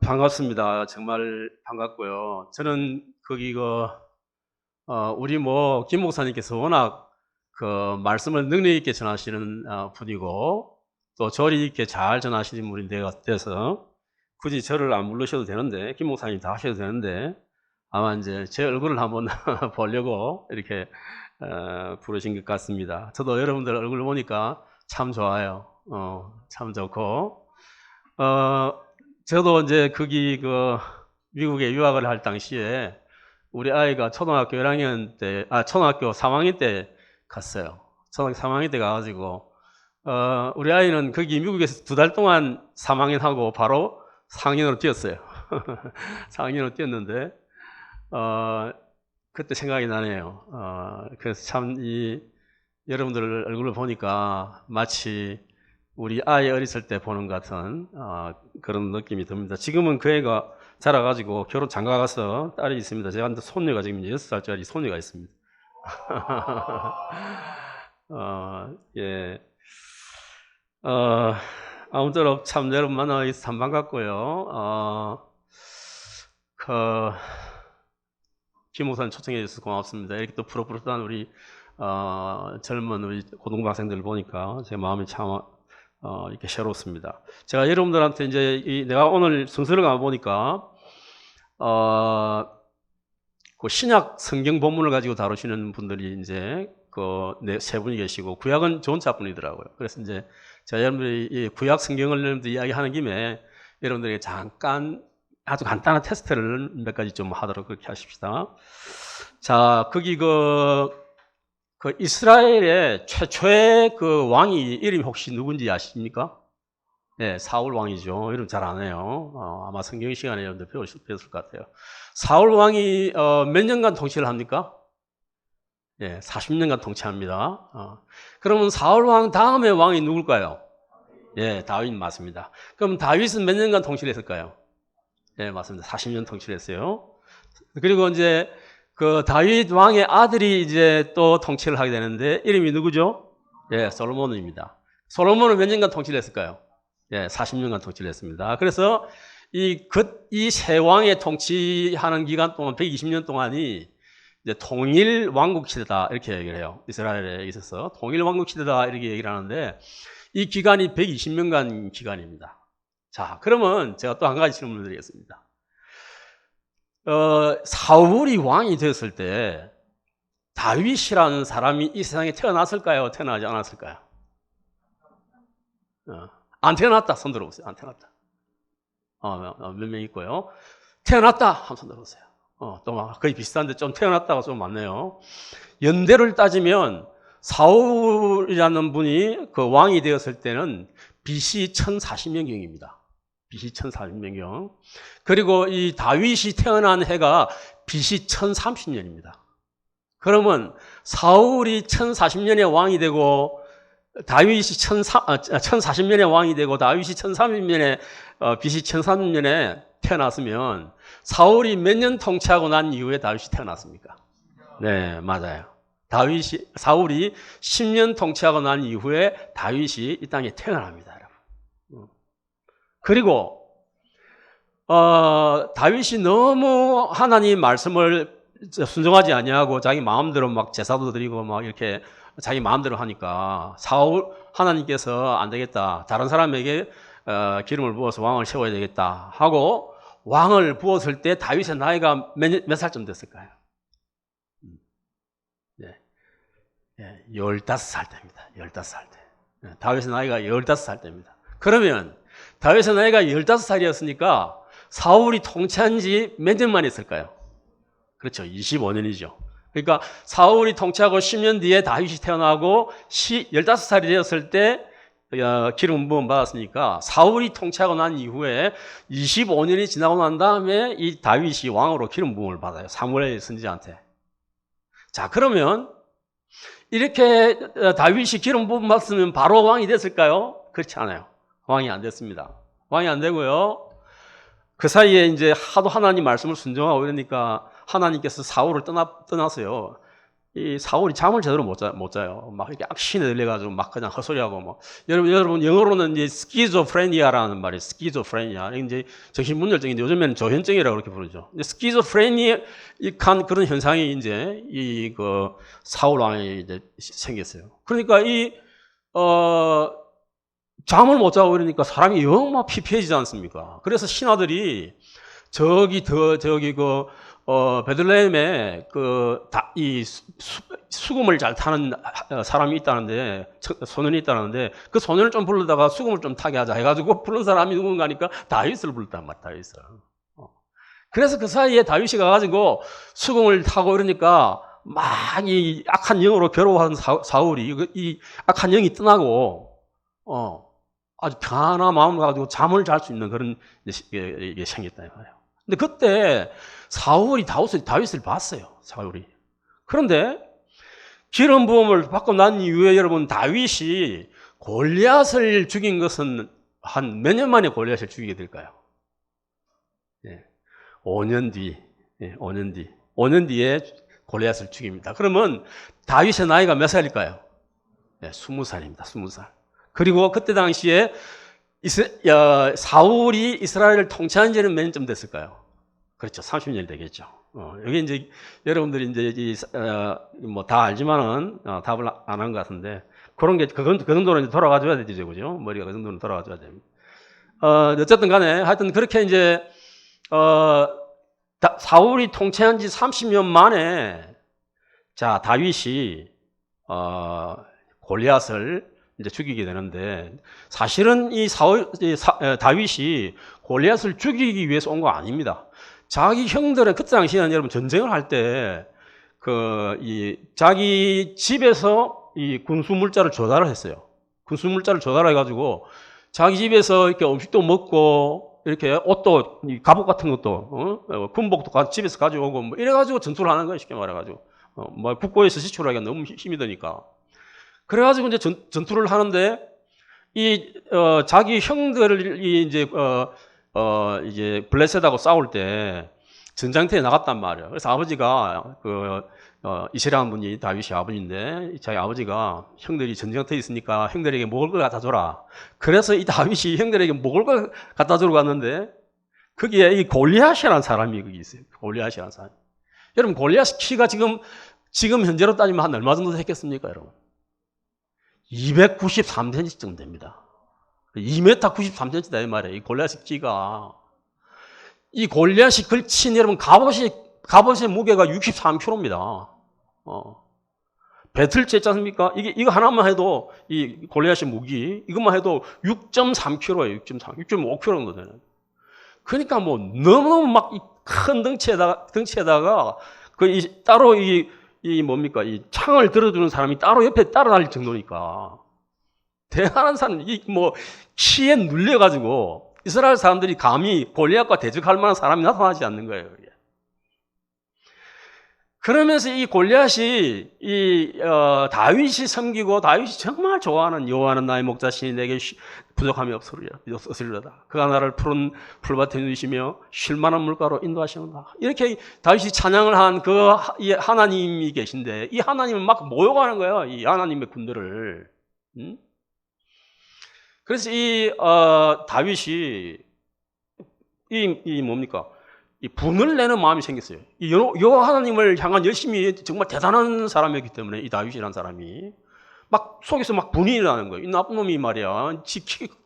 반갑습니다. 정말 반갑고요. 저는 거기 우리 김 목사님께서 워낙 말씀을 능력 있게 전하시는 분이고 또 조리 있게 잘 전하시는 분이 돼서 굳이 저를 안 부르셔도 되는데 김 목사님 다 하셔도 되는데 아마 이제 제 얼굴을 한번 보려고 이렇게 부르신 것 같습니다. 저도 여러분들 얼굴 보니까 참 좋아요. 참 좋고 저도 이제 미국에 유학을 할 당시에 우리 아이가 초등학교 1학년 때, 초등학교 3학년 때 갔어요. 초등학교 3학년 때 가가지고, 우리 아이는 거기 미국에서 2달 동안 3학년 하고 바로 4학년으로 뛰었어요. 4학년으로 뛰었는데, 그때 생각이 나네요. 그래서 참 여러분들 얼굴을 보니까 마치 우리 아이 어렸을 때 보는 것 같은 그런 느낌이 듭니다. 지금은 그 애가 자라가지고 결혼 장가 가서 딸이 있습니다. 제가 손녀가 지금 6살짜리 손녀가 있습니다. 예. 아무쪼록 참 여러분 만나서 참 반갑고요. 김 목사님 초청해 주셔서 고맙습니다. 이렇게 또 푸릇푸릇한 우리 젊은 우리 고등학생들을 보니까 제 마음이 참 이렇게 새롭습니다. 제가 여러분들한테 이제 내가 오늘 순서를 가보니까 그 신약 성경 본문을 가지고 다루시는 분들이 이제 세 분이 계시고 구약은 저 혼자 분이더라고요. 그래서 이제 제가 여러분들이 이 구약 성경을 여러분들 이야기하는 김에 여러분들에게 잠깐 아주 간단한 테스트를 몇 가지 좀 하도록 그렇게 하십시다. 자, 거기 이스라엘의 최초의 왕이 이름이 혹시 누군지 아십니까? 네, 사울 왕이죠. 이름 잘 안 해요. 아마 성경 시간에 여러분들 배웠을 것 같아요. 사울 왕이 몇 년간 통치를 합니까? 네, 40년간 통치합니다. 그러면 사울 왕 다음에 왕이 누굴까요? 네, 다윗 맞습니다. 그럼 다윗은 몇 년간 통치를 했을까요? 네, 맞습니다. 40년 통치를 했어요. 그리고 이제 다윗 왕의 아들이 이제 또 통치를 하게 되는데 이름이 누구죠? 예, 솔로몬입니다. 솔로몬은 몇 년간 통치를 했을까요? 예, 40년간 통치를 했습니다. 그래서 이 세 왕의 통치하는 기간 동안 120년 동안이 이제 통일 왕국 시대다 이렇게 얘기를 해요. 이스라엘에 있어서 통일 왕국 시대다 이렇게 얘기를 하는데 이 기간이 120년간 기간입니다. 자, 그러면 제가 또 한 가지 질문을 드리겠습니다. 사울이 왕이 되었을 때 다윗이라는 사람이 이 세상에 태어났을까요? 태어나지 않았을까요? 안 태어났다. 손 들어보세요. 안 태어났다. 몇 명 있고요. 태어났다. 한 손 들어보세요. 또 막 거의 비슷한데 좀 태어났다가 좀 많네요. 연대를 따지면 사울이라는 분이 왕이 되었을 때는 BC 1040년경입니다. BC 1040년경. 그리고 이 다윗이 태어난 해가 BC 1030년입니다. 그러면 사울이 1040년에 왕이 되고 다윗이 1040년에 왕이 되고 다윗이 1030년에 BC 1030년에 태어났으면 사울이 몇 년 통치하고 난 이후에 다윗이 태어났습니까? 네, 맞아요. 사울이 10년 통치하고 난 이후에 다윗이 이 땅에 태어납니다, 여러분. 그리고 다윗이 너무 하나님 말씀을 순종하지 아니하고 자기 마음대로 막 제사도 드리고 막 이렇게 자기 마음대로 하니까 하나님께서 안 되겠다. 다른 사람에게 기름을 부어서 왕을 세워야 되겠다 하고 왕을 부었을 때 다윗의 나이가 몇 살쯤 됐을까요? 네. 15살 때입니다. 15살 때. 다윗의 나이가 15살 때입니다. 그러면 다윗의 나이가 15살이었으니까 사울이 통치한 지 몇 년 만에 있을까요? 그렇죠. 25년이죠. 그러니까 사울이 통치하고 10년 뒤에 다윗이 태어나고 15살이 되었을 때 기름 부음 받았으니까 사울이 통치하고 난 이후에 25년이 지나고 난 다음에 이 다윗이 왕으로 기름 부음을 받아요. 사무엘 선지자한테. 자, 그러면 이렇게 다윗이 기름 부음 받았으면 바로 왕이 됐을까요? 그렇지 않아요. 왕이 안 됐습니다. 왕이 안 되고요. 그 사이에 이제 하도 하나님 말씀을 순종하고 이러니까 하나님께서 사울을 떠났어요. 이 사울이 잠을 제대로 못 자요. 막 이렇게 악신에 들려가지고 막 그냥 헛소리하고 뭐. 여러분 영어로는 이제 스키조프레니아라는 말이 스키조프레니아. 이제 정신분열증인데 요즘에는 조현증이라고 그렇게 부르죠. 스키조프레니아한 그런 현상이 이제 이 그 사울 왕이 이제 생겼어요. 그러니까 잠을 못 자고 그러니까 사람이 영 막 피폐해지지 않습니까? 그래서 신하들이 베들레헴에 이 수금을 잘 타는 사람이 있다는데, 소년이 있다는데, 그 소년을 좀 부르다가 수금을 좀 타게 하자 해가지고 부른 사람이 누군가 하니까 다윗을 불렀단 말이야, 다윗을. 그래서 그 사이에 다윗이 가가지고 수금을 타고 이러니까 막 이 악한 영으로 괴로워하는 사울이 이 악한 영이 떠나고, 아주 편안한 마음을 가지고 잠을 잘 수 있는 그런 이게 생겼다 말이에요. 근데 그때 사울이 다윗을 봤어요. 사울이. 그런데 기름 부음을 받고 난 이후에 여러분 다윗이 골리앗을 죽인 것은 한 몇 년 만에 골리앗을 죽이게 될까요? 5년 뒤. 5년 뒤에 골리앗을 죽입니다. 그러면 다윗의 나이가 몇 살일까요? 20살입니다. 20살. 그리고 그때 당시에 사울이 이스라엘을 통치한 지는 몇 년쯤 됐을까요? 그렇죠. 30년 되겠죠. 여기 이제 여러분들이 이제 뭐 다 알지만은 답을 안 한 것 같은데 그런 게 그 정도는 돌아가 줘야 되죠, 그죠? 머리가 그 정도는 돌아가 줘야 됩니다. 어쨌든 간에 하여튼 그렇게 이제 사울이 통치한 지 30년 만에 자 다윗이 골리앗을 이제 죽이게 되는데 사실은 다윗이 골리앗을 죽이기 위해서 온 거 아닙니다. 자기 형들은 그때 당시에는 여러분 전쟁을 할 때 자기 집에서 이 군수 물자를 조달을 했어요. 군수 물자를 조달해 가지고 자기 집에서 이렇게 음식도 먹고 이렇게 옷도 갑옷 같은 것도 군복도 집에서 가져오고 뭐 이래 가지고 전투를 하는 거예요. 쉽게 말해 가지고 뭐 국고에서 지출하기가 너무 힘이 드니까. 그래가지고 이제 전투를 하는데 자기 형들이 이제 블레셋하고 싸울 때 전장터에 나갔단 말이에요. 그래서 아버지가 이스라엘 분이 다윗이 아버지인데 자기 아버지가 형들이 전장터에 있으니까 형들에게 먹을 걸 갖다 줘라. 그래서 이 다윗이 형들에게 먹을 걸 갖다 주러 갔는데 거기에 이 골리앗이라는 사람이 거기 있어요. 골리앗이라는 사람. 여러분 골리앗 키가 지금 현재로 따지면 한 얼마 정도 됐겠습니까, 여러분? 293cm 정도 됩니다. 2m 93cm다 이 말이에요. 이 골리앗의 키가. 이 골리앗이 걸친 여러분 갑옷의 무게가 63kg입니다. 배틀째 있지 않습니까? 이거 하나만 해도 이 골리앗의 무기 이것만 해도 6.3kg예요. 6.5kg 정도 되는. 그러니까 뭐 너무너무 막 큰 덩치에다가 따로 이 창을 들어주는 사람이 따로 옆에 따라 다닐 정도니까 대단한 사람, 키에 눌려가지고 이스라엘 사람들이 감히 골리앗과 대적할 만한 사람이 나타나지 않는 거예요. 그러면서 이 골리앗이 다윗이 섬기고 다윗이 정말 좋아하는 여호와는 나의 목자시니 내게 부족함이 없으리로다. 그가 나를 푸른 풀밭에 누이시며 쉴만한 물가로 인도하시는다. 이렇게 다윗이 찬양을 한 그 하나님이 계신데 이 하나님은 막 모욕하는 거예요. 이 하나님의 군대를. 그래서 다윗이 이 분을 내는 마음이 생겼어요. 여호와 하나님을 향한 열심히 정말 대단한 사람이었기 때문에 이 다윗이라는 사람이 막 속에서 막 분이 일어나는 거예요. 이 나쁜 놈이 말이야.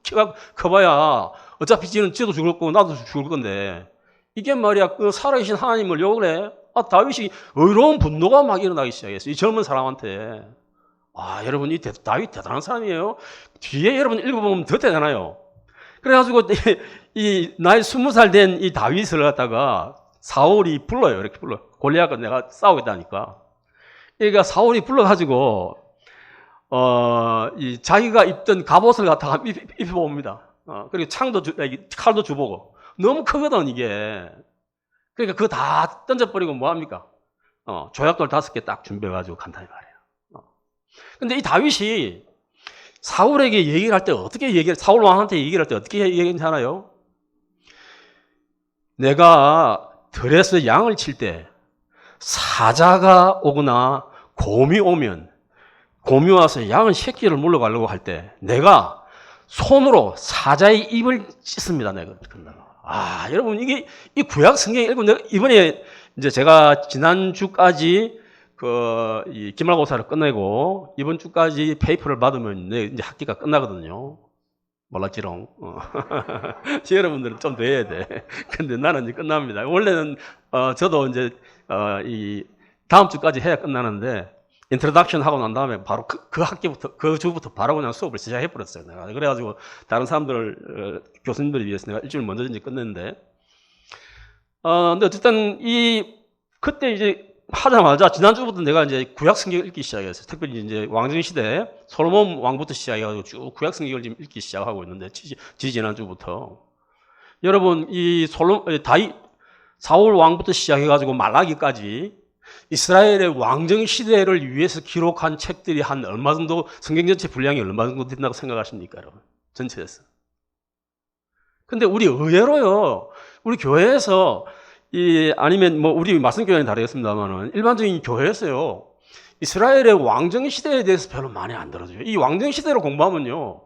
키가 커봐야 어차피 지도 죽을 거고 나도 죽을 건데 이게 말이야 그 살아계신 하나님을 욕을 해. 다윗이 의로운 분노가 막 일어나기 시작했어요. 이 젊은 사람한테. 여러분 이 다윗 대단한 사람이에요. 뒤에 여러분 읽어보면 더 대단해요. 그래가지고 나이 20살 된 이 다윗을 갖다가 사울이 불러요. 이렇게 불러. 골리앗과 내가 싸우겠다니까. 그러니까 사울이 불러가지고 자기가 입던 갑옷을 갖다가 입혀봅니다. 그리고 칼도 주보고 너무 크거든 이게. 그러니까 그거 다 던져버리고 뭐 합니까? 조약돌 5개 딱 준비해가지고 간단히 말해요. 근데 이 다윗이 사울에게 얘기를 할 때 사울 왕한테 얘기를 할 때 어떻게 얘기하잖아요? 내가 들에서 양을 칠 때 사자가 오거나 곰이 오면, 곰이 와서 양의 새끼를 물러가려고 할 때 내가 손으로 사자의 입을 찢습니다. 내가. 여러분, 이게 이 구약 성경 읽으면 이번에 이제 제가 지난주까지 이 기말고사를 끝내고 이번 주까지 페이퍼를 받으면 이제 학기가 끝나거든요. 몰랐지롱. 여러분들은 좀 더 해야 돼. 근데 나는 이제 끝납니다. 원래는 저도 이제 이 다음 주까지 해야 끝나는데 인트로덕션 하고 난 다음에 바로 그 학기부터 그 주부터 바로 그냥 수업을 시작해 버렸어요. 내가 그래가지고 다른 사람들 교수님들을 위해서 내가 일주일 먼저 이제 끝냈는데 근데 어쨌든 그때 이제 하자마자 지난주부터 내가 이제 구약 성경을 읽기 시작했어요. 특별히 이제 왕정 시대 솔로몬 왕부터 시작해가지고 쭉 구약 성경을 지금 읽기 시작하고 있는데 지난주부터 여러분 이 사울 왕부터 시작해가지고 말라기까지 이스라엘의 왕정 시대를 위해서 기록한 책들이 한 얼마 정도 성경 전체 분량이 얼마 정도 된다고 생각하십니까, 여러분? 전체에서. 근데 우리 의외로요. 우리 교회에서 아니면 뭐 우리 말씀교회는 다르겠습니다만은 일반적인 교회에서요. 이스라엘의 왕정 시대에 대해서 별로 많이 안 들어줘요. 이 왕정 시대를 공부하면요.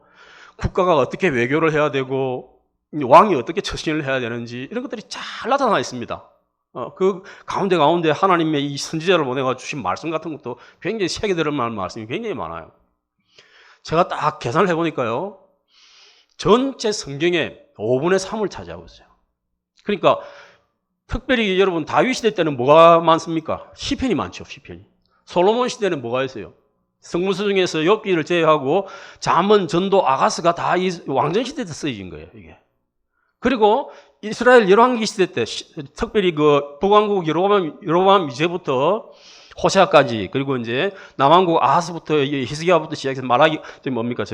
국가가 어떻게 외교를 해야 되고 왕이 어떻게 처신을 해야 되는지 이런 것들이 잘 나타나 있습니다. 그 가운데 하나님의 이 선지자를 보내가 주신 말씀 같은 것도 굉장히 세계 들을 만한 말씀이 굉장히 많아요. 제가 딱 계산을 해보니까요. 전체 성경의 5분의 3을 차지하고 있어요. 그러니까 특별히 여러분 다윗 시대 때는 뭐가 많습니까? 시편이 많죠. 시편이. 솔로몬 시대는 뭐가 있어요? 성문서 중에서 욥기를 제외하고 잠언, 전도, 아가스가 다 이 왕정 시대 때 쓰여진 거예요. 이게. 그리고 이스라엘 열왕기 시대 때 특별히 그 북왕국 여로보암 이제부터 호세아까지 그리고 이제 남왕국 아하스부터 히스기야부터 시작해서 말하기 뭡니까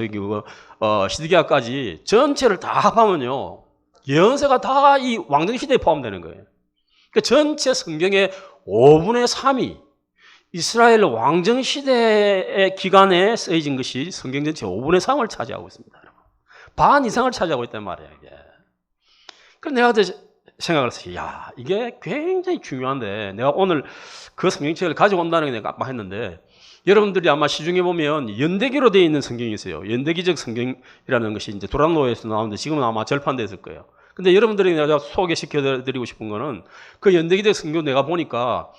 시드기야까지 전체를 다 합하면요 연세가 다 이 왕정 시대에 포함되는 거예요. 그러니까 전체 성경의 5분의 3이 이스라엘 왕정 시대의 기간에 쓰여진 것이 성경 전체 5분의 3을 차지하고 있습니다. 반 이상을 차지하고 있단 말이에요. 이게. 그래서 내가 생각을 했어요. 야, 이게 굉장히 중요한데 내가 오늘 그 성경책을 가지고 온다는 게 내가 깜빡했는데 여러분들이 아마 시중에 보면 연대기로 되어 있는 성경이 있어요. 연대기적 성경이라는 것이 이제 도란노에서 나오는데 지금은 아마 절판됐을 거예요. 근데 여러분들이 내가 소개시켜 드리고 싶은 거는 그 연대기적 성경 내가 보니까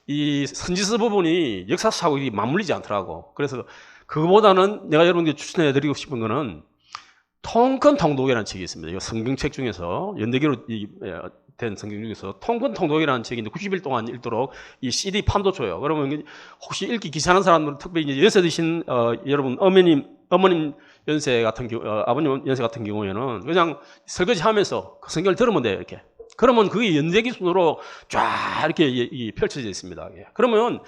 이 선지서 부분이 역사서하고 맞물리지 않더라고. 그래서 그거보다는 내가 여러분께 추천해 드리고 싶은 거는 통큰 통독이라는 책이 있습니다. 이 성경책 중에서 연대기로 된 성경 중에서 통큰 통독이라는 책인데 90일 동안 읽도록 이 CD 판도 줘요. 그러면 혹시 읽기 귀찮은 사람들 특별히 이제 연세 드신 여러분 어머님 연세 같은 경우 아버님 연세 같은 경우에는 그냥 설거지 하면서 그 성경을 들으면 돼요. 이렇게. 그러면 그게 연대기 순으로 쫙 이렇게 펼쳐져 있습니다. 그러면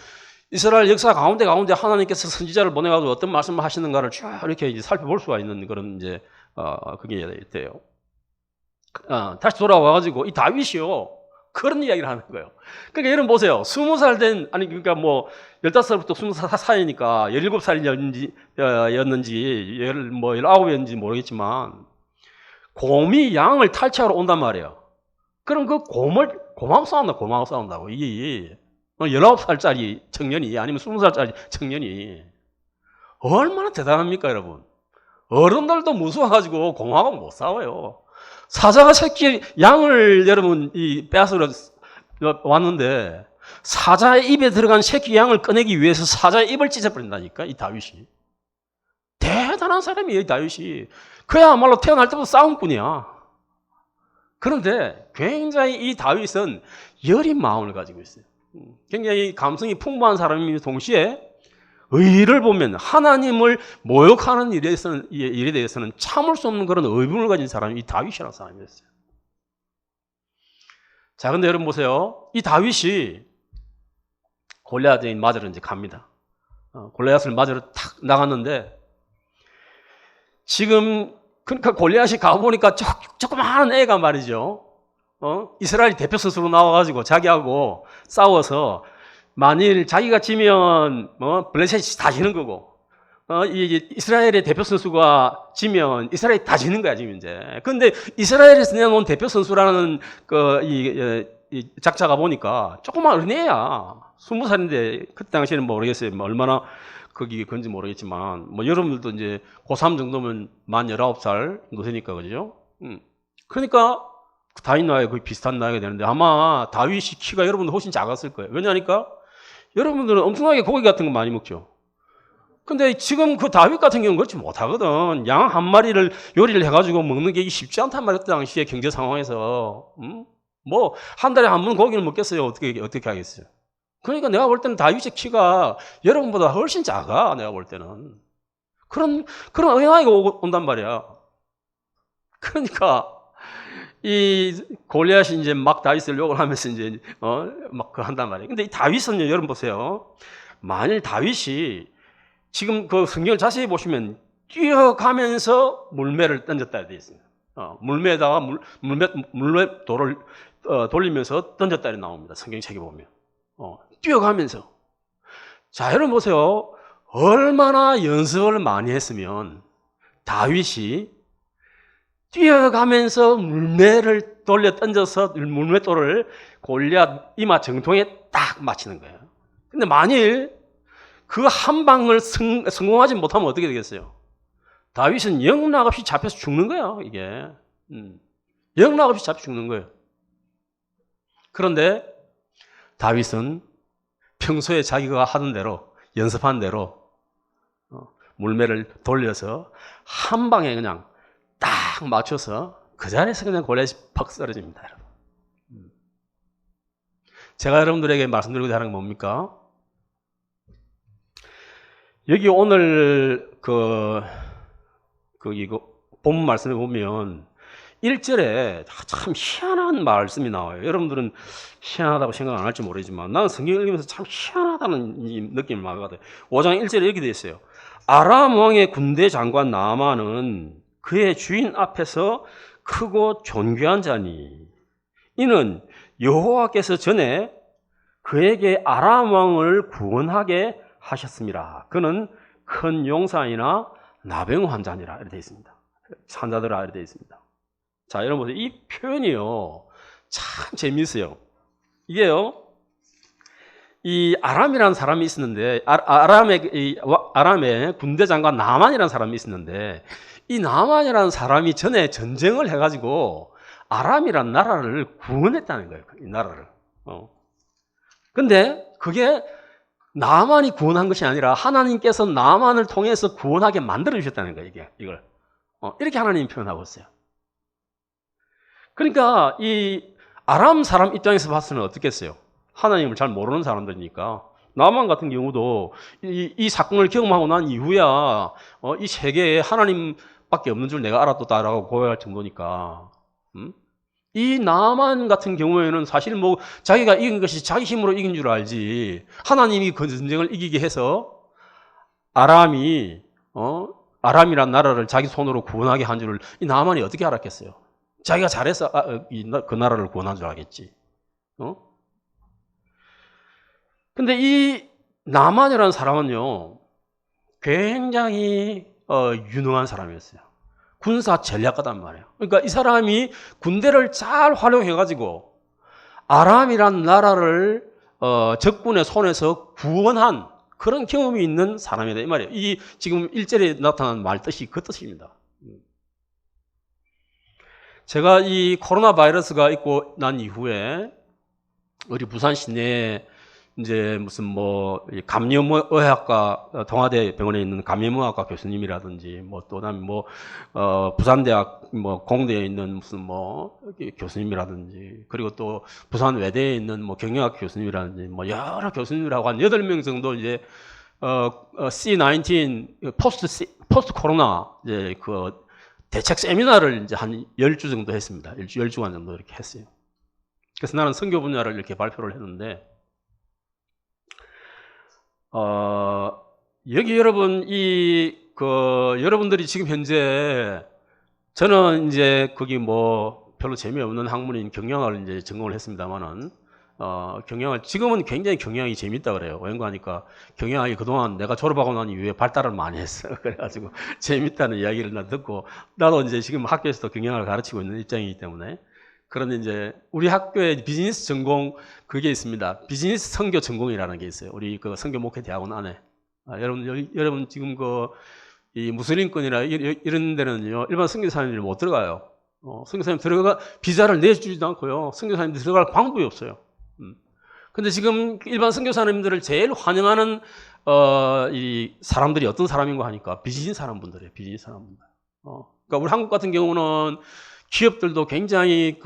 이스라엘 역사 가운데 하나님께서 선지자를 보내가지고 어떤 말씀을 하시는가를 쫙 이렇게 이제 살펴볼 수가 있는 그런 이제 그게 있대요. 다시 돌아와가지고 이 다윗이요 그런 이야기를 하는 거예요. 그러니까 여러분 보세요. 20살 된 그러니까 뭐 15살부터 20살 사이니까 17살이었는지 19이었는지 모르겠지만 곰이 양을 탈취하러 온단 말이에요. 그럼 그 곰하고 싸운다고. 이게 19살짜리 청년이 아니면 20살짜리 청년이 얼마나 대단합니까, 여러분? 어른들도 무서워가지고 곰하고 못 싸워요. 사자가 새끼 양을 여러분 빼앗으러 왔는데 사자의 입에 들어간 새끼 양을 꺼내기 위해서 사자의 입을 찢어버린다니까, 이 다윗이. 대단한 사람이에요, 이 다윗이. 그야말로 태어날 때부터 싸움꾼이야. 그런데 굉장히 이 다윗은 여린 마음을 가지고 있어요. 굉장히 감성이 풍부한 사람이면서 동시에 의를 보면 하나님을 모욕하는 일에 대해서는 참을 수 없는 그런 의분을 가진 사람이 이 다윗이라는 사람이었어요. 자, 근데 여러분 보세요. 이 다윗이 골리앗을 맞으러 이제 갑니다. 골리앗을 맞으러 탁 나갔는데 지금 그러니까 골리앗이 가보니까 조그마한 애가 말이죠. 이스라엘 대표 선수로 나와가지고 자기하고 싸워서 만일 자기가 지면 블레셋이 다 지는 거고 이스라엘의 대표 선수가 지면 이스라엘이 다 지는 거야 지금 이제. 그런데 이스라엘에서 내놓은 대표 선수라는 이 작자가 보니까 조그만 어린애야. 20살인데 그때 당시에는 모르겠어요. 뭐 얼마나 거기 건지 모르겠지만 뭐 여러분들도 이제 고3 정도면 만 19살 정도 되니까 그죠? 그러니까 다윗 나이가 거의 비슷한 나이가 되는데 아마 다윗이 키가 여러분들 훨씬 작았을 거예요. 왜냐하니까 여러분들은 엄청나게 고기 같은 거 많이 먹죠. 근데 지금 그 다윗 같은 경우는 그렇지 못하거든. 양 한 마리를 요리를 해가지고 먹는 게 쉽지 않단 말이야. 그때 당시에 경제 상황에서. 뭐 한 달에 한 번 고기를 먹겠어요. 어떻게 하겠어요. 그러니까 내가 볼 때는 다윗의 키가 여러분보다 훨씬 작아. 내가 볼 때는. 그런 어린아이가 온단 말이야. 그러니까 이 골리앗이 이제 막 다윗을 욕을 하면서 이제 막 그 한단 말이에요. 근데 이 다윗은요, 여러분 보세요. 만일 다윗이 지금 그 성경을 자세히 보시면 뛰어가면서 물매를 던졌다 되어 있습니다. 물매에다가 물매 돌을 돌리면서 던졌다 이렇게 나옵니다. 성경책에 보면. 뛰어가면서. 자, 여러분 보세요. 얼마나 연습을 많이 했으면 다윗이 뛰어가면서 물매를 돌려 던져서 물매돌을 골리앗 이마 정통에 딱 맞히는 거예요. 근데 만일 그 한 방을 성공하지 못하면 어떻게 되겠어요? 다윗은 영락없이 잡혀서 죽는 거야, 이게. 영락없이 잡혀 죽는 거예요. 그런데 다윗은 평소에 자기가 하던 대로, 연습한 대로 물매를 돌려서 한 방에 그냥 딱 맞춰서 그 자리에서 그냥 골리앗이 팍 쓰러집니다, 여러분. 제가 여러분들에게 말씀드리고자 하는 건 뭡니까? 여기 오늘 이거 본문 말씀에 보면 1절에 참 희한한 말씀이 나와요. 여러분들은 희한하다고 생각 안 할지 모르지만 나는 성경 읽으면서 참 희한하다는 느낌을 많이 받아요. 5장 1절에 이렇게 되어 있어요. 아람 왕의 군대 장관 나아만은 그의 주인 앞에서 크고 존귀한 자니 이는 여호와께서 전에 그에게 아람 왕을 구원하게 하셨습니다. 그는 큰 용사이나 나병 환자니라 이렇게 되어 있습니다. 환자들아 이렇게 되어 있습니다. 자, 여러분 보세요. 이 표현이요 참 재미있어요. 이게요 이 아람이라는 사람이 있었는데 아람의 군대 장관 나만이라는 사람이 있었는데 이 나만이라는 사람이 전에 전쟁을 해가지고 아람이라는 나라를 구원했다는 거예요. 이 나라를. 근데 그게 나만이 구원한 것이 아니라 하나님께서 나만을 통해서 구원하게 만들어 주셨다는 거예요. 이걸 이렇게 하나님이 표현하고 있어요. 그러니까 이 아람 사람 입장에서 봤을 때는 어떻겠어요? 하나님을 잘 모르는 사람들이니까 나만 같은 경우도 이 사건을 경험하고 난 이후야 이 세계에 하나님밖에 없는 줄 내가 알았다라고 고백할 정도니까 이 나만 같은 경우에는 사실 뭐 자기가 이긴 것이 자기 힘으로 이긴 줄 알지 하나님이 그 전쟁을 이기게 해서 아람이란 나라를 자기 손으로 구원하게 한 줄을 이 나만이 어떻게 알았겠어요? 자기가 잘해서 그 나라를 구원한 줄 알겠지. 근데 이 나만이라는 사람은요 굉장히 유능한 사람이었어요. 군사 전략가단 말이에요. 그러니까 이 사람이 군대를 잘 활용해가지고 아람이란 나라를 적군의 손에서 구원한 그런 경험이 있는 사람이다 이 말이에요. 이 지금 1절에 나타난 말 뜻이 그 뜻입니다. 제가 이 코로나 바이러스가 있고 난 이후에 우리 부산 시내에 이제 무슨 뭐 감염의학과 동아대 병원에 있는 감염의학과 교수님이라든지 뭐 또 그다음에 뭐 부산대학 뭐 공대에 있는 무슨 뭐 교수님이라든지 그리고 또 부산 외대에 있는 뭐 경영학 교수님이라든지 뭐 여러 교수님들하고 한 8명 정도 이제 C19 포스트 코로나 이제 그 대책 세미나를 이제 한 10주 정도 했습니다. 10주간 정도 이렇게 했어요. 그래서 나는 선교 분야를 이렇게 발표를 했는데 여기 여러분 여러분들이 지금 현재 저는 이제 거기 뭐 별로 재미없는 학문인 경영학을 이제 전공을 했습니다만은 경영학 지금은 굉장히 경영학이 재밌다 그래요. 왜냐하니까 경영학이 그동안 내가 졸업하고 난 이후에 발달을 많이 했어요. 그래가지고 재밌다는 이야기를 나 듣고 나도 이제 지금 학교에서도 경영학을 가르치고 있는 입장이기 때문에 그런 이제 우리 학교에 비즈니스 전공 그게 있습니다. 비즈니스 선교 전공이라는 게 있어요. 우리 그 선교 목회 대학원 안에. 여러분 지금 이 무슬림권이나 이런 데는요, 일반 선교사님들이 못 들어가요. 선교사님 비자를 내주지도 않고요. 선교사님들 들어갈 방법이 없어요. 근데 지금 일반 선교사님들을 제일 환영하는, 이 사람들이 어떤 사람인가 하니까 비즈니스 사람분들이에요. 비즈니스 사람분들. 그러니까 우리 한국 같은 경우는 기업들도 굉장히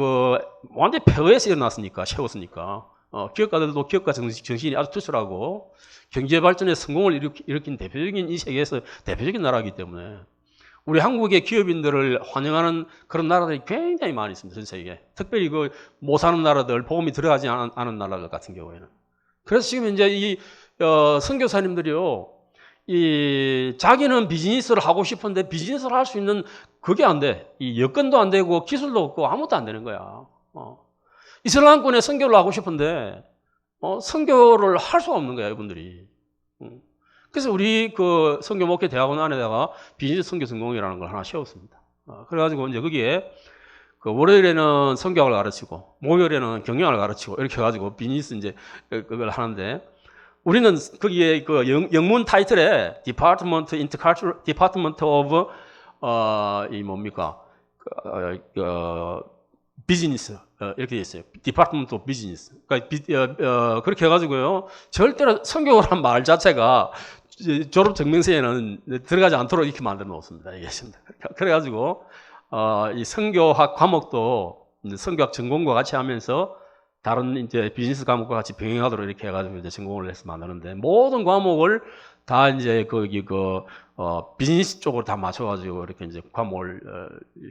완전히 폐허에서 일어났으니까, 세웠으니까. 기업가들도 기업가 정신이 아주 투철하고 경제 발전에 성공을 일으킨 대표적인 이 세계에서 대표적인 나라이기 때문에 우리 한국의 기업인들을 환영하는 그런 나라들이 굉장히 많이 있습니다. 전 세계에. 특별히 못 사는 나라들, 복음이 들어가지 않은 나라들 같은 경우에는. 그래서 지금 이제 이 선교사님들이요, 자기는 비즈니스를 하고 싶은데 비즈니스를 할 수 있는 그게 안 돼. 이 여건도 안 되고 기술도 없고 아무것도 안 되는 거야. 이슬람권에 선교를 하고 싶은데 선교를 할 수가 없는 거야, 이분들이. 그래서 우리 선교 목회 대학원 안에다가 비즈니스 선교 전공이라는 걸 하나 세웠습니다. 그래가지고 이제 거기에 월요일에는 선교학을 가르치고 목요일에는 경영학을 가르치고 이렇게 해가지고 비즈니스 이제 그걸 하는데 우리는 거기에 영문 타이틀에 Department of 이 뭡니까 비즈니스 이렇게 돼 있어요. Department of Business. 그러니까 그렇게 해가지고요. 절대로 선교라는 말 자체가 졸업 증명서에는 들어가지 않도록 이렇게 만들어 놓습니다. 그래가지고 이 선교학 과목도 이제 선교학 전공과 같이 하면서 다른 이제 비즈니스 과목과 같이 병행하도록 이렇게 해가지고 이제 전공을 해서 만드는데 모든 과목을 다 이제 비즈니스 쪽으로 다 맞춰가지고 이렇게 이제 과목을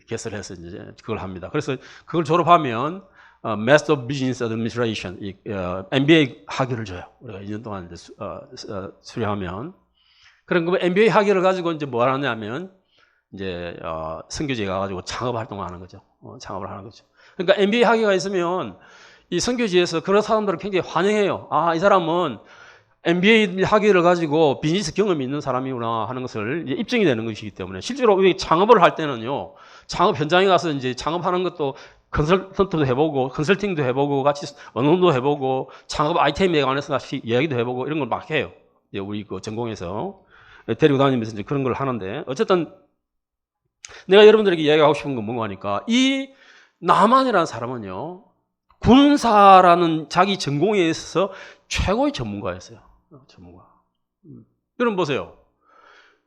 개설해서 이제 그걸 합니다. 그래서 그걸 졸업하면 Master of Business Administration, MBA 학위를 줘요. 우리가 2년 동안 이제 수료하면. 그럼 그 MBA 학위를 가지고 이제 뭘 하냐면 이제 선교지에 가가지고 창업 활동을 하는 거죠. 창업을 하는 거죠. 그러니까 MBA 학위가 있으면 이 선교지에서 그런 사람들을 굉장히 환영해요. 이 사람은 MBA 학위를 가지고 비즈니스 경험이 있는 사람이구나 하는 것을 입증이 되는 것이기 때문에 실제로 창업을 할 때는요, 창업 현장에 가서 이제 창업하는 것도 컨설턴트도 해보고, 컨설팅도 해보고, 같이 언어도 해보고, 창업 아이템에 관해서 같이 이야기도 해보고 이런 걸 막 해요. 우리 전공에서 데리고 다니면서 이제 그런 걸 하는데 어쨌든 내가 여러분들에게 이야기하고 싶은 건 뭔가 하니까 이 나만이라는 사람은요, 군사라는 자기 전공에 있어서 최고의 전문가였어요. 전문가. 여러분 보세요.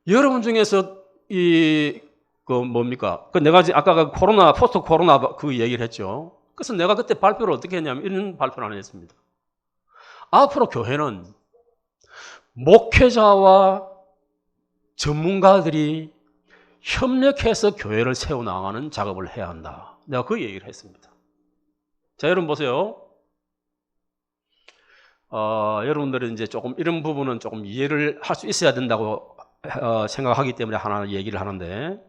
여러분 중에서 뭡니까? 내가 아까 포스트 코로나 그 얘기를 했죠. 그래서 내가 그때 발표를 어떻게 했냐면 이런 발표를 하나 했습니다. 앞으로 교회는 목회자와 전문가들이 협력해서 교회를 세워나가는 작업을 해야 한다. 내가 그 얘기를 했습니다. 자, 여러분 보세요. 여러분들은 이제 조금 이런 부분은 조금 이해를 할 수 있어야 된다고 생각하기 때문에 하나 얘기를 하는데,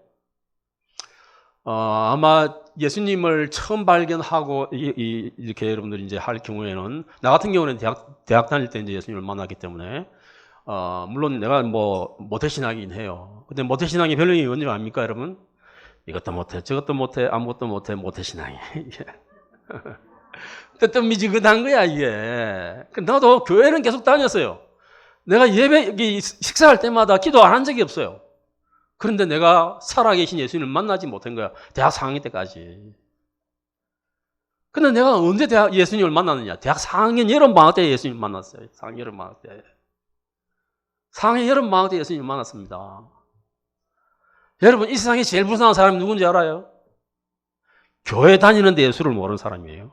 아마 예수님을 처음 발견하고 이렇게 여러분들이 이제 할 경우에는, 나 같은 경우는 대학 다닐 때 이제 예수님을 만났기 때문에, 물론 내가 모태신앙이긴 해요. 근데 모태신앙의 별명이 뭔지 아닙니까, 여러분? 이것도 못해, 저것도 못해, 아무것도 못해, 모태신앙이. 뜨뜻미지근한 거야, 이게. 나도 교회는 계속 다녔어요. 내가 식사할 때마다 기도 안 한 적이 없어요. 그런데 내가 살아계신 예수님을 만나지 못한 거야. 대학 4학년 때까지. 근데 내가 언제 예수님을 만났느냐? 대학 4학년 여름방학 때 예수님을 만났어요. 4학년 여름방학 때. 4학년 여름방학 때 예수님을 만났습니다. 여러분, 이 세상에 제일 불쌍한 사람이 누군지 알아요? 교회 다니는데 예수를 모르는 사람이에요.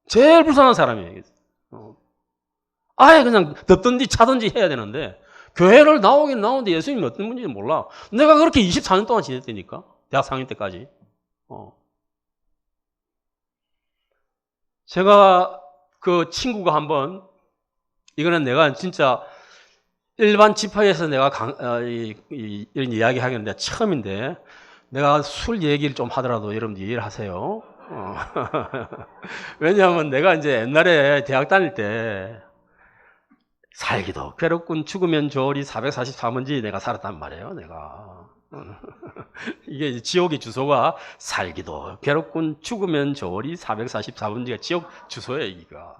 제일 불쌍한 사람이에요. 아예 그냥 덥든지 차든지 해야 되는데 교회를 나오긴 나오는데 예수님이 어떤 분인지 몰라. 내가 그렇게 24년 동안 지냈다니까. 대학 4학년 때까지. 제가 그 친구가 한번, 이거는 내가 진짜 일반 집회에서 내가 이런 이야기 하겠는데 처음인데, 내가 술 얘기를 좀 하더라도 여러분들 이해를 하세요. 왜냐하면 내가 이제 옛날에 대학 다닐 때 살기도 괴롭군 죽으면 좋으리 444문지 내가 살았단 말이에요. 내가 이게 이제 지옥의 주소가 살기도 괴롭군 죽으면 좋으리 444번지가 지옥 주소예요, 이기가.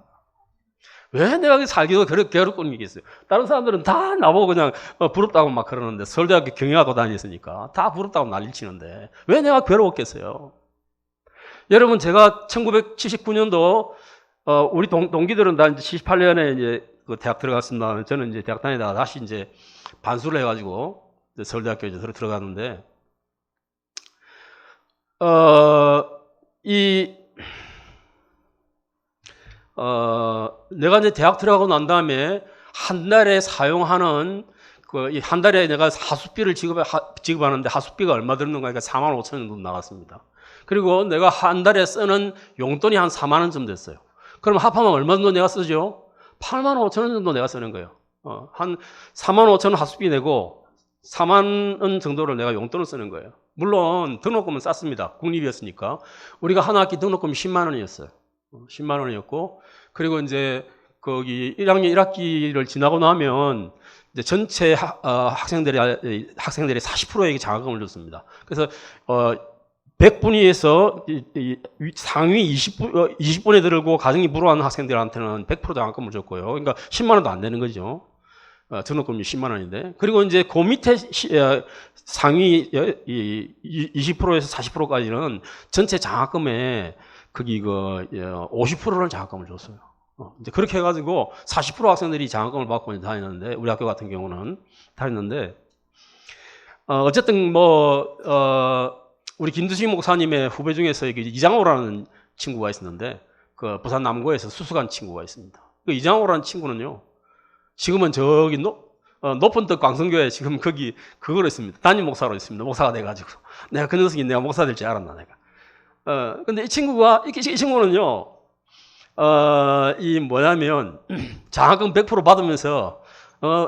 왜 내가 살기도 괴롭군 이겠어요? 다른 사람들은 다 나보고 그냥 부럽다고 막 그러는데, 서울대학교 경영학과 다녔으니까 다 부럽다고 난리 치는데 왜 내가 괴로웠겠어요? 여러분, 제가 1979년도 우리 동기들은 다 이제 78년에 이제 그 대학 들어갔습니다. 저는 이제 대학 다니다가 다시 이제 반수를 해가지고 이제 서울대학교 이제 들어갔는데, 내가 이제 대학 들어가고 난 다음에 한 달에 사용하는 한 달에 내가 하숙비를 지급하는데 하숙비가 얼마 드는 거니까 4만 5천 원 정도 나갔습니다. 그리고 내가 한 달에 쓰는 용돈이 한 4만 원 정도 됐어요. 그럼 합하면 얼마 정도 내가 쓰죠? 8만 5천 원 정도 내가 쓰는 거예요. 한 4만 5천 원 하숙비 내고 4만 원 정도를 내가 용돈을 쓰는 거예요. 물론 등록금은 쌌습니다. 국립이었으니까. 우리가 한 학기 등록금이 10만 원이었어요. 10만 원이었고, 그리고 이제 거기 1학년 1학기를 지나고 나면 이제 전체 학생들의 40%에게 장학금을 줬습니다. 그래서 100분위에서 상위 20분에 들고 가정이 불우한 학생들한테는 100% 장학금을 줬고요. 그러니까 10만 원도 안 되는 거죠. 등록금이 10만 원인데. 그리고 이제 그 밑에 상위 20%에서 40%까지는 전체 장학금에 거기 50%를 장학금을 줬어요. 이제 그렇게 해가지고 40% 학생들이 장학금을 받고 다니는데, 우리 학교 같은 경우는 다녔는데, 어쨌든 우리 김두식 목사님의 후배 중에서 이장호라는 친구가 있었는데, 그 부산 남고에서 수석한 친구가 있습니다. 그 이장호라는 친구는요, 지금은 저기 높은 떡 광성교회 지금 거기 그거로 있습니다. 담임 목사로 있습니다. 목사가 돼가지고. 내가 그 녀석이 내가 목사 될 줄 알았나, 내가. 근데 이 친구는요, 뭐냐면, 장학금 100% 받으면서,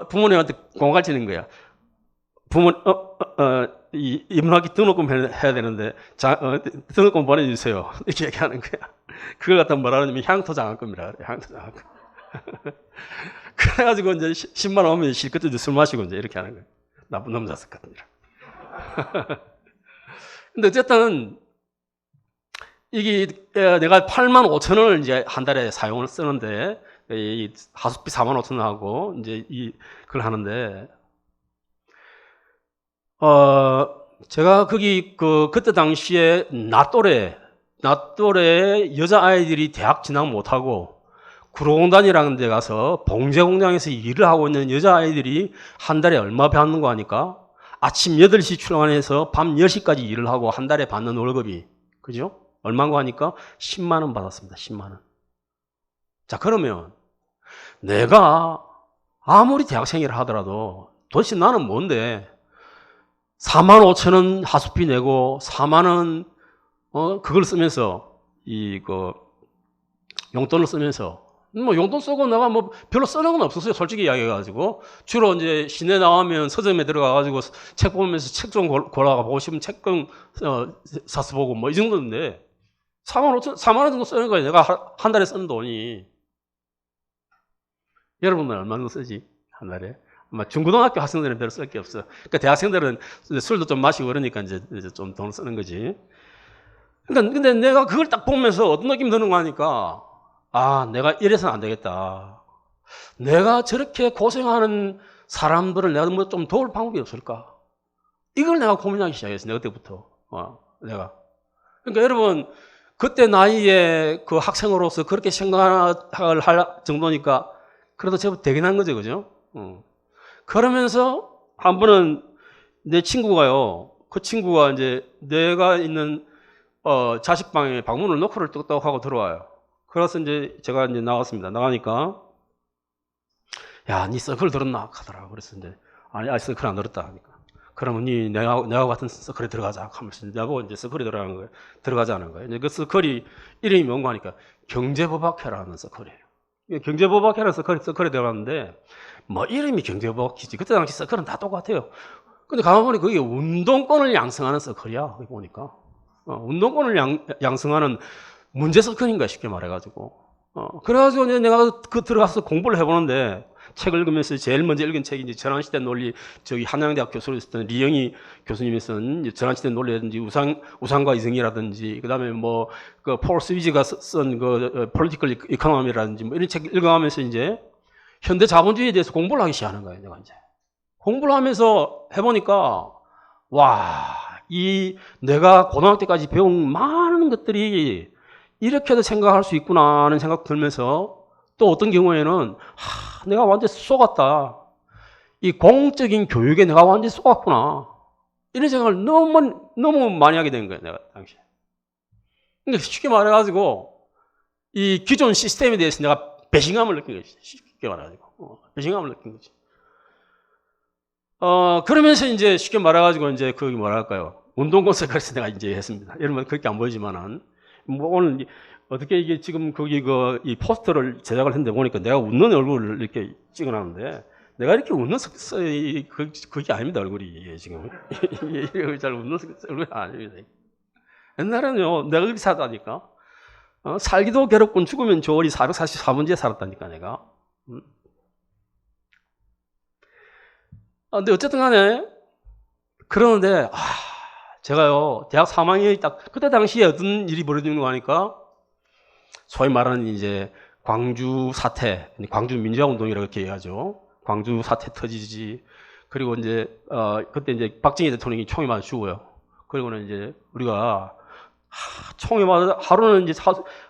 부모님한테 공갈치는 거야. 이번 학기 등록금 해야 되는데, 등록금 보내주세요. 이렇게 얘기하는 거야. 그걸 갖다 뭐라 그러냐면, 향토 장학금이라 그래, 향토 장학금. 그래가지고 이제 10만 원 오면 실컷 술 마시고 이제 이렇게 하는 거야. 나쁜 놈 자식 같은 일. 근데 어쨌든, 이게 내가 8만 5천 원을 이제 한 달에 사용을 쓰는데, 이 하숙비 4만 5천 원하고 이제 그걸 하는데, 제가 거기 그때 당시에 나 또래 여자아이들이 대학 진학 못하고 구로공단이라는 데 가서 봉제 공장에서 일을 하고 있는 여자아이들이 한 달에 얼마 받는 거 아니까? 아침 8시 출근해서 밤 10시까지 일을 하고 한 달에 받는 월급이, 그죠? 얼마인 거 하니까 10만 원 받았습니다. 10만 원. 자, 그러면 내가 아무리 대학생이라 하더라도 도대체 나는 뭔데 4만 5천 원 하숙비 내고 4만 원 그걸 쓰면서 용돈을 쓰면서 용돈 쓰고 내가 별로 쓰는 건 없었어요. 솔직히 이야기해가지고. 주로 이제 시내 나가면 서점에 들어가가지고 책 보면서 책 좀 골라가 보고 싶으면 책 좀 사서 보고 이 정도인데 4만 원 정도 쓰는 거예요. 내가 한 달에 쓰는 돈이. 여러분은 얼마 정도 쓰지? 한 달에? 아마 중고등학교 학생들은 별로 쓸 게 없어. 그러니까 대학생들은 술도 좀 마시고 그러니까 이제 좀 돈을 쓰는 거지. 근데 내가 그걸 딱 보면서 어떤 느낌 드는 거 하니까, 내가 이래서는 안 되겠다. 내가 저렇게 고생하는 사람들을 내가 좀 도울 방법이 없을까? 이걸 내가 고민하기 시작했어요. 그때부터. 내가. 그러니까 여러분, 그때 나이에 그 학생으로서 그렇게 생각을 할 정도니까 그래도 제법 되긴 한 거죠. 그죠? 그러면서 한 번은 내 친구가요, 그 친구가 이제 내가 있는 자식방에 방문을 노크를 뚝뚝 하고 들어와요. 그래서 이제 제가 이제 나갔습니다. 나가니까, 야, 니 서클 들었나? 하더라고. 그래서 이제, 아니, 서클 안 들었다. 하니까. 그러면 내가 같은 서클에 들어가자. 하면서 내가 이제 서클에 들어가는 거예요. 들어가자는 거예요. 이제 그 서클이 이름이 뭔가 하니까 경제법학회라는 서클이에요. 경제법학회라는 서클에 들어갔는데, 이름이 경제법학회지. 그때 당시 서클은 다 똑같아요. 근데 가만보니 그게 운동권을 양성하는 서클이야. 거기 보니까. 운동권을 양성하는 문제 서클인가 싶게 말해가지고. 그래가지고 내가 들어가서 공부를 해보는데, 책을 읽으면서 제일 먼저 읽은 책이 이제 전환시대 논리, 저기 한양대학 교수로 있었던 리영희 교수님이 쓴 전환시대 논리라든지 우상과 이승이라든지, 그 다음에 뭐, 폴 스위즈가 쓴 폴리티컬 이코노미라든지 뭐 이런 책 읽어가면서 이제 현대 자본주의에 대해서 공부를 하기 시작하는 거예요, 내가 이제. 공부를 하면서 해보니까, 와, 내가 고등학교 때까지 배운 많은 것들이 이렇게도 생각할 수 있구나 하는 생각 들면서, 또 어떤 경우에는 내가 완전 속았다. 이 공적인 교육에 내가 완전 속았구나. 이런 생각을 너무 많이 하게 된 거예요, 내가 당시에. 근데 쉽게 말해가지고 이 기존 시스템에 대해서 내가 배신감을 느낀 거지. 쉽게 말해가지고 배신감을 느낀 거지. 그러면서 이제 쉽게 말해가지고 이제 그게 뭐랄까요? 운동권을 그래서 내가 이제 했습니다. 여러분 그렇게 안 보이지만은 뭐 오늘 어떻게 이게 지금 거기 이 포스터를 제작을 했는데 보니까 내가 웃는 얼굴을 이렇게 찍어놨는데 내가 이렇게 웃는 그게 아닙니다, 얼굴이 지금. 잘 웃는 얼굴이 아닙니다. 옛날에는요, 내가 그렇게 살다니까. 살기도 괴롭고 죽으면 좋으리 444번째 살았다니까, 내가. 근데 어쨌든 간에, 그러는데, 제가요, 대학 3학년이 딱, 그때 당시에 어떤 일이 벌어지는 거 하니까, 소위 말하는 이제 광주 사태, 광주 민주화운동이라고 이렇게 얘기하죠. 광주 사태 터지지. 그리고 이제, 그때 이제 박정희 대통령이 총에 맞아 죽어요. 그리고는 이제 우리가, 총에 맞아, 하루는 이제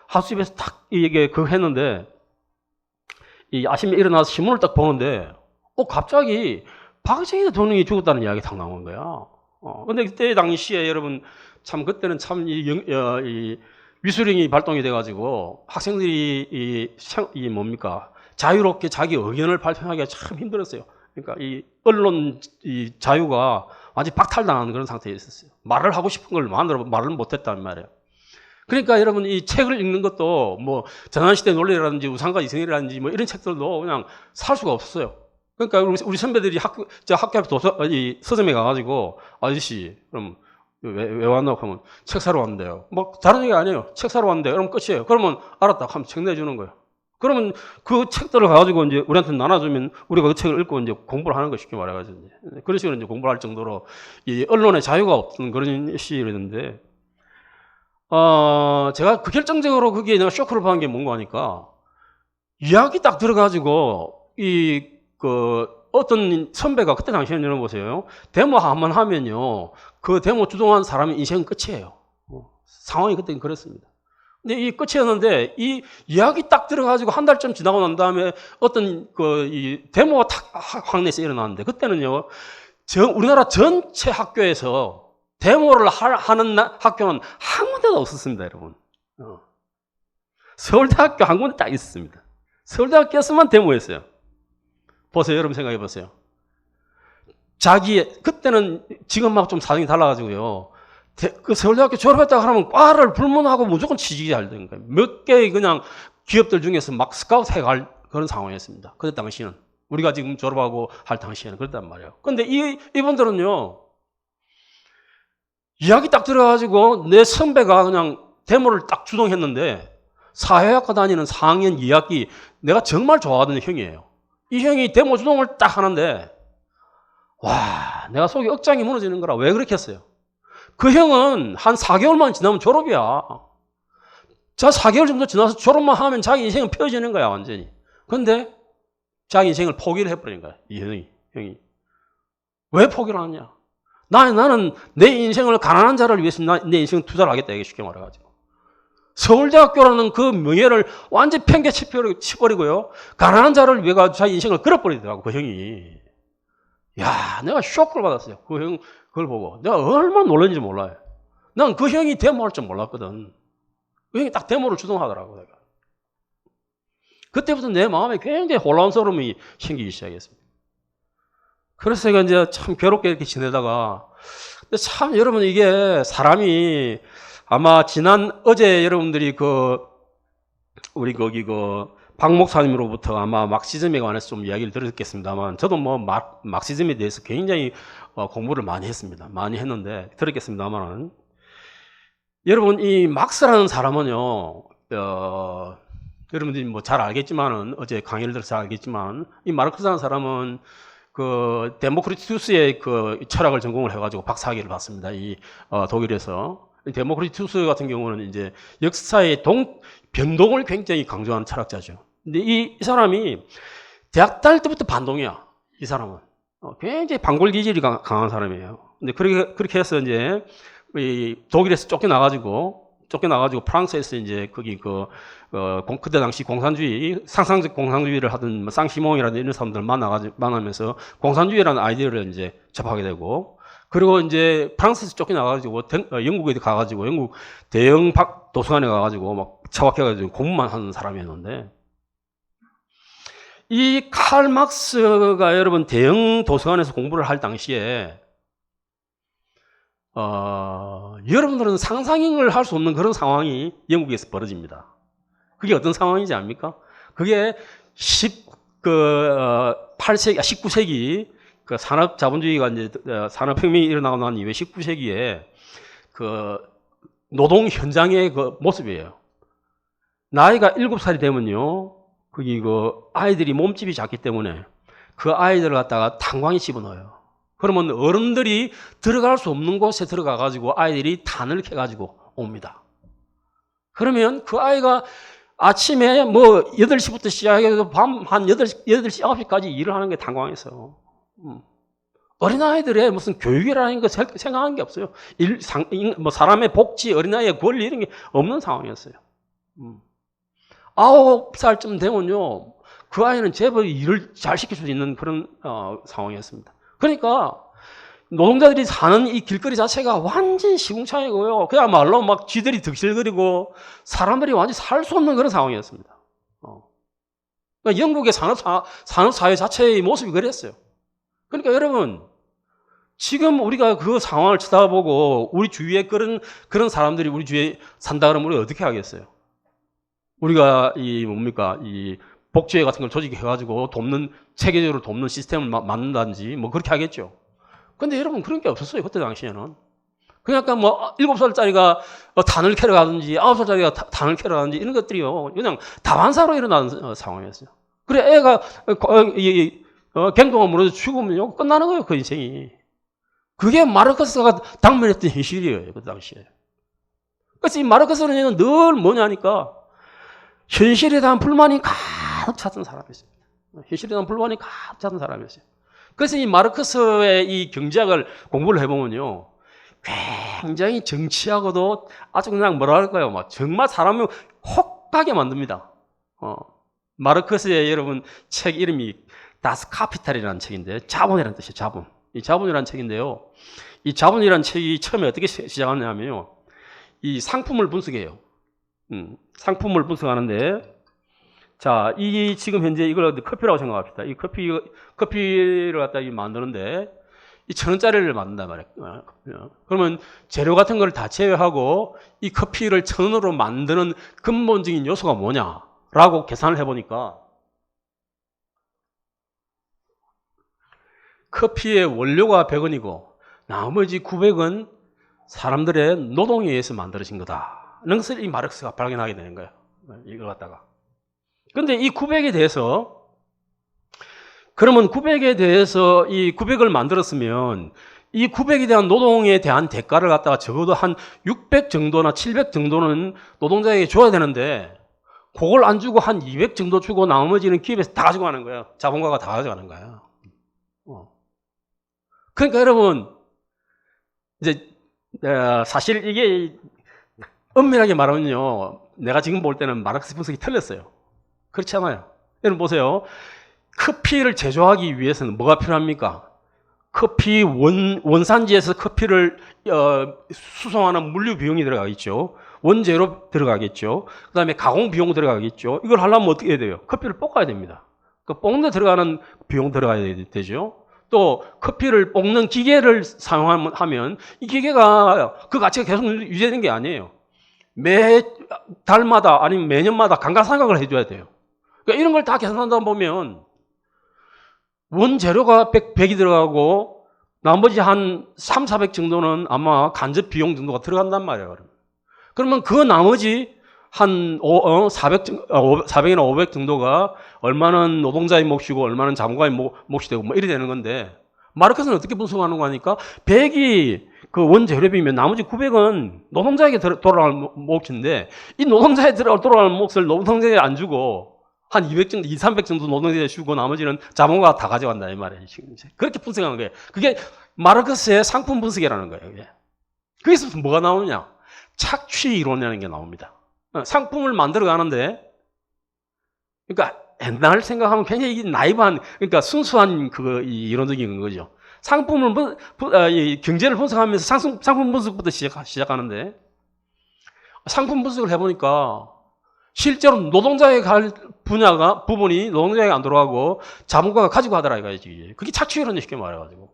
하수집에서 딱 이게 그거 했는데, 아침에 일어나서 신문을 딱 보는데, 갑자기 박정희 대통령이 죽었다는 이야기가 딱 나온 거야. 근데 그때 당시에 여러분, 참, 그때는 참, 위수령이 발동이 돼가지고 학생들이 뭡니까? 자유롭게 자기 의견을 발표하기가 참 힘들었어요. 그러니까 이 언론 자유가 완전히 박탈당하는 그런 상태에 있었어요. 말을 하고 싶은 걸 말을 못했단 말이에요. 그러니까 여러분 이 책을 읽는 것도 뭐 전환시대 논리라든지 우상과 이승이라든지 뭐 이런 책들도 그냥 살 수가 없었어요. 그러니까 우리 선배들이 학교 앞에 서점에 가가지고 아저씨 그럼 왜 왔나고 하면 책 사러 왔는데요. 뭐 다른 얘기 아니에요. 책 사러 왔는데 그럼 끝이에요. 그러면 알았다 하면 책 내주는 거예요. 그러면 그 책들을 가지고 이제 우리한테 나눠주면 우리가 그 책을 읽고 이제 공부를 하는 거 쉽게 말해가지고 그런 식으로 이제 공부를 할 정도로 이 언론의 자유가 없는 그런 시절이었는데 제가 결정적으로 그게 내가 쇼크를 받은 게 뭔가 하니까 이야기 딱 들어가지고 어떤 선배가 그때 당시에는 여러분 보세요. 데모 한번 하면요. 그 데모 주동한 사람의 인생은 끝이에요. 상황이 그때는 그랬습니다. 근데 이 끝이었는데 이 이야기 딱 들어가지고 한 달쯤 지나고 난 다음에 어떤 이 데모가 탁 황내에서 일어났는데 그때는요. 우리나라 전체 학교에서 데모를 하는 학교는 한 군데도 없었습니다, 여러분. 서울대학교 한 군데 딱 있었습니다. 서울대학교에서만 데모했어요. 보세요, 여러분 생각해 보세요. 그때는 지금하고 좀 사정이 달라가지고요. 그 서울대학교 졸업했다고 하면 과를 불문하고 무조건 취직이 잘 된 거예요. 몇 개의 그냥 기업들 중에서 막 스카우트 해갈 그런 상황이었습니다. 그때 당시는. 우리가 지금 졸업하고 할 당시에는 그랬단 말이에요. 근데 이분들은요, 이야기 딱 들어가지고 내 선배가 그냥 데모를 딱 주동했는데 사회학과 다니는 4학년 2학기 내가 정말 좋아하던 형이에요. 이 형이 데모 주동을 딱 하는데 와, 내가 속이 억장이 무너지는 거라. 왜 그렇게 했어요? 그 형은 한 4개월만 지나면 졸업이야. 자, 4개월 정도 지나서 졸업만 하면 자기 인생은 펴지는 거야, 완전히. 근데 자기 인생을 포기를 해버린 거야, 이 형이. 왜 포기를 하느냐? 나는 내 인생을 가난한 자를 위해서 내 인생을 투자를 하겠다, 이게 쉽게 말해가지고. 서울대학교라는 그 명예를 완전히 팽개쳐버리고요. 가난한 자를 위해 자기 인생을 끌어버리더라고, 그 형이. 야, 내가 쇼크를 받았어요. 그 형, 그걸 보고. 내가 얼마나 놀랐는지 몰라요. 난 그 형이 데모할 줄 몰랐거든. 그 형이 딱 데모를 주동하더라고, 내가. 그때부터 내 마음에 굉장히 혼란스러움이 생기기 시작했습니다. 그래서 제가 이제 참 괴롭게 이렇게 지내다가, 근데 참 여러분 이게 사람이 아마 어제 여러분들이 우리 거기 박 목사님으로부터 아마 막시즘에 관해서 좀 이야기를 들었겠습니다만 저도 뭐 막시즘에 대해서 굉장히 공부를 많이 했습니다. 많이 했는데 들었겠습니다만은 여러분 이 막스라는 사람은요 여러분들이 뭐 잘 알겠지만은, 어제 강의를 들어서 잘 알겠지만, 이 마르크스라는 사람은 그 데모크리투스의 그 철학을 전공을 해가지고 박사학위를 받습니다. 이 독일에서. 데모크리투스 같은 경우는 이제 역사의 변동을 굉장히 강조하는 철학자죠. 근데 이 사람이 대학 다닐 때부터 반동이야. 이 사람은 굉장히 반골 기질이 강한 사람이에요. 근데 그렇게 해서 이제 이 독일에서 쫓겨나가지고 프랑스에서 이제 거기 그때 당시 공산주의, 상상적 공산주의를 하던 뭐 쌍시몽이라든지 이런 사람들 만나면서 공산주의라는 아이디어를 이제 접하게 되고, 그리고 이제 프랑스에서 쫓겨나가지고 영국에 가가지고 영국 대형 도서관에 가가지고 막 처박혀가지고 공부만 하는 사람이었는데, 이 칼 막스가 여러분 대형 도서관에서 공부를 할 당시에 여러분들은 상상을 할 수 없는 그런 상황이 영국에서 벌어집니다. 그게 어떤 상황인지 압니까? 그게 19세기 그 산업 자본주의가 이제 산업혁명이 일어나고 난 이후에 19세기에 그 노동 현장의 그 모습이에요. 나이가 7살이 되면요, 거기 그 아이들이 몸집이 작기 때문에 그 아이들을 갖다가 탄광에 집어넣어요. 그러면 어른들이 들어갈 수 없는 곳에 들어가가지고 아이들이 단을 캐가지고 옵니다. 그러면 그 아이가 아침에 뭐 8시부터 시작해서 밤 한 8시, 9시까지 일을 하는 게 탄광에서. 어린아이들의 무슨 교육이라는 거 생각하는 게 없어요. 뭐 사람의 복지, 어린아이의 권리 이런 게 없는 상황이었어요. 9살쯤 되면요, 그 아이는 제법 일을 잘 시킬 수 있는 그런 상황이었습니다. 그러니까 노동자들이 사는 이 길거리 자체가 완전 시궁창이고요. 그야말로 막 쥐들이 득실거리고 사람들이 완전히 살 수 없는 그런 상황이었습니다. 그러니까 영국의 산업사회 자체의 모습이 그랬어요. 그러니까 여러분, 지금 우리가 그 상황을 쳐다보고 우리 주위에 그런 사람들이 우리 주위에 산다 그러면 우리가 어떻게 하겠어요? 우리가 이 복지회 같은 걸 조직해가지고 체계적으로 돕는 시스템을 만든다든지 뭐 그렇게 하겠죠. 근데 여러분 그런 게 없었어요. 그때 당시에는. 그러니까 뭐 7살짜리가 단을 캐러 가든지 9살짜리가 단을 캐러 가든지 이런 것들이요, 그냥 다반사로 일어나는 상황이었어요. 그래 애가 갱동을 무너져 죽으면 끝나는 거예요. 그 인생이. 그게 마르크스가 당면했던 현실이에요. 그 당시에. 그래서 이 마르크스는 늘 뭐냐니까 현실에 대한 불만이 가득 찼던 사람이었습니다. 현실에 대한 불만이 가득 찼던 사람이었어요. 그래서 이 마르크스의 이 경제학을 공부를 해보면요, 굉장히 정치하고도 아주 그냥 뭐라 할까요? 막 정말 사람을 혹하게 만듭니다. 마르크스의 여러분 책 이름이 다스 카피탈이라는 책인데, 자본이라는 뜻이에요. 자본. 이 자본이라는 책인데요, 이 자본이라는 책이 처음에 어떻게 시작하냐면요, 이 상품을 분석해요. 상품을 분석하는데, 자, 이 지금 현재 이걸 커피라고 생각합시다. 이 커피를 갖다 만드는데, 이 1,000원짜리를 만든단 말이에요. 그러면 재료 같은 걸 다 제외하고 이 커피를 1,000원으로 만드는 근본적인 요소가 뭐냐라고 계산을 해보니까, 커피의 원료가 100원이고 나머지 900원 사람들의 노동에 의해서 만들어진 거다. 이런 것을 이 마르크스가 발견하게 되는 거예요. 이걸 갖다가. 그런데 이 900에 대해서, 그러면 900에 대해서 이 900을 만들었으면 이 900에 대한 노동에 대한 대가를 갖다가 적어도 한 600 정도나 700 정도는 노동자에게 줘야 되는데, 그걸 안 주고 한 200 정도 주고 나머지는 기업에서 다 가져가는 거예요. 자본가가 다 가져가는 거예요. 그러니까 여러분, 이제 사실 이게 엄밀하게 말하면요, 내가 지금 볼 때는 마르크스 분석이 틀렸어요. 그렇지 않아요. 여러분 보세요. 커피를 제조하기 위해서는 뭐가 필요합니까? 커피 원산지에서 커피를 수송하는 물류 비용이 들어가겠죠. 원재료 들어가겠죠. 그 다음에 가공 비용 들어가겠죠. 이걸 하려면 어떻게 해야 돼요? 커피를 볶아야 됩니다. 그 볶는 데 들어가는 비용 들어가야 되죠. 또 커피를 볶는 기계를 사용하면 이 기계가 그 가치가 계속 유지되는 게 아니에요. 매 달마다 아니면 매년마다 감가상각을 해줘야 돼요. 그러니까 이런 걸 다 계산한다 보면 원재료가 100이 들어가고 나머지 한 3, 400 정도는 아마 간접 비용 정도가 들어간단 말이에요. 그러면 그 나머지 400이나 500 정도가 얼마는 노동자의 몫이고 얼마는 자본가의 몫이 되고 뭐 이래 되는 건데, 마르크스는 어떻게 분석하는 거 하니까 100이 그 원재료비면 나머지 900은 노동자에게 돌아갈 몫인데, 이 노동자에게 돌아갈 몫을 노동자에게 안 주고 한 200 정도, 300 정도 노동자에게 주고 나머지는 자본가가 다 가져간다 이 말이에요. 그렇게 분석하는 거예요. 그게 마르크스의 상품 분석이라는 거예요. 이게. 거기서 뭐가 나오느냐? 착취 이론이라는 게 나옵니다. 상품을 만들어 가는데, 그러니까 옛날 생각하면 굉장히 나이브한, 그러니까 순수한 이론적인 거죠. 상품을 경제를 분석하면서 상품 분석부터 시작하는데, 상품 분석을 해보니까 실제로 노동자에게 갈 부분이 노동자에게 안 들어가고 자본가가 가지고 하더라 이거지. 그게 착취 이론이 쉽게 말해가지고.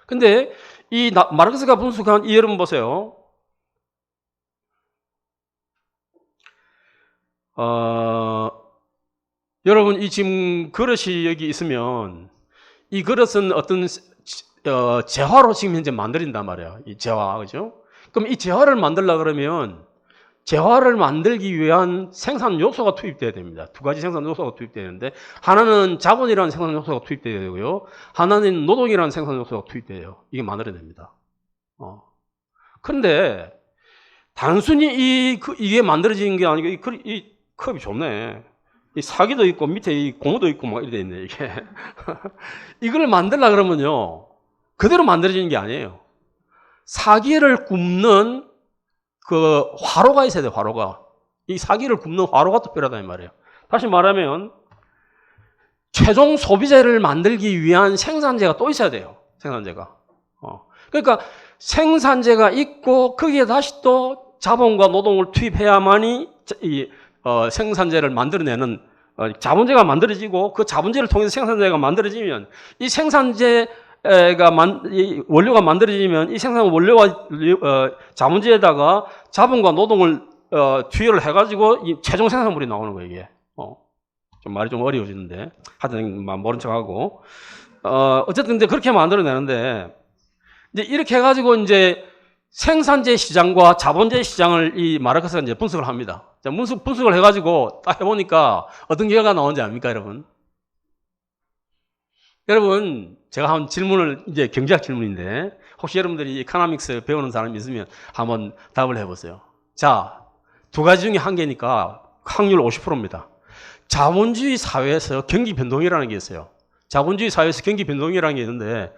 근데 이 마르크스가 분석한 이 여러분 보세요. 여러분 이 지금 그릇이 여기 있으면 이 그릇은 어떤 재화로 지금 현재 만들인단 말이야. 이 재화, 그죠? 그럼 이 재화를 만들려 그러면 재화를 만들기 위한 생산 요소가 투입돼야 됩니다. 두 가지 생산 요소가 투입되는데, 하나는 자본이라는 생산 요소가 투입돼야 되고요, 하나는 노동이라는 생산 요소가 투입돼요. 이게 만들어야 됩니다. 그런데 단순히 이게 만들어지는 게 아니고 이 컵이 좋네. 이 사기도 있고 밑에 이 고무도 있고 막 이렇게 있네 이게. 이걸 만들려 그러면요, 그대로 만들어지는 게 아니에요. 사기를 굽는 그 화로가 있어야 돼요. 화로가. 이 사기를 굽는 화로가 또 필요하다 이 말이에요. 다시 말하면 최종 소비재를 만들기 위한 생산재가 또 있어야 돼요. 생산재가. 그러니까 생산재가 있고 거기에 다시 또 자본과 노동을 투입해야만이 이 생산재를 만들어내는 자본재가 만들어지고, 그 자본재를 통해서 생산재가 만들어지면, 이 생산재 이 원료가 만들어지면 이 생산 원료와 자본재에다가 자본과 노동을 투여를 해가지고 이 최종 생산물이 나오는 거예요. 이게 좀 말이 좀 어려워지는데 하여튼 모른 척하고 어쨌든 이제 그렇게 만들어내는데, 이제 이렇게 해가지고 이제 생산재 시장과 자본재 시장을 이 마르크스가 이제 분석을 합니다. 분석을 해가지고 딱 해보니까 어떤 결과가 나오는지 압니까, 여러분? 여러분, 제가 한 질문을, 이제 경제학 질문인데, 혹시 여러분들이 이코노믹스 배우는 사람이 있으면 한번 답을 해보세요. 자, 두 가지 중에 한 개니까 확률 50%입니다. 자본주의 사회에서 경기 변동이라는 게 있어요. 자본주의 사회에서 경기 변동이라는 게 있는데,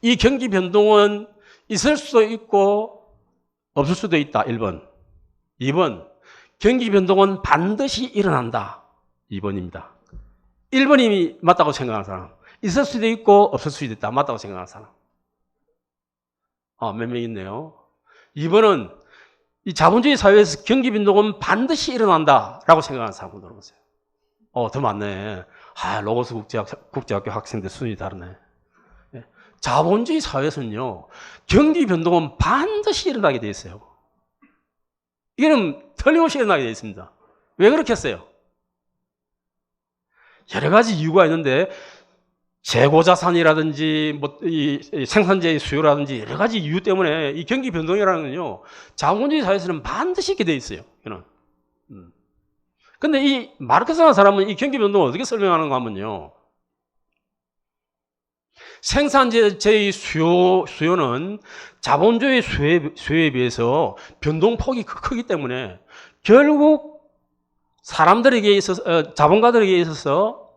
이 경기 변동은 있을 수도 있고 없을 수도 있다. 1번. 2번. 경기 변동은 반드시 일어난다. 2번입니다. 1번이 맞다고 생각하는 사람. 있을 수도 있고 없을 수도 있다. 맞다고 생각하는 사람. 몇 명 있네요. 2번은 이 자본주의 사회에서 경기 변동은 반드시 일어난다라고 생각하는 사람을 들어보세요. 더 많네. 로고스 국제학교 학생들 수준이 다르네. 자본주의 사회에서는요, 경기 변동은 반드시 일어나게 돼 있어요. 이거는 틀림없이 일어나게 돼 있습니다. 왜 그렇게 했어요? 여러 가지 이유가 있는데, 재고자산이라든지 이 생산재의 수요라든지 여러 가지 이유 때문에 이 경기 변동이라는 건요, 자본주의 사회에서는 반드시 있게 돼 있어요. 이거는. 근데 이 마르크스라는 사람은 이 경기 변동을 어떻게 설명하는가 하면요, 생산재의 수요는 자본주의 수요에 비해서 변동폭이 크기 때문에 결국 사람들에게 있어서, 자본가들에게 있어서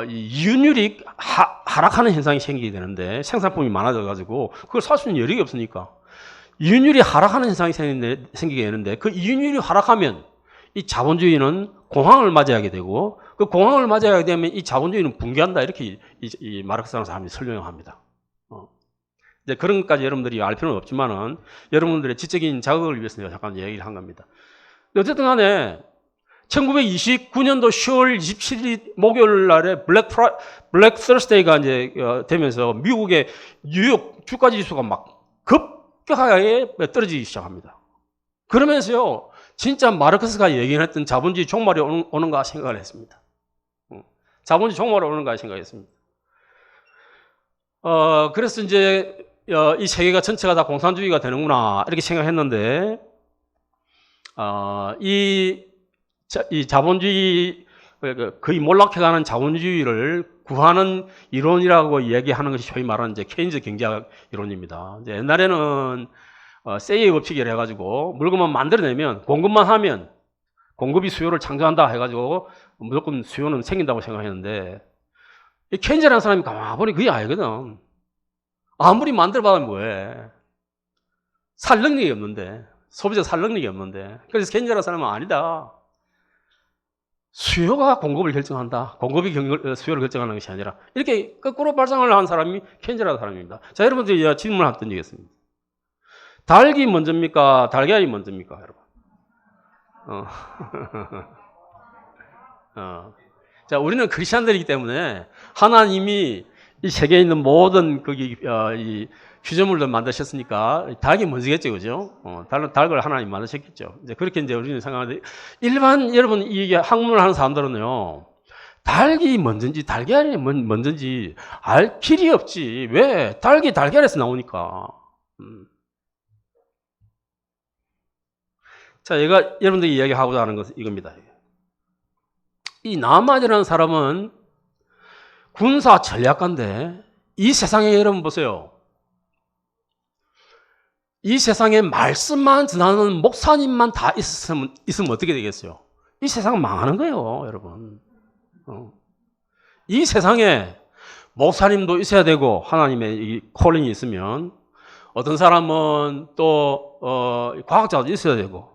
이윤율이 하락하는 현상이 생기게 되는데, 생산품이 많아져가지고 그걸 살 수 있는 여력이 없으니까 이윤율이 하락하는 현상이 생기게 되는데, 그 이윤율이 하락하면 이 자본주의는 공황을 맞이하게 되고, 그 공황을 맞이하게 되면 이 자본주의는 붕괴한다. 이렇게 이 마르크스라는 사람이 설명합니다. 이제 그런 것까지 여러분들이 알 필요는 없지만은 여러분들의 지적인 자극을 위해서 내가 잠깐 얘기를 한 겁니다. 어쨌든 간에 1929년도 10월 27일 목요일 날에 블랙 서스데이가 이제 되면서 미국의 뉴욕 주가 지수가 막 급격하게 떨어지기 시작합니다. 그러면서요, 진짜 마르크스가 얘기했던 자본주의 종말이 오는가 생각을 했습니다. 자본주의 종말이 오는가 생각했습니다. 그래서 이제 이 세계가 전체가 다 공산주의가 되는구나 이렇게 생각했는데, 이 자본주의, 거의 몰락해가는 자본주의를 구하는 이론이라고 이야기하는 것이 소위 말하는 이제 케인즈 경제학 이론입니다. 이제 옛날에는 세이의 법칙이라 해가지고 물건만 만들어내면 공급만 하면 공급이 수요를 창조한다 해가지고 무조건 수요는 생긴다고 생각했는데, 이 케인즈라는 사람이 가만히 보니 그게 아니거든. 아무리 만들어봐도 뭐해. 살 능력이 없는데, 소비자 살 능력이 없는데. 그래서 케인즈라는 사람은 아니다. 수요가 공급을 결정한다. 공급이 수요를 결정하는 것이 아니라. 이렇게 거꾸로 발상을 한 사람이 케인즈라는 사람입니다. 자, 여러분들 질문을 한번 던지겠습니다. 닭이 먼저입니까? 달걀이 먼저입니까? 여러분. 자, 우리는 크리스천들이기 때문에 하나님이 이 세계에 있는 모든 이 피조물들 만드셨으니까 닭이 먼저겠죠, 그죠? 닭을 하나님 만드셨겠죠. 이제 그렇게 이제 우리는 생각하는데, 일반 여러분 이게 학문을 하는 사람들은요, 닭이 먼저인지 달걀이 먼저인지 알 길이 없지. 왜? 닭이 달걀에서 나오니까. 자, 제가 여러분들이 이야기하고자 하는 것은 이겁니다. 이 나만이라는 사람은 군사 전략가인데, 이 세상에 여러분 보세요. 이 세상에 말씀만 전하는 목사님만 다 있으면 어떻게 되겠어요? 이 세상은 망하는 거예요, 여러분. 이 세상에 목사님도 있어야 되고 하나님의 이 콜링이 있으면, 어떤 사람은 또 과학자도 있어야 되고,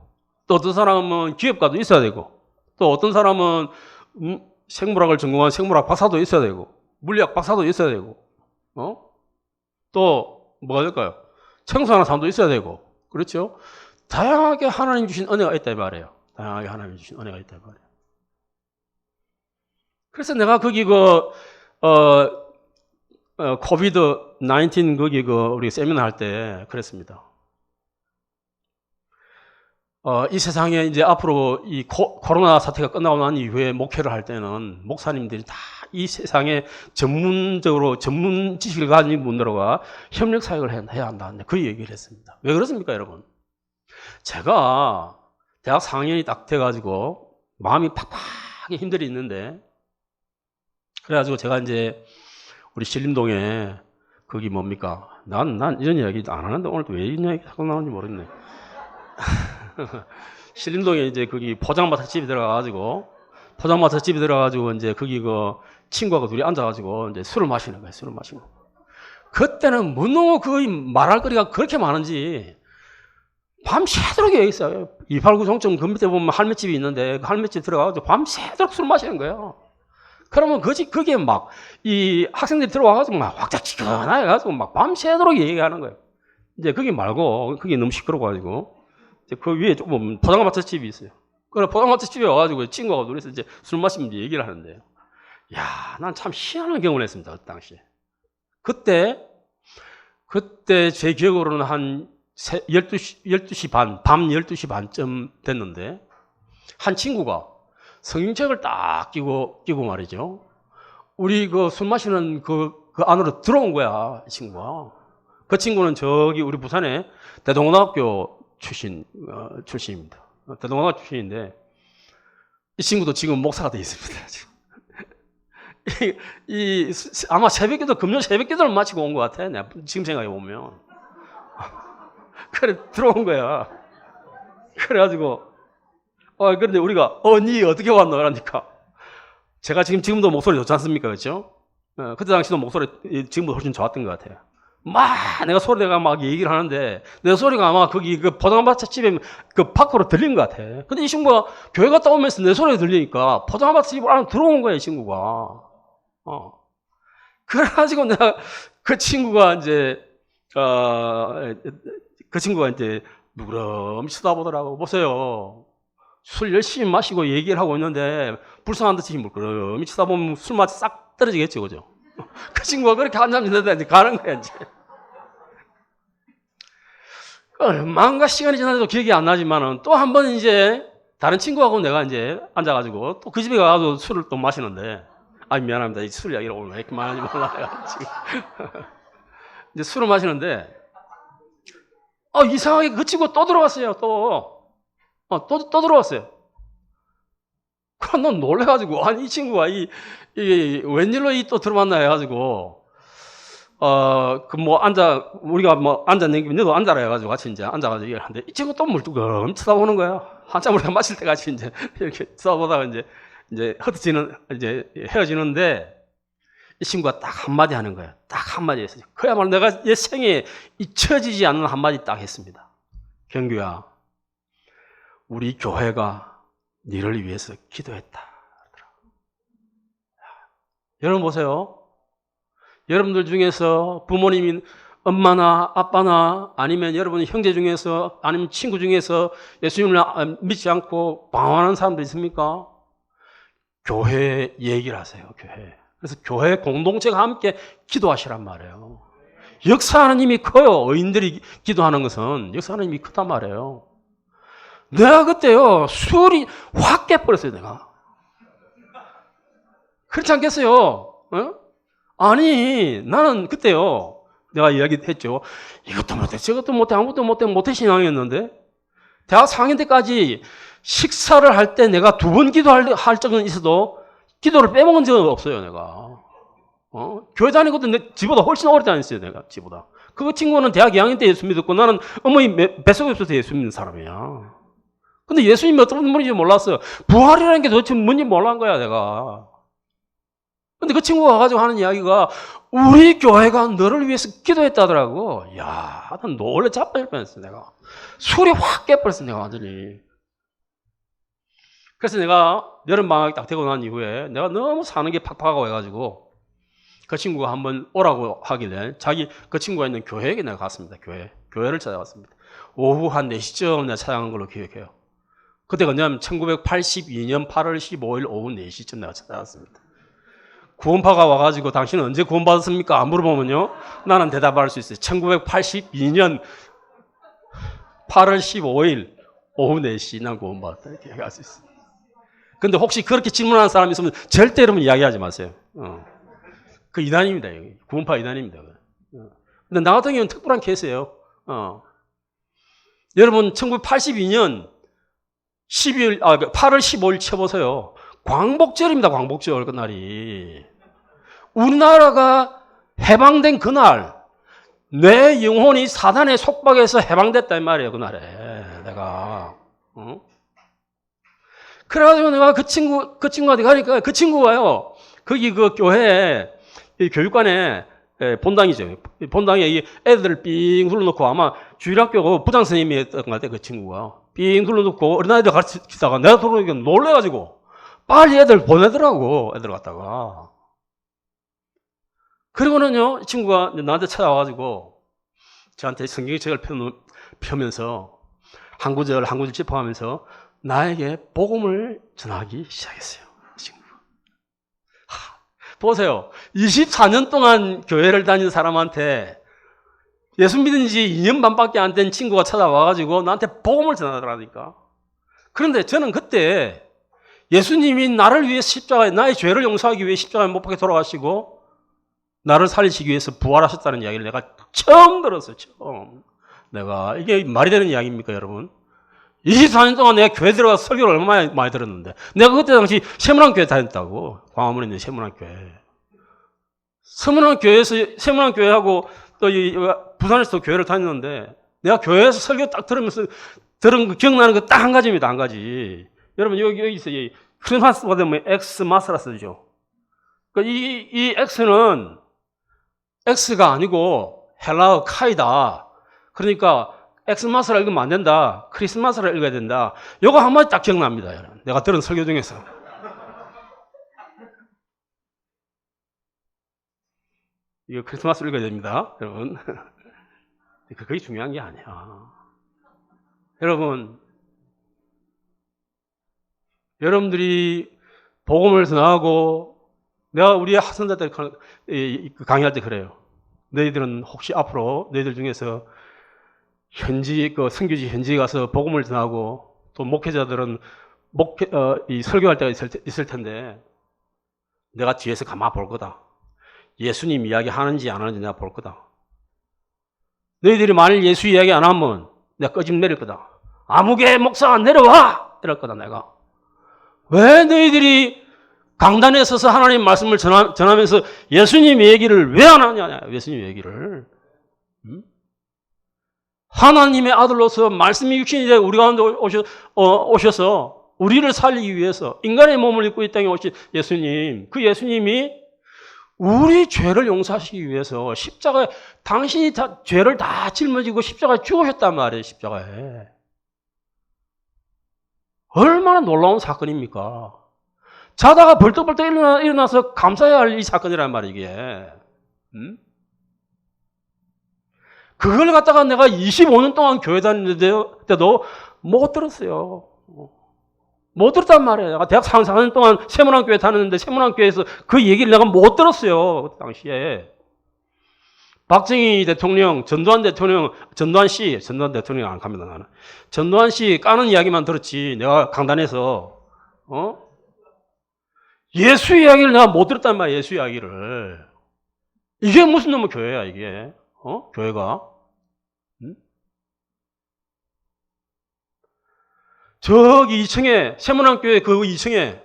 또 어떤 사람은 기업가도 있어야 되고, 또 어떤 사람은 생물학을 전공한 생물학 박사도 있어야 되고, 물리학 박사도 있어야 되고, 또 뭐가 될까요? 청소하는 사람도 있어야 되고, 그렇죠? 다양하게 하나님 주신 은혜가 있다 이 말이에요. 다양하게 하나님 주신 은혜가 있다 이 말이에요. 그래서 내가 거기 코비드 19 거기 우리 세미나 할 때 그랬습니다. 이 세상에 이제 앞으로 이 코로나 사태가 끝나고 난 이후에 목회를 할 때는 목사님들이 다 이 세상에 전문적으로 전문 지식을 가진 분들과 협력 사역을 해야 한다. 그 얘기를 했습니다. 왜 그렇습니까, 여러분? 제가 대학 4학년이 딱 돼가지고 마음이 팍팍하게 힘들이 있는데, 그래가지고 제가 이제 우리 신림동에 거기 뭡니까? 난 이런 이야기 안 하는데 오늘 또 왜 이런 이야기 자꾸 나오는지 모르겠네. 신림동에 이제 거기 포장마차 집에 들어가가지고 이제 거기 친구하고 둘이 앉아가지고 이제 술을 마시는 거예요. 술을 마시고. 그때는 너무 거의 말할 거리가 그렇게 많은지 밤새도록 여기 있어요. 289 종점 그 밑에 보면 할매집이 있는데 그 할매집 들어가가지고 밤새도록 술 마시는 거예요. 그러면 거기에 막 이 학생들이 들어와가지고 막 확작지근하게 해가지고 막 밤새도록 얘기하는 거예요. 이제 거기 말고 거기 너무 시끄러워가지고 그 위에 조금 포장마차 집이 있어요. 그래 포장마차 집에 와가지고 친구하고 둘이서 이제 술 마시면 이제 얘기를 하는데요. 야, 난 참 희한한 경험을 했습니다. 그 당시에. 그때 제 기억으로는 한 12시 반, 밤 12시 반쯤 됐는데, 한 친구가 성경책을 딱 끼고 말이죠. 우리 술 마시는 그 안으로 들어온 거야, 이 친구가. 그 친구는 저기 우리 부산에 대동고등학교 출신입니다. 대동고등학교 출신인데, 이 친구도 지금 목사가 되어 있습니다. 아마 금요 새벽기도를 마치고 온 것 같아. 내가 지금 생각해 보면. 그래, 들어온 거야. 그래가지고, 그런데 우리가, 니 어떻게 왔노? 그러니까. 제가 지금도 목소리 좋지 않습니까? 그렇죠? 그때 당시도 목소리 지금보다 훨씬 좋았던 것 같아요. 내가 소리가 막 얘기를 하는데, 내 소리가 아마 거기 포장마차 집에 밖으로 들린 것 같아. 근데 이 친구가 교회 갔다 오면서 내 소리가 들리니까 포장마차 집 안에 들어온 거야, 이 친구가. 그래가지고 내가 그 친구가 이제 누그러미 쳐다보더라고. 보세요. 술 열심히 마시고 얘기를 하고 있는데 불쌍한 듯이 누그러미 쳐다보면 술맛이 싹 떨어지겠죠, 그죠? 그 친구가 그렇게 앉아있는데 이제 가는 거야, 이제. 얼마나 시간이 지나도 기억이 안 나지만은 또 한 번 이제 다른 친구하고 내가 이제 앉아가지고 또 그 집에 가서 술을 또 마시는데, 미안합니다. 이 술 이야기를 오늘 왜 이렇게 많이 하지 말라. 이제 술을 마시는데, 이상하게 그 친구가 또 들어왔어요, 또. 또 들어왔어요. 그럼 넌 놀래가지고, 아니, 이 친구가 웬일로 또 들어왔나 해가지고, 우리가 앉았는 게, 너도 앉아라 해가지고 같이 이제 앉아가지고 얘기를 하는데, 이 친구 또 물뚱금 쳐다보는 거야. 한참 우리가 마실 때 같이 이제 이렇게 쳐다보다가 이제 헤어지는데, 이 친구가 딱 한마디 하는 거예요. 딱 한마디 했어요. 그야말로 내가 내 생에 잊혀지지 않는 한마디 딱 했습니다. 경규야, 우리 교회가 너를 위해서 기도했다. 여러분 보세요. 여러분들 중에서 부모님인 엄마나 아빠나 아니면 여러분 형제 중에서 아니면 친구 중에서 예수님을 믿지 않고 방황하는 사람들 있습니까? 교회 얘기를 하세요. 교회. 그래서 교회 공동체가 함께 기도하시란 말이에요. 역사하는 힘이 커요. 의인들이 기도하는 것은 역사하는 힘이 크단 말이에요. 내가 그때요, 술이 확 깨버렸어요, 내가. 그렇지 않겠어요? 어? 아니, 나는 그때요, 내가 이야기했죠. 이것도 못해, 저것도 못해, 아무것도 못해 신앙이었는데, 대학 4학년 때까지 식사를 할 때 내가 2번 기도할 적은 있어도, 기도를 빼먹은 적은 없어요, 내가. 교회 다니는 것도 내 지보다 훨씬 오래 다녔어요, 내가, 지보다. 그 친구는 대학 2학년 때 예수 믿었고, 나는 어머니 뱃속에 없어서 예수 믿는 사람이야. 근데 예수님이 어떤 분인지 몰랐어요. 부활이라는 게 도대체 뭔지 몰란 거야, 내가. 근데 그 친구가 와가지고 하는 이야기가, 우리 교회가 너를 위해서 기도했다더라고. 야, 난 놀래 자빠질 뻔했어, 내가. 술이 확 깨버렸어, 내가 완전히. 그래서 내가 여름방학이 딱 되고 난 이후에 내가 너무 사는 게 팍팍하고 해가지고 그 친구가 한번 오라고 하길래 그 친구가 있는 교회에 내가 갔습니다. 교회를 찾아갔습니다. 오후 한 4시쯤 내가 찾아간 걸로 기억해요. 그때가 뭐냐면 1982년 8월 15일 오후 4시쯤 내가 찾아갔습니다. 구원파가 와가지고 당신은 언제 구원받았습니까? 안 물어보면요. 나는 대답할 수 있어요. 1982년 8월 15일 오후 4시 난 구원받았다. 이렇게 얘기할 수 있어요. 근데 혹시 그렇게 질문하는 사람이 있으면 절대 여러분 이야기하지 마세요. 그 이단입니다. 여기. 구원파 이단입니다. 근데 나 같은 경우는 특별한 케이스예요. 여러분 1982년 8월 15일 쳐보세요. 광복절입니다. 광복절 그날이. 우리나라가 해방된 그날 내 영혼이 사단의 속박에서 해방됐단 말이에요. 그날에 내가. 그래가지고 내가 그 친구한테 가니까 그 친구가요, 거기 그 교회, 교육관에, 본당이죠. 본당에 애들을 삥 둘러놓고 아마 주일학교 부장 선생님이었던 것 같아요, 그 친구가. 삥 둘러놓고 어린아이들 가르치다가 내가 들어오니까 놀래가지고 빨리 애들 보내더라고, 애들 갖다가. 그리고는요, 이 친구가 나한테 찾아와가지고 저한테 성경책을 펴면서 한 구절 짚어가면서 나에게 복음을 전하기 시작했어요. 친구. 보세요. 24년 동안 교회를 다닌 사람한테 예수 믿은 지 2년 반밖에 안 된 친구가 찾아와가지고 나한테 복음을 전하더라니까. 그런데 저는 그때 예수님이 나를 위해 나의 죄를 용서하기 위해 십자가에 못 박혀 돌아가시고 나를 살리시기 위해서 부활하셨다는 이야기를 내가 처음 들었어요. 처음. 내가 이게 말이 되는 이야기입니까, 여러분? 24년 동안 내가 교회 들어가서 설교를 얼마나 많이 들었는데 내가 그때 당시 세문안교회 다녔다고. 광화문에 있는 세문안교회. 세문안교회하고 또 부산에서도 교회를 다녔는데 내가 교회에서 설교 딱 들으면서 들은 거 기억나는 거 딱 한 가지입니다. 한 가지. 여러분 여기 있어요. 크리스마스가 되면 엑스마스라 쓰죠. 이 X가 아니고 헬라어 카이다. 그러니까 엑스마스라 읽으면 안 된다. 크리스마스라 읽어야 된다. 이거 한마디 딱 기억납니다. 여러분. 내가 들은 설교 중에서. 이거 크리스마스 읽어야 됩니다. 여러분. 그게 중요한 게 아니야. 여러분, 여러분들이 복음을 전하고 내가 우리 학생들 강의할 때 그래요. 너희들은 혹시 앞으로 너희들 중에서 선교지 현지에 가서 복음을 전하고 또 목회자들은 설교할 때가 있을 텐데 내가 뒤에서 가만 볼 거다. 예수님 이야기 하는지 안 하는지 내가 볼 거다. 너희들이 만일 예수 이야기 안 하면 내가 꺼짐 내릴 거다. 아무개 목사 내려와! 이럴 거다, 내가. 왜 너희들이 강단에 서서 하나님 말씀을 전하면서 예수님 얘기를 왜 안 하냐, 예수님 얘기를. 하나님의 아들로서 말씀이 육신이 되어 우리 가운데 오셔서 우리를 살리기 위해서 인간의 몸을 입고 이 땅에 오신 예수님, 그 예수님이 우리 죄를 용서하시기 위해서 십자가에 당신이 죄를 다 짊어지고 십자가에 죽으셨단 말이에요. 십자가에. 얼마나 놀라운 사건입니까? 자다가 벌떡벌떡 일어나서 감사해야 할 이 사건이란 말이에요, 이게. 그걸 갖다가 내가 25년 동안 교회 다니는데도 못 들었어요. 못 들었단 말이에요. 내가 대학 4년 동안 세문안교회 다녔는데 세문안교회에서 그 얘기를 내가 못 들었어요. 그 당시에. 박정희 대통령, 전두환 대통령, 전두환 대통령 안 갑니다, 나는. 전두환 씨 까는 이야기만 들었지. 내가 강단에서, 예수 이야기를 내가 못 들었단 말이에요, 예수 이야기를. 이게 무슨 놈의 교회야, 이게. 교회가. 저기 2층에, 세문안교회 그 2층에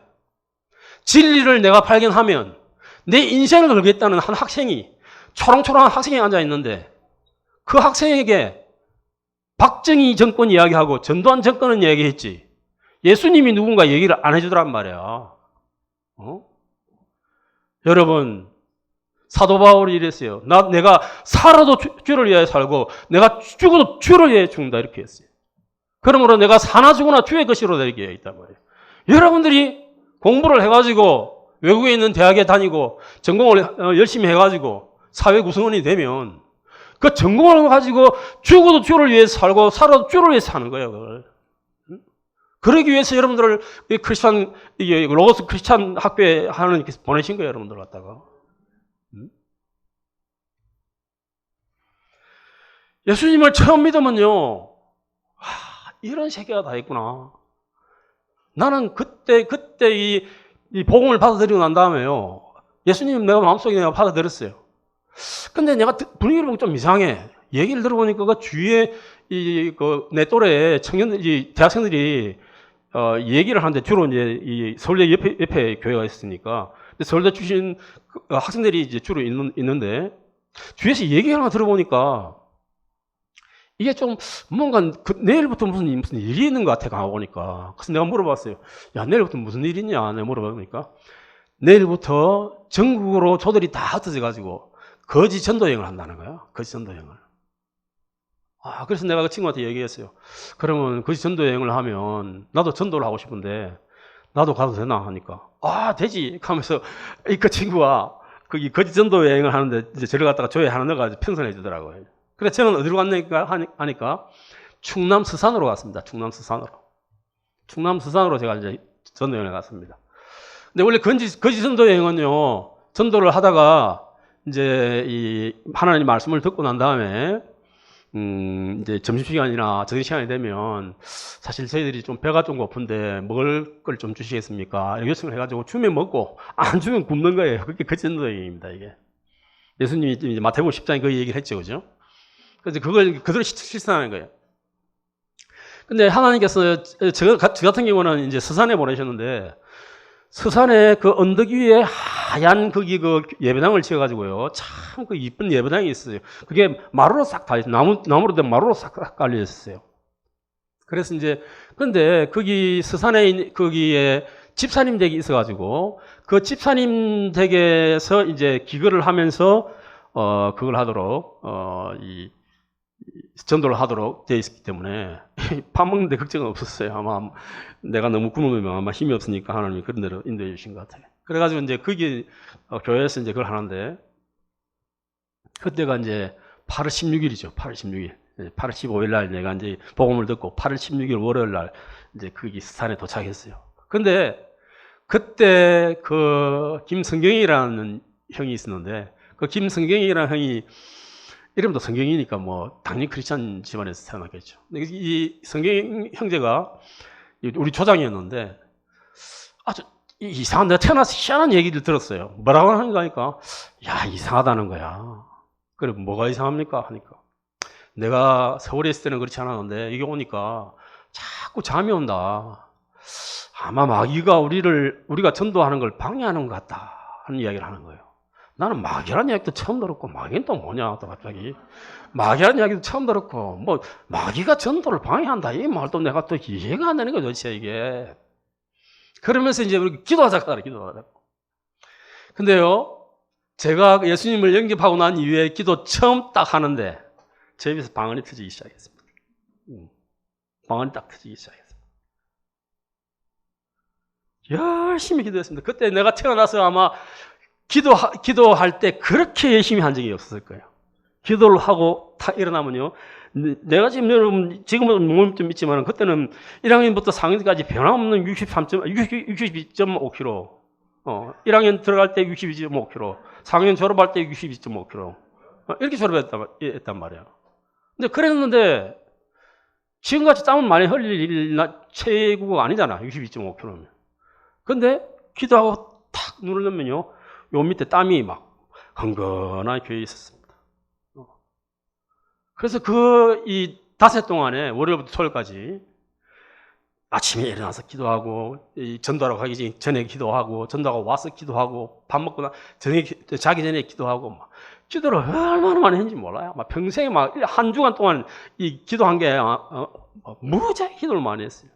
진리를 내가 발견하면 내 인생을 걸겠다는 한 학생이, 초롱초롱한 학생이 앉아있는데 그 학생에게 박정희 정권 이야기하고 전두환 정권은 이야기했지. 예수님이 누군가 얘기를 안 해주더란 말이야. 여러분, 사도 바울이 이랬어요. 내가 살아도 주를 위하여 살고 내가 죽어도 주를 위하여 죽는다, 이렇게 했어요. 그러므로 내가 사나 죽으나 주의 것이로 되게 있단 말이에요. 여러분들이 공부를 해가지고 외국에 있는 대학에 다니고 전공을 열심히 해가지고 사회 구성원이 되면 그 전공을 가지고 죽어도 주를 위해서 살고 살아도 주를 위해서 사는 거예요, 그걸. 그러기 위해서 여러분들을 로고스 크리스찬 학교에 하나님께 보내신 거예요, 여러분들 갖다가. 예수님을 처음 믿으면요, 이런 세계가 다 있구나. 나는 그때 이 복음을 받아들이고 난 다음에요, 예수님 내가 마음속에 내가 받아들였어요. 근데 내가 분위기를 보고 좀 이상해. 얘기를 들어보니까 그 주위에 내 또래 대학생들이 얘기를 하는데 주로 이제 이 서울대 옆에 교회가 있으니까, 근데 서울대 출신 학생들이 이제 주로 있는데 주위에서 얘기하는 거 들어보니까 이게 좀 뭔가 내일부터 무슨 일이 있는 것 같아, 가보니까. 그래서 내가 물어봤어요. 야, 내일부터 무슨 일이 있냐? 내가 물어보니까 내일부터 전국으로 조들이 다 흩어져가지고 거지 전도여행을 한다는 거야. 거지 전도여행을. 그래서 내가 그 친구한테 얘기했어요. 그러면 거지 전도여행을 하면 나도 전도를 하고 싶은데 나도 가도 되나? 하니까 되지 하면서 그 친구가 거기 거지 전도여행을 하는데 이제 저를 갖다가 조회 하나 넣어가지고 편성해 주더라고요. 그래서 저는 어디로 갔냐니까 하니까 충남 서산으로 갔습니다. 충남 서산으로 제가 이제 전도여행을 갔습니다. 근데 원래 거지 전도여행은요, 전도를 하다가 이제 이 하나님 말씀을 듣고 난 다음에 이제 점심시간이나 저녁시간이 되면 사실 저희들이 좀 배가 좀 고픈데 먹을 걸 좀 주시겠습니까? 요청을 해가지고 주면 먹고 안 주면 굶는 거예요. 그게 거지 전도여행입니다, 이게. 예수님이 이제 마태복음 10장에 그 얘기를 했죠, 그죠? 그래서 그걸 그대로 실천하는 거예요. 근데 하나님께서 저 같은 경우는 이제 서산에 보내셨는데, 서산에 그 언덕 위에 하얀 거기 그 예배당을 지어가지고요, 참 그 이쁜 예배당이 있어요. 그게 마루로 싹 다 나무로 된 마루로 싹 깔려 있었어요. 그래서 이제 근데 거기 서산에 거기에 집사님 댁이 있어가지고 그 집사님 댁에서 이제 기거를 하면서 그걸 하도록 이 전도를 하도록 되어 있기 때문에 밥 먹는데 걱정은 없었어요. 아마 내가 너무 굶으면 아마 힘이 없으니까 하나님이 그런 대로 인도해 주신 것 같아요. 그래가지고 이제 거기 교회에서 이제 그걸 하는데, 그때가 이제 8월 16일이죠. 8월 16일. 8월 15일 날 내가 이제 복음을 듣고 8월 16일 월요일 날 이제 거기 스탄에 도착했어요. 근데 그때 그 김성경이라는 형이 있었는데, 그 김성경이라는 형이 이름도 성경이니까 뭐 당연히 크리스찬 집안에서 태어났겠죠. 이 성경 형제가 우리 조장이었는데 아주 이상한, 내가 태어나서 희한한 얘기를 들었어요. 뭐라고 하는가 하니까, 야, 이상하다는 거야. 그래, 뭐가 이상합니까? 하니까 내가 서울에 있을 때는 그렇지 않았는데 여기 오니까 자꾸 잠이 온다. 아마 마귀가 우리가 전도하는 걸 방해하는 것 같다 하는 이야기를 하는 거예요. 나는 마귀라는 이야기도 처음 들었고, 마귀는 또 뭐냐, 또 갑자기. 마귀라는 이야기도 처음 들었고, 뭐, 마귀가 전도를 방해한다. 이 말도 내가 또 이해가 안 되는 거죠, 도대체 이게. 그러면서 이제 우리 기도하자고 하더라, 기도하자고. 근데요, 제가 예수님을 영접하고 난 이후에 기도 처음 딱 하는데, 제 입에서 방언이 터지기 시작했습니다. 방언이 딱 터지기 시작했습니다. 열심히 기도했습니다. 그때 내가 태어나서 아마 기도할 때 그렇게 열심히 한 적이 없었을 거예요. 기도를 하고 딱 일어나면요. 내가 지금 여러분, 지금은 몸이 좀 있지만 그때는 1학년부터 4학년까지 변함없는 62.5kg. 1학년 들어갈 때 62.5kg. 4학년 졸업할 때 62.5kg. 이렇게 졸업했단 말이에요. 근데 그랬는데 지금같이 땀을 많이 흘릴 체구가 아니잖아. 62.5kg면. 근데 기도하고 탁 눈을 넣으면요. 요 밑에 땀이 막 흥건하게 괴해 있었습니다. 그래서 이 닷새 동안에 월요일부터 토요일까지 아침에 일어나서 기도하고, 전도하러 가기 전에 기도하고, 전도하고 와서 기도하고, 밥 먹고 자기 전에 기도하고, 막 기도를 얼마나 많이 했는지 몰라요. 막 평생에 막 한 주간 동안 이 기도한 게 무지하게 기도를 많이 했어요.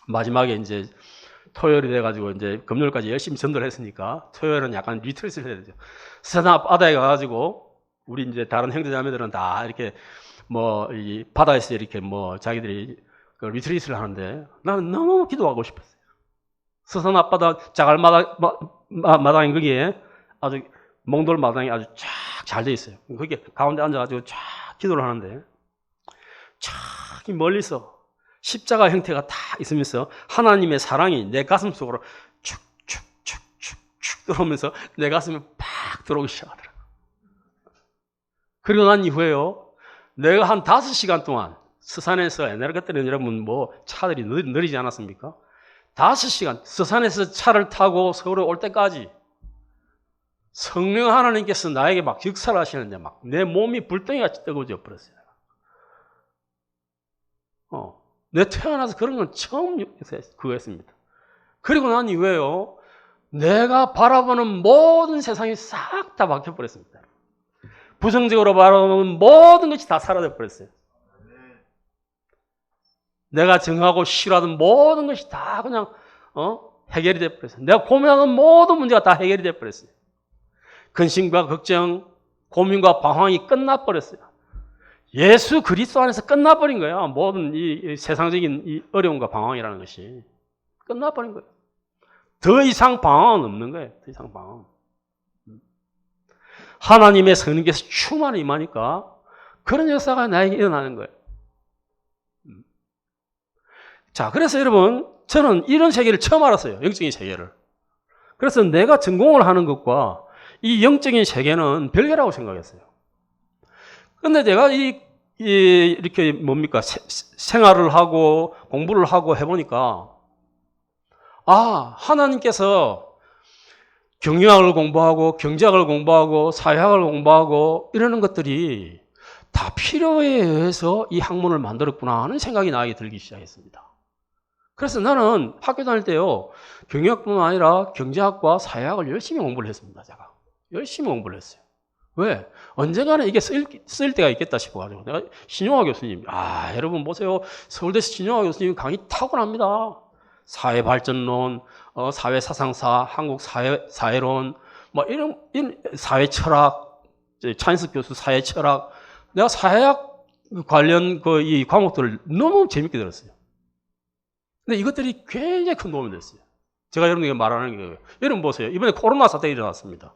마지막에 이제 토요일이 돼가지고 이제 금요일까지 열심히 전도를 했으니까 토요일은 약간 리트릿을 해야 되죠. 서나 바다에 가가지고 우리 이제 다른 형제자매들은 다 이렇게 뭐 이 바다에서 이렇게 뭐 자기들이 그 리트릿을 하는데 나는 너무 기도하고 싶었어요. 서산 앞바다 자갈 마당이 거기에 아주 몽돌 마당이 아주 쫙 잘 돼 있어요. 거기 가운데 앉아가지고 쫙 기도를 하는데 쫙 멀리서 십자가 형태가 다 있으면서 하나님의 사랑이 내 가슴 속으로 축축축축축 들어오면서 내 가슴에 팍 들어오기 시작하더라고요. 그리고 난 이후에요, 내가 한 5시간 동안 서산에서 옛날 같은 여러분 뭐 차들이 느리지 않았습니까? 5시간 서산에서 차를 타고 서울에 올 때까지 성령 하나님께서 나에게 막 역사를 하시는데 막 내 몸이 불덩이같이 뜨거워져 버렸어요. 내 태어나서 그런 건 처음 그거 했습니다. 그리고 난 이후에요, 내가 바라보는 모든 세상이 싹 다 바뀌어버렸습니다. 부정적으로 바라보는 모든 것이 다 사라져버렸어요. 내가 정하고 싫어하던 모든 것이 다 그냥 해결이 돼버렸어요. 내가 고민하는 모든 문제가 다 해결이 돼버렸어요. 근심과 걱정, 고민과 방황이 끝나버렸어요. 예수 그리스도 안에서 끝나버린 거예요. 모든 이 세상적인 이 어려움과 방황이라는 것이 끝나버린 거예요. 더 이상 방황은 없는 거예요. 더 이상 방황. 하나님의 성령께서 충만히 임하니까 그런 역사가 나에게 일어나는 거예요. 자, 그래서 여러분, 저는 이런 세계를 처음 알았어요. 영적인 세계를. 그래서 내가 전공을 하는 것과 이 영적인 세계는 별개라고 생각했어요. 근데 내가 이렇게 뭡니까? 생활을 하고 공부를 하고 해보니까, 하나님께서 경영학을 공부하고 경제학을 공부하고 사회학을 공부하고 이러는 것들이 다 필요에 의해서 이 학문을 만들었구나 하는 생각이 나게 들기 시작했습니다. 그래서 나는 학교 다닐 때요, 경영학뿐만 아니라 경제학과 사회학을 열심히 공부를 했습니다. 제가 열심히 공부를 했어요. 왜? 언젠가는 이게 쓸 때가 있겠다 싶어가지고 내가 신용화 교수님, 여러분 보세요, 서울대에서 신용화 교수님 강의 타고납니다. 사회발전론, 사회사상사, 한국 사회론, 뭐 이런 사회철학, 차인석 교수 사회철학, 내가 사회학 관련 이 과목들을 너무 재밌게 들었어요. 근데 이것들이 굉장히 큰 도움이 됐어요. 제가 여러분에게 말하는 게, 여러분 보세요. 이번에 코로나 사태가 일어났습니다.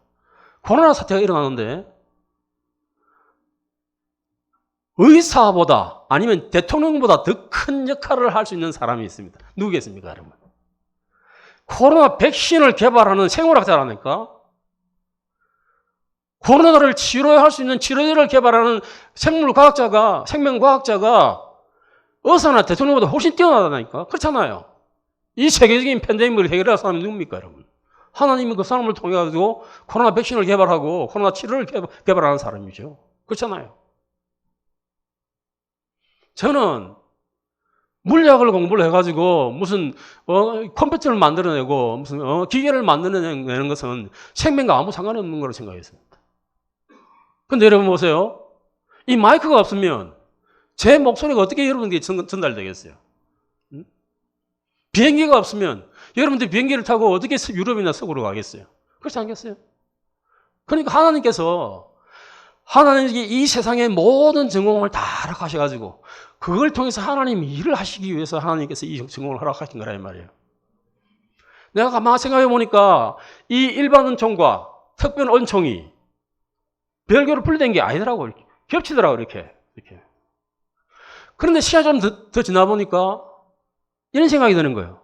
코로나 사태가 일어났는데 의사보다 아니면 대통령보다 더 큰 역할을 할 수 있는 사람이 있습니다. 누구겠습니까, 여러분? 코로나 백신을 개발하는 생물학자라니까? 코로나를 치료할 수 있는 치료제를 개발하는 생명과학자가 의사나 대통령보다 훨씬 뛰어나다니까? 그렇잖아요. 이 세계적인 팬데믹을 해결할 사람이 누굽니까, 여러분? 하나님이 그 사람을 통해가지고 코로나 백신을 개발하고 코로나 치료를 개발하는 사람이죠. 그렇잖아요. 저는 물리학을 공부를 해가지고 무슨 컴퓨터를 만들어내고 무슨 기계를 만들어내는 것은 생명과 아무 상관이 없는 거라고 생각했습니다. 근데 여러분 보세요. 이 마이크가 없으면 제 목소리가 어떻게 여러분에게 전달되겠어요? 응? 비행기가 없으면 여러분들이 비행기를 타고 어떻게 유럽이나 서구로 가겠어요? 그렇지 않겠어요? 그러니까 하나님이 이 세상의 모든 전공을 다 허락하셔가지고 그걸 통해서 하나님이 일을 하시기 위해서 하나님께서 이 전공을 허락하신 거라 이 말이에요. 내가 가만히 생각해 보니까 이 일반 은총과 특별 은총이 별개로 분리된 게 아니더라고요. 겹치더라고요, 이렇게. 그런데 시간이 좀 더 지나 보니까 이런 생각이 드는 거예요.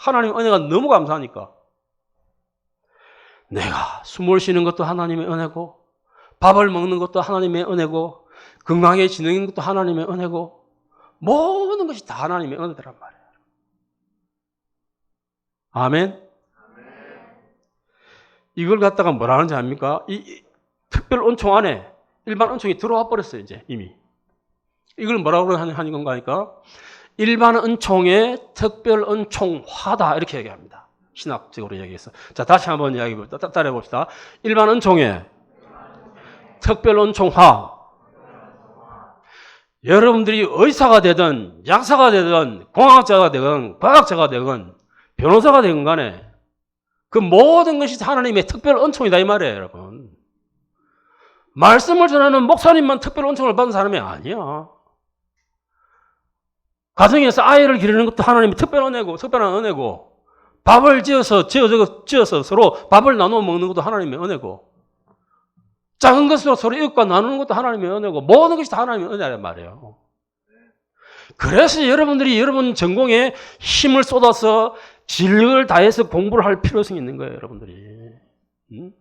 하나님 은혜가 너무 감사하니까. 내가 숨을 쉬는 것도 하나님의 은혜고, 밥을 먹는 것도 하나님의 은혜고, 건강하게 지내는 것도 하나님의 은혜고, 모든 것이 다 하나님의 은혜더란 말이에요. 아멘? 이걸 갖다가 뭐라 하는지 압니까? 이 특별 은총 안에 일반 은총이 들어와 버렸어요, 이제 이미. 이걸 뭐라고 하는 건가 하니까 일반 은총의 특별 은총화다 이렇게 얘기합니다. 신학적으로 얘기해서. 자, 다시 한번 따라해 봅시다. 일반 은총의 특별 은총화. 여러분들이 의사가 되든 약사가 되든 공학자가 되든 과학자가 되든 변호사가 되든 간에 그 모든 것이 하나님의 특별 은총이다 이 말이에요, 여러분. 말씀을 전하는 목사님만 특별 은총을 받은 사람이 아니야. 가정에서 아이를 기르는 것도 하나님의 특별한 은혜고, 밥을 지어서 서로 밥을 나누어 먹는 것도 하나님의 은혜고, 작은 것으로 서로 이웃과 나누는 것도 하나님의 은혜고, 모든 것이 다 하나님의 은혜란 말이에요. 그래서 여러분들이 여러분 전공에 힘을 쏟아서 진력을 다해서 공부를 할 필요성이 있는 거예요, 여러분들이. 응?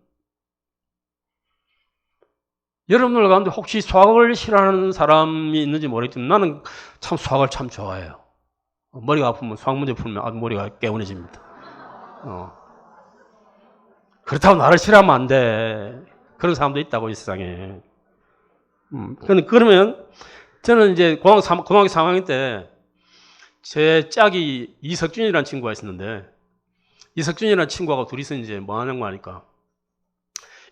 여러분들 가운데 혹시 수학을 싫어하는 사람이 있는지 모르겠지만 나는 참 수학을 참 좋아해요. 머리가 아프면 수학 문제 풀면 아주 머리가 개운해집니다. 그렇다고 나를 싫어하면 안 돼. 그런 사람도 있다고 이 세상에. 그러면 저는 이제 고등학교 3학년 때 제 짝이 이석준이라는 친구가 있었는데 이석준이라는 친구하고 둘이서 이제 뭐 하는 거 하니까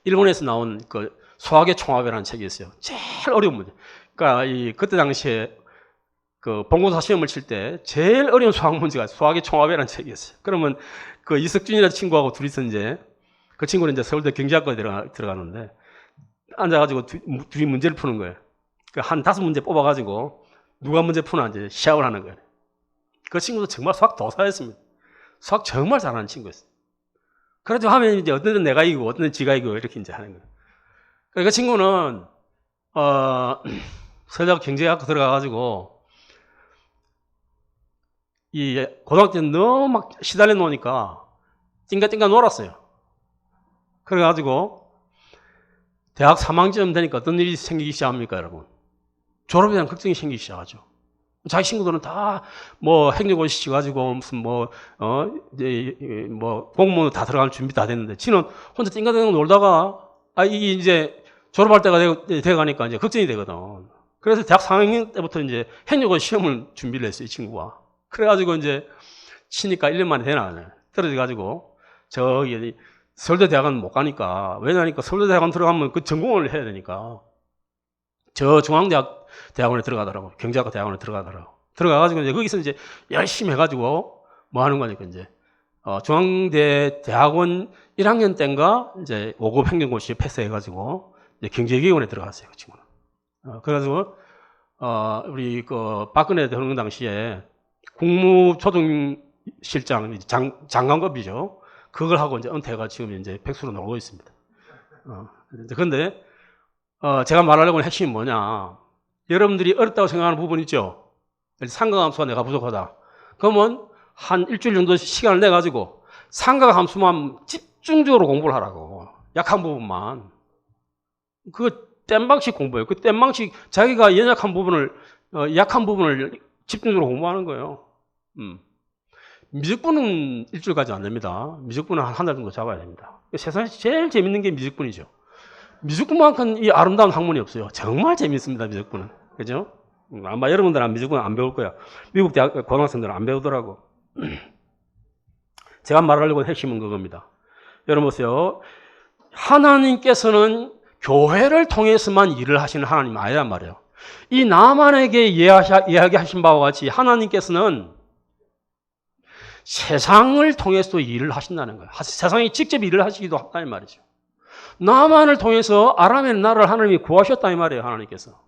일본에서 나온 그 수학의 총합이라는 책이 있어요. 제일 어려운 문제. 그러니까 그때 당시에 그 본고사 시험을 칠 때 제일 어려운 수학 문제가 수학의 총합이라는 책이었어요. 그러면 그 이석준이라는 친구하고 둘이서 이제 그 친구는 이제 서울대 경제학과에 들어가는데 앉아가지고 둘이 문제를 푸는 거예요. 한 5문제 뽑아가지고 누가 문제 푸나 이제 시합을 하는 거예요. 그 친구도 정말 수학 도사였습니다. 수학 정말 잘하는 친구였어요. 그래도 하면 이제 어떤 건 내가 이기고 어떤 건 지가 이기고 이렇게 이제 하는 거예요. 그 친구는 서울대 경제학과 들어가가지고 이 고등학교 때 너무 막 시달려 놓으니까 띵가띵가 놀았어요. 그래가지고 대학 3학년쯤 되니까 어떤 일이 생기기 시작합니까, 여러분? 졸업에 대한 걱정이 생기기 시작하죠. 자기 친구들은 다 뭐 행정고시 시켜가지고 무슨 공무원 다 들어갈 준비 다 됐는데 지는 혼자 띵가띵가 놀다가 이게 이제 졸업할 때가 돼가니까 이제 걱정이 되거든. 그래서 대학 4학년 때부터 이제 행정고시 시험을 준비를 했어요, 이 친구가. 그래가지고 이제 치니까 1년 만에 되나 떨어져가지고 저기 서울대 대학원 못 가니까 왜냐니까 서울대 대학원 들어가면 그 전공을 해야 되니까 저 중앙대학원에 들어가더라고. 경제학과 대학원에 들어가더라고. 들어가가지고 이제 거기서 이제 열심히 해가지고 뭐 하는 거니까 이제 중앙대 대학원 1학년 때인가 이제 5급 행정고시 패스해가지고 이제 경제기관에 들어갔어요, 그 친구는. 그래가지고 우리 그 박근혜 대통령 당시에 국무조정실장 장관급이죠. 그걸 하고 이제 은퇴가 지금 이제 백수로 놀고 있습니다. 그런데 제가 말하려고 하는 핵심이 뭐냐? 여러분들이 어렵다고 생각하는 부분 있죠? 삼각함수가 내가 부족하다. 그러면 한 일주일 정도 시간을 내가지고 삼각함수만 집중적으로 공부를 하라고. 약한 부분만. 그거 땜방식 공부예요. 그 땜방식 자기가 연약한 부분을 약한 부분을 집중적으로 공부하는 거예요. 미적분은 일주일까지 안 됩니다. 미적분은 한 달 정도 잡아야 됩니다. 세상에서 제일 재밌는 게 미적분이죠. 미적분만큼 이 아름다운 학문이 없어요. 정말 재밌습니다, 미적분은. 그죠? 아마 여러분들은 안 배울 거야. 미국 대학 고등학생들은 안 배우더라고. 제가 말하려고 핵심은 그겁니다. 여러분 보세요. 하나님께서는 교회를 통해서만 일을 하시는 하나님 아니란 말이에요. 이 나만에게 이야기하신 바와 같이 하나님께서는 세상을 통해서도 일을 하신다는 거예요. 세상에 직접 일을 하시기도 한다는 말이죠. 나만을 통해서 아람의 나라를 하나님이 구하셨다 이 말이에요. 하나님께서.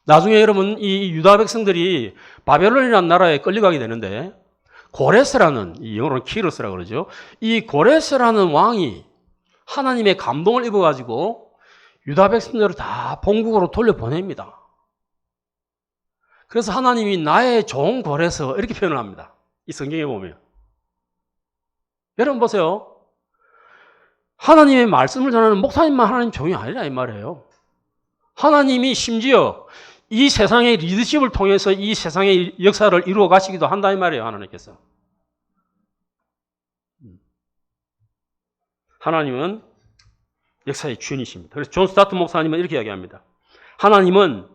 나중에 여러분 이 유다 백성들이 바벨론이라는 나라에 끌려가게 되는데 고레스라는, 이 영어로는 키로스라고 그러죠. 이 고레스라는 왕이 하나님의 감동을 입어가지고 유다 백성들을 다 본국으로 돌려보냅니다. 그래서 하나님이 나의 종 고레스 이렇게 표현을 합니다. 이 성경에 보면. 여러분 보세요. 하나님의 말씀을 전하는 목사님만 하나님 종이 아니라 이 말이에요. 하나님이 심지어 이 세상의 리더십을 통해서 이 세상의 역사를 이루어 가시기도 한다 이 말이에요. 하나님께서. 하나님은 역사의 주인이십니다. 그래서 존 스타트 목사님은 이렇게 이야기합니다. 하나님은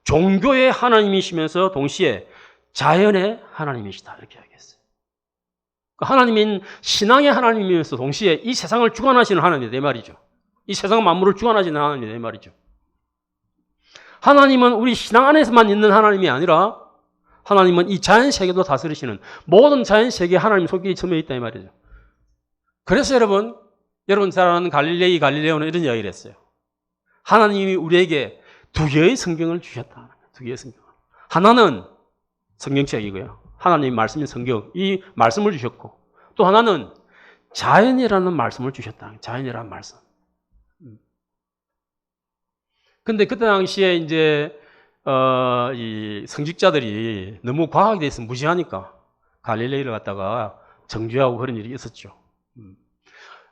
종교의 하나님이시면서 동시에 자연의 하나님이시다. 이렇게 이야기했어요. 하나님은 신앙의 하나님이면서 동시에 이 세상을 주관하시는 하나님이다. 내 말이죠. 이 세상 만물을 주관하시는 하나님이다. 내 말이죠. 하나님은 우리 신앙 안에서만 있는 하나님이 아니라 하나님은 이 자연 세계도 다스리시는 모든 자연 세계에 하나님 속에 처해 있다 이 말이죠. 그래서 여러분 잘 아는 갈릴레오는 이런 이야기를 했어요. 하나님이 우리에게 두 개의 성경을 주셨다. 두 개의 성경. 하나는 성경책이고요. 하나님의 말씀인 성경, 이 말씀을 주셨고 또 하나는 자연이라는 말씀을 주셨다. 자연이라는 말씀. 근데 그때 당시에 이제 이 성직자들이 너무 과학에 대해서 무지하니까 갈릴레이를 갖다가 정죄하고 그런 일이 있었죠.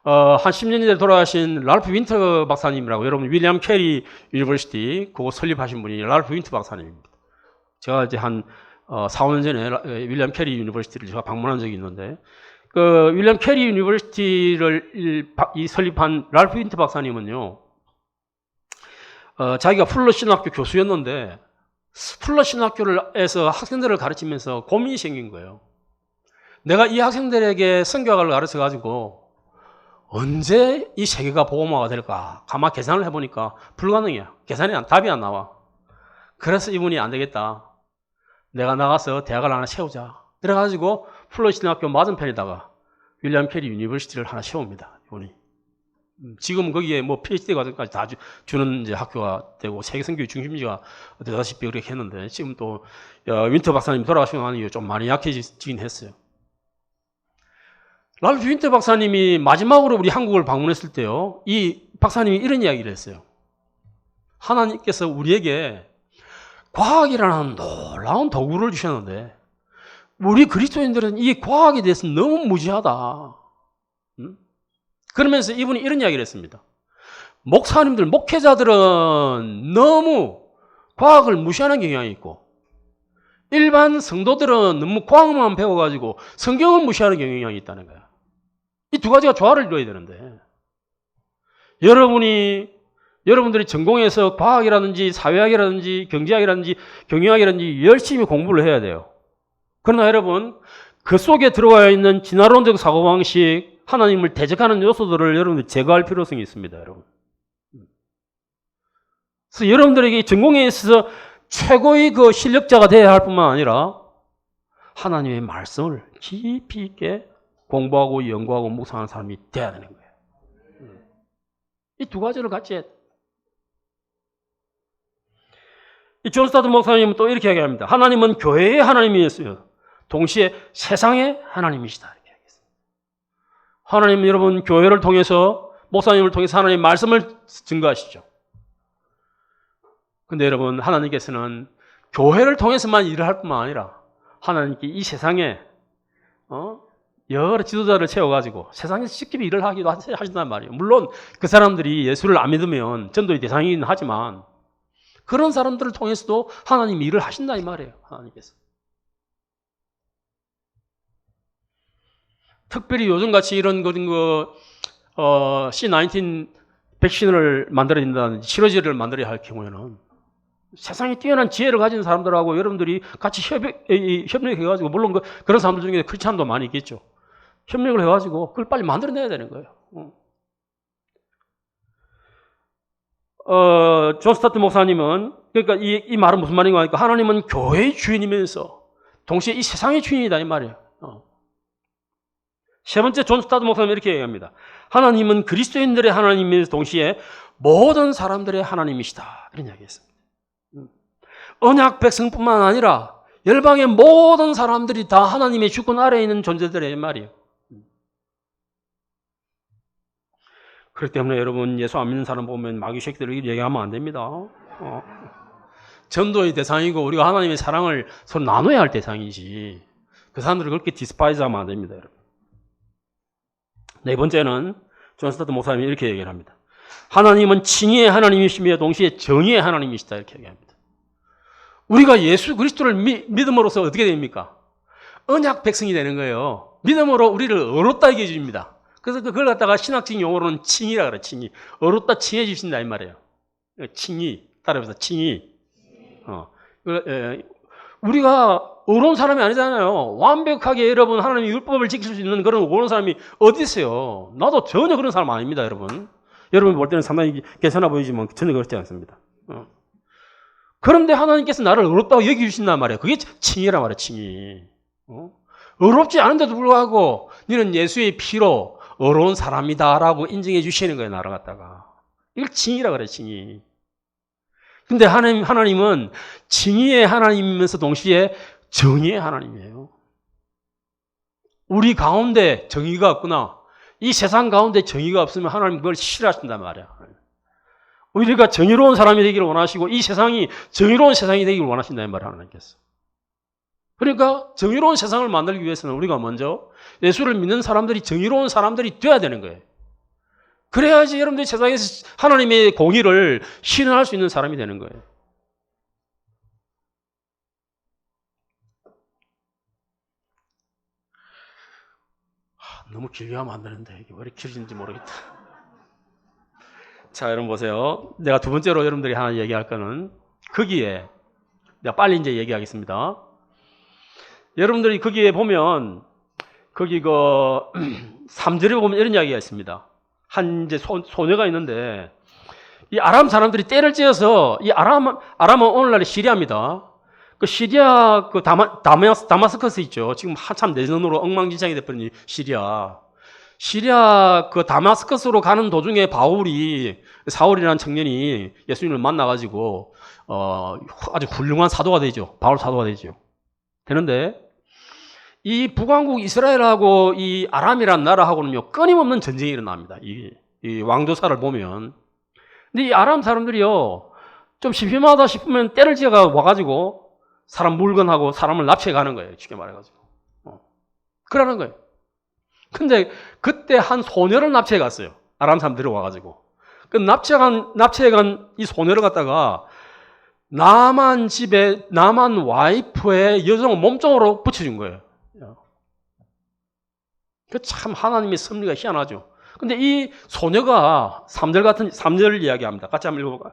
한 10년 전에 돌아가신 랄프 윈터 박사님이라고, 여러분 윌리엄 캐리 유니버시티 그거 설립하신 분이 랄프 윈터 박사님입니다. 제가 이제 한 4, 5년 전에 윌리엄 캐리 유니버시티를 제가 방문한 적이 있는데 그 윌리엄 캐리 유니버시티를 설립한 랄프 윈터 박사님은요. 자기가 풀러 신학교 교수였는데 풀러 신학교에서 학생들을 가르치면서 고민이 생긴 거예요. 내가 이 학생들에게 성경학을 가르쳐 가지고 언제 이 세계가 복음화가 될까? 가만 계산을 해보니까 불가능해요. 답이 안 나와. 그래서 이분이 안 되겠다. 내가 나가서 대학을 하나 세우자. 그래가지고 풀러 신학교 맞은편에다가 윌리엄 캐리 유니버시티를 하나 세웁니다. 이분이. 지금 거기에 뭐 PhD 과정까지 다 주는 이제 학교가 되고 세계 선교의 중심지가 되다시피 그렇게 했는데 지금 또 윈터 박사님 돌아가시고 나니 좀 많이 약해지긴 했어요. 랄프 윈터 박사님이 마지막으로 우리 한국을 방문했을 때요, 이 박사님이 이런 이야기를 했어요. 하나님께서 우리에게 과학이라는 놀라운 도구를 주셨는데 우리 그리스도인들은 이 과학에 대해서 너무 무지하다. 그러면서 이분이 이런 이야기를 했습니다. 목사님들, 목회자들은 너무 과학을 무시하는 경향이 있고 일반 성도들은 너무 과학만 배워가지고 성경을 무시하는 경향이 있다는 거야. 이 두 가지가 조화를 이루어야 되는데 여러분들이 전공해서 과학이라든지 사회학이라든지 경제학이라든지 경영학이라든지 열심히 공부를 해야 돼요. 그러나 여러분 그 속에 들어가 있는 진화론적 사고방식, 하나님을 대적하는 요소들을 여러분들 제거할 필요성이 있습니다. 여러분. 그래서 여러분들에게 전공에 있어서 최고의 그 실력자가 되어야 할 뿐만 아니라 하나님의 말씀을 깊이 있게 공부하고 연구하고 묵상하는 사람이 돼야 되는 거예요. 이 두 가지를 같이 해야 돼. 이 존 스타트 목사님은 또 이렇게 이야기합니다. 하나님은 교회의 하나님이었어요. 동시에 세상의 하나님이시다. 이렇게 이야기했습니다. 하나님은 여러분 교회를 통해서, 목사님을 통해서 하나님의 말씀을 증거하시죠. 근데 여러분 하나님께서는 교회를 통해서만 일을 할 뿐만 아니라 하나님께 이 세상에 여러 지도자를 채워가지고 세상에서 직접 일을 하기도 하신단 말이에요. 물론 그 사람들이 예수를 안 믿으면 전도의 대상이긴 하지만 그런 사람들을 통해서도 하나님이 일을 하신다 이 말이에요. 하나님께서. 특별히 요즘같이 이런 C19 백신을 만들어야 된다든지 치료제를 만들어야 할 경우에는 세상에 뛰어난 지혜를 가진 사람들하고 여러분들이 같이 협력해가지고, 물론 그런 사람들 중에 크리스찬도 많이 있겠죠. 협력을 해가지고 그걸 빨리 만들어내야 되는 거예요. 존 스타트 목사님은, 그러니까 이 말은 무슨 말인가 하니까, 하나님은 교회의 주인이면서 동시에 이 세상의 주인이다 이 말이에요. 세 번째, 존 스타트 목사님은 이렇게 얘기합니다. 하나님은 그리스도인들의 하나님이면서 동시에 모든 사람들의 하나님이시다, 이런 이야기했습니다. 언약 백성뿐만 아니라 열방의 모든 사람들이 다 하나님의 주권 아래에 있는 존재들의 말이에요. 그렇기 때문에 여러분, 예수 안 믿는 사람 보면 마귀 새끼들 얘기하면 안 됩니다. 전도의 대상이고 우리가 하나님의 사랑을 서로 나눠야 할 대상이지, 그 사람들을 그렇게 디스파이즈하면 안 됩니다, 여러분. 네 번째는 존 스타트 목사님이 이렇게 얘기를 합니다. 하나님은 칭의의 하나님이시며 동시에 정의의 하나님이시다, 이렇게 얘기합니다. 우리가 예수 그리스도를 믿음으로써 어떻게 됩니까? 언약 백성이 되는 거예요. 믿음으로 우리를 의롭다 여겨줍니다. 그래서 그걸 갖다가 신학적 용어로는 칭의라 그래, 칭의. 의롭다 칭해 주신다 이 말이에요. 칭의. 따라해서 칭의. 우리가 의로운 사람이 아니잖아요. 완벽하게 여러분 하나님의 율법을 지킬 수 있는 그런 의로운 사람이 어디 있어요? 나도 전혀 그런 사람 아닙니다, 여러분. 여러분 볼 때는 상당히 괜찮아 보이지만 전혀 그렇지 않습니다. 그런데 하나님께서 나를 의롭다고 여기주신단 말이에요. 그게 칭의란 말이에요, 칭의. 의롭지 않은데도 불구하고 너는 예수의 피로 의로운 사람이다라고 인정해 주시는 거예요, 나를 갖다가. 이걸 칭의라 그래요, 칭의. 근데 하나님은 칭의의 하나님이면서 동시에 정의의 하나님이에요. 우리 가운데 정의가 없구나. 이 세상 가운데 정의가 없으면 하나님 그걸 싫어하신단 말이야. 우리가 정의로운 사람이 되기를 원하시고 이 세상이 정의로운 세상이 되기를 원하신다는 말을 하나님께서. 그러니까 정의로운 세상을 만들기 위해서는 우리가 먼저 예수를 믿는 사람들이 정의로운 사람들이 돼야 되는 거예요. 그래야지 여러분들이 세상에서 하나님의 공의를 실현할 수 있는 사람이 되는 거예요. 너무 길게 하면 안 되는데 이게 왜 이렇게 길어지는지 모르겠다. 자, 여러분 보세요. 내가 두 번째로 여러분들이 하나 얘기할 거는 거기에 내가 빨리 이제 얘기하겠습니다. 여러분들이 거기에 보면 거기 3절에 보면 이런 이야기가 있습니다. 한 이제 소녀가 있는데 이 아람 사람들이 때를 지어서 이 아람은 오늘날 시리아입니다. 그 시리아 그 다마스커스 있죠. 지금 한참 내전으로 엉망진창이 돼버린 시리아 그 다마스커스로 가는 도중에 사울이라는 청년이 예수님을 만나가지고 아주 훌륭한 사도가 되죠. 바울 사도가 되죠. 되는데 이 북왕국 이스라엘하고 이 아람이라는 나라하고는요 끊임없는 전쟁이 일어납니다. 이 왕조사를 보면. 근데 이 아람 사람들이요 좀 심심하다 싶으면 때를 지어가 와가지고 사람 물건하고 사람을 납치해 가는 거예요. 쉽게 말해가지고. 그러는 거예요. 근데 그때 한 소녀를 납치해 갔어요. 아람 사람들이 와가지고. 그 납치해 간 이 소녀를 갖다가 남한 와이프의 여성 몸종으로 붙여준 거예요. 그 참 하나님의 섭리가 희한하죠. 근데 이 소녀가 3절 이야기합니다. 같이 한번 읽어볼까요?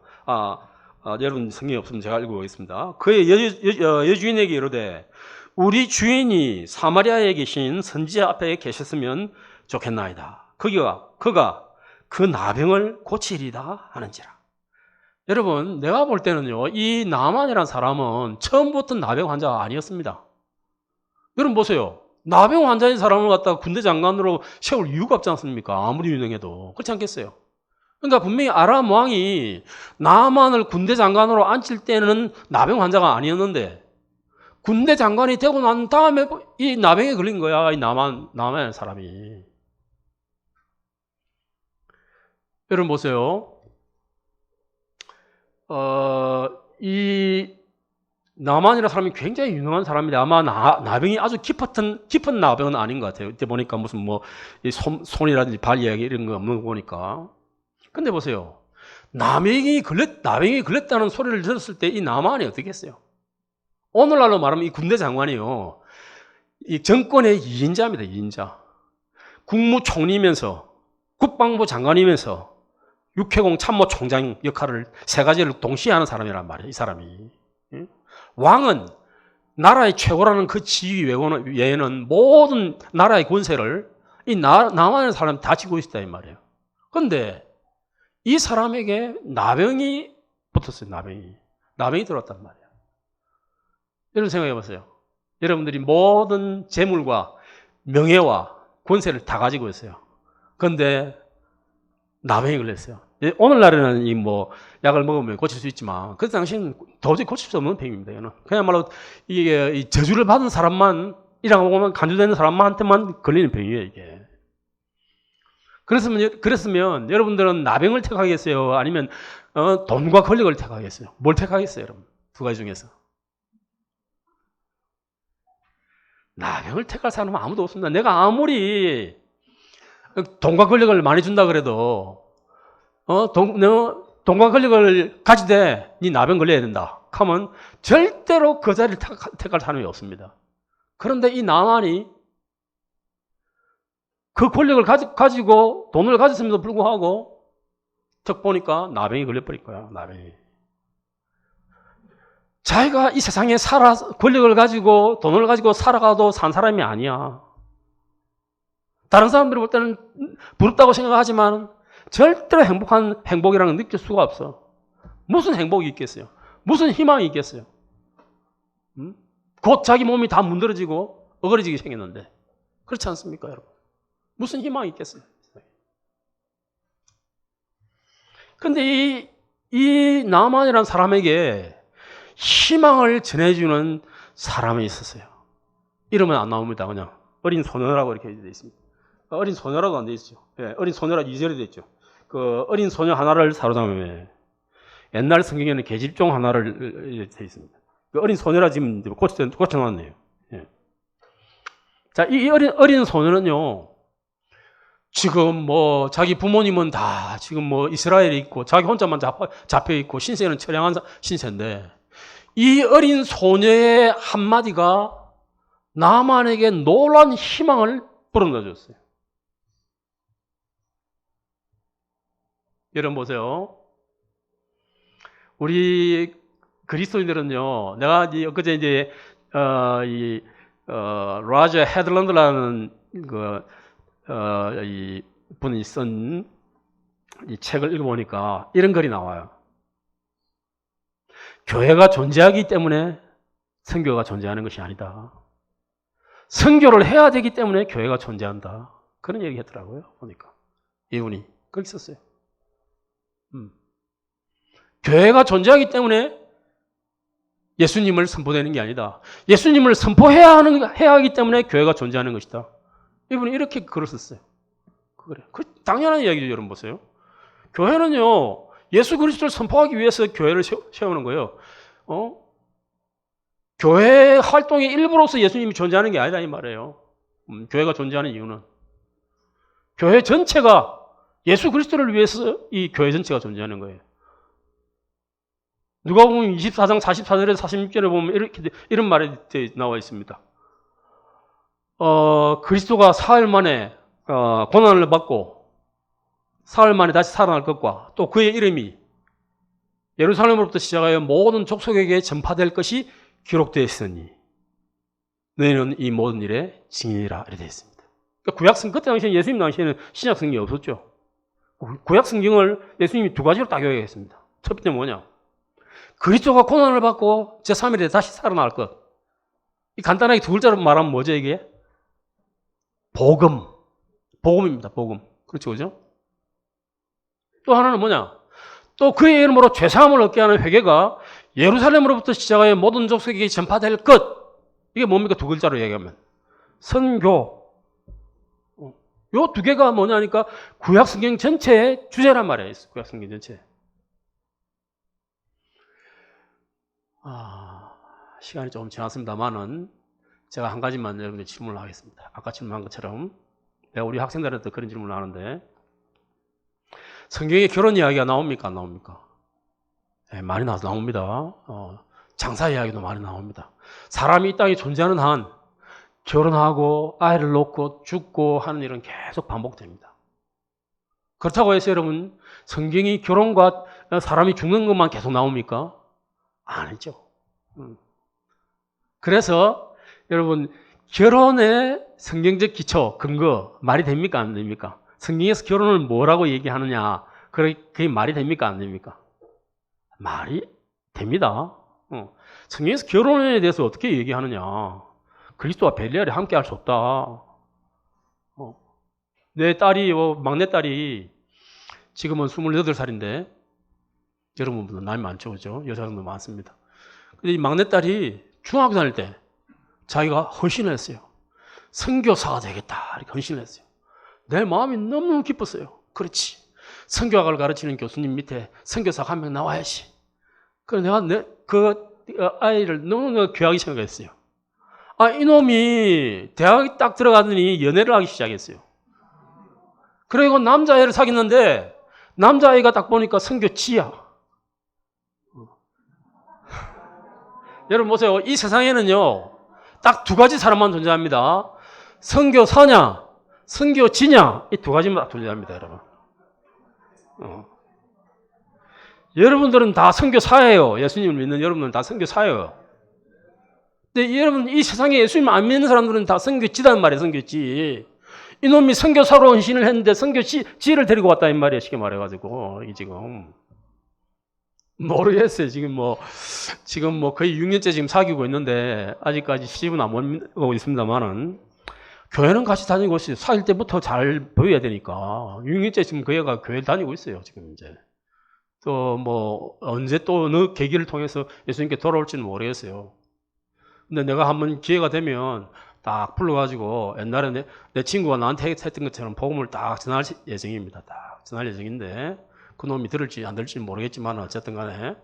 여러분 성경이 없으면 제가 읽어보겠습니다. 그의 여주인에게 이르되 우리 주인이 사마리아에 계신 선지자 앞에 계셨으면 좋겠나이다. 그가 그 나병을 고치리다 하는지라. 여러분 내가 볼 때는요 이 나만이라는 사람은 처음부터 나병 환자가 아니었습니다. 여러분 보세요. 나병 환자인 사람을 갖다가 군대 장관으로 세울 이유가 없지 않습니까? 아무리 유능해도. 그렇지 않겠어요? 그러니까 분명히 아람 왕이 나만을 군대 장관으로 앉힐 때는 나병 환자가 아니었는데 군대 장관이 되고 난 다음에 이 나병에 걸린 거야. 이 나만의 사람이. 여러분 보세요. 이 나만이라는 사람이 굉장히 유능한 사람인데 아마 나병이 아주 깊은 나병은 아닌 것 같아요. 이때 보니까 무슨 손이라든지 발 이야기 이런 거 없는 거 보니까. 근데 보세요. 나병이 걸렸다는 소리를 들었을 때 이 나만이 어떻게 했어요? 오늘날로 말하면 이 군대 장관이요. 이 정권의 2인자입니다. 2인자. 국무총리면서 국방부 장관이면서 육해공 참모 총장 역할을 세 가지를 동시에 하는 사람이란 말이에요. 이 사람이. 왕은 나라의 최고라는 그 지위 외에는 모든 나라의 권세를 이 남한의 사람이 다 지고 있다 이 말이에요. 그런데 이 사람에게 나병이 붙었어요. 나병이 들어왔단 말이에요. 여러분 생각해 보세요. 여러분들이 모든 재물과 명예와 권세를 다 가지고 있어요. 그런데 나병이 걸렸어요. 오늘날에는 약을 먹으면 고칠 수 있지만 그 당시에는 도저히 고칠 수 없는 병입니다. 이거는 그야말로 이게 저주를 받은 사람만 이라고 보면 간주되는 사람한테만 걸리는 병이에요. 이게. 그랬으면 여러분들은 나병을 택하겠어요? 아니면 돈과 권력을 택하겠어요? 뭘 택하겠어요, 여러분? 두 가지 중에서. 나병을 택할 사람은 아무도 없습니다. 내가 아무리 돈과 권력을 많이 준다 그래도 돈과 권력을 가지되 네 나병 걸려야 된다 하면 절대로 그 자리를 택할 사람이 없습니다. 그런데 이 나만이 그 권력을 가지고 돈을 가졌음에도 불구하고 척 보니까 나병이 걸려버릴 거야. 나병이. 자기가 이 세상에 권력을 가지고 돈을 가지고 살아가도 산 사람이 아니야. 다른 사람들이 볼 때는 부럽다고 생각하지만 절대로 행복이라는 걸 느낄 수가 없어. 무슨 행복이 있겠어요? 무슨 희망이 있겠어요? 곧 자기 몸이 다 문드러지고 어그러지게 생겼는데 그렇지 않습니까, 여러분? 무슨 희망이 있겠어요? 그런데 이 나만이라는 사람에게 희망을 전해주는 사람이 있었어요. 이름은 안 나옵니다. 그냥 어린 소녀라고 이렇게 되어 있습니다. 어린 소녀라고 안 되어 있죠. 예, 어린 소녀라 2절에 되어 있죠. 그 어린 소녀 하나를 사로잡으면 옛날 성경에는 계집종 하나를 되어 있습니다. 그 어린 소녀라 지금 고쳐놨네요. 예. 자, 이 어린 소녀는요, 지금 자기 부모님은 다 지금 이스라엘에 있고 자기 혼자만 잡혀 있고 신세는 처량한 신세인데 이 어린 소녀의 한마디가 나만에게 놀라운 희망을 불어넣어 줬어요. 여러분 보세요. 우리 그리스도인들은요, 내가 엊그제 라저 헤들런드라는 이 분이 쓴 이 책을 읽어보니까 이런 글이 나와요. 교회가 존재하기 때문에 선교가 존재하는 것이 아니다. 선교를 해야 되기 때문에 교회가 존재한다. 그런 얘기 했더라고요. 보니까. 이분이. 거기 썼어요. 교회가 존재하기 때문에 예수님을 선포되는 게 아니다. 예수님을 선포해야 하기 때문에 교회가 존재하는 것이다. 이분이 이렇게 글을 썼어요. 그래. 당연한 이야기죠, 여러분 보세요. 교회는요, 예수 그리스도를 선포하기 위해서 교회를 세우는 거예요. 교회 활동의 일부로서 예수님이 존재하는 게 아니다 이 말이에요. 교회가 존재하는 이유는 교회 전체가 예수 그리스도를 위해서 이 교회 전체가 존재하는 거예요. 누가복음 24장 44절에서 46절에 보면 이런 말이 나와 있습니다. 그리스도가 사흘 만에 고난을 받고 사흘 만에 다시 살아날 것과 또 그의 이름이 예루살렘으로부터 시작하여 모든 족속에게 전파될 것이 기록되어 있으니 너희는 이 모든 일에 증인이라 이렇게 되어 있습니다. 그러니까 구약성 그때 당시에 예수님 당시에는 신약 성경이 없었죠. 구약 성경을 예수님이 두 가지로 딱 요약했습니다. 첫 번째 뭐냐? 그리스도가 고난을 받고 제3일에 다시 살아날 것. 이 간단하게 두 글자로 말하면 뭐죠 이게? 복음. 복음입니다. 복음. 그렇죠, 그죠? 또 하나는 뭐냐? 또 그의 이름으로 죄사함을 얻게 하는 회개가 예루살렘으로부터 시작하여 모든 족속에게 전파될 것. 이게 뭡니까? 두 글자로 얘기하면. 선교. 요 두 개가 뭐냐니까 구약 성경 전체의 주제란 말이에요. 구약 성경 전체. 시간이 조금 지났습니다만은 제가 한 가지만 여러분들 질문을 하겠습니다. 아까 질문한 것처럼 내가 우리 학생들한테 그런 질문을 하는데 성경에 결혼 이야기가 나옵니까? 안 나옵니까? 네, 많이 나옵니다. 장사 이야기도 많이 나옵니다. 사람이 이 땅에 존재하는 한 결혼하고 아이를 놓고 죽고 하는 일은 계속 반복됩니다. 그렇다고 해서 여러분 성경이 결혼과 사람이 죽는 것만 계속 나옵니까? 아니죠. 그래서 여러분 결혼의 성경적 기초, 근거 말이 됩니까? 안 됩니까? 성경에서 결혼을 뭐라고 얘기하느냐? 그게 말이 됩니까? 안 됩니까? 말이 됩니다. 성경에서 결혼에 대해서 어떻게 얘기하느냐? 그리스도와 벨리알이 함께 할 수 없다. 내 딸이, 막내딸이 지금은 28살인데, 여러분보다 나이 많죠, 그죠? 여자분도 많습니다. 근데 이 막내딸이 중학교 다닐 때 자기가 헌신을 했어요. 선교사가 되겠다. 이렇게 헌신을 했어요. 내 마음이 너무너무 기뻤어요. 그렇지. 선교학을 가르치는 교수님 밑에 선교사가 한 명 나와야지. 그래서 내가 그 아이를 너무너무 귀하게 생각했어요. 이놈이 대학에 딱 들어가더니 연애를 하기 시작했어요. 그리고 남자애를 사귀었는데 남자아이가 딱 보니까 선교지야. 여러분 보세요. 이 세상에는요. 딱 두 가지 사람만 존재합니다. 선교사냐, 선교지냐. 이 두 가지만 딱 존재합니다. 여러분. 여러분들은 다 선교사예요. 예수님을 믿는 여러분들은 다 선교사예요. 근데 여러분 이 세상에 예수님 안 믿는 사람들은 다 선교지단 말이에요. 선교지. 이놈이 선교사로 헌신을 했는데 선교지를 데리고 왔다 이 말이에요. 쉽게 말해가지고 이 지금 모르겠어요. 지금 거의 6년째 지금 사귀고 있는데 아직까지 시집은 안 오고 있습니다만은 교회는 같이 다니고 있어요. 사귈 때부터 잘 보여야 되니까 6년째 지금 그 애가 교회를 다니고 있어요. 지금 이제 또 언제 또 어느 계기를 통해서 예수님께 돌아올지는 모르겠어요. 근데 내가 한번 기회가 되면 딱 불러가지고 옛날에 내 친구가 나한테 했던 것처럼 복음을 딱 전할 예정입니다. 딱 전할 예정인데 그 놈이 들을지 안 들을지 모르겠지만 어쨌든 간에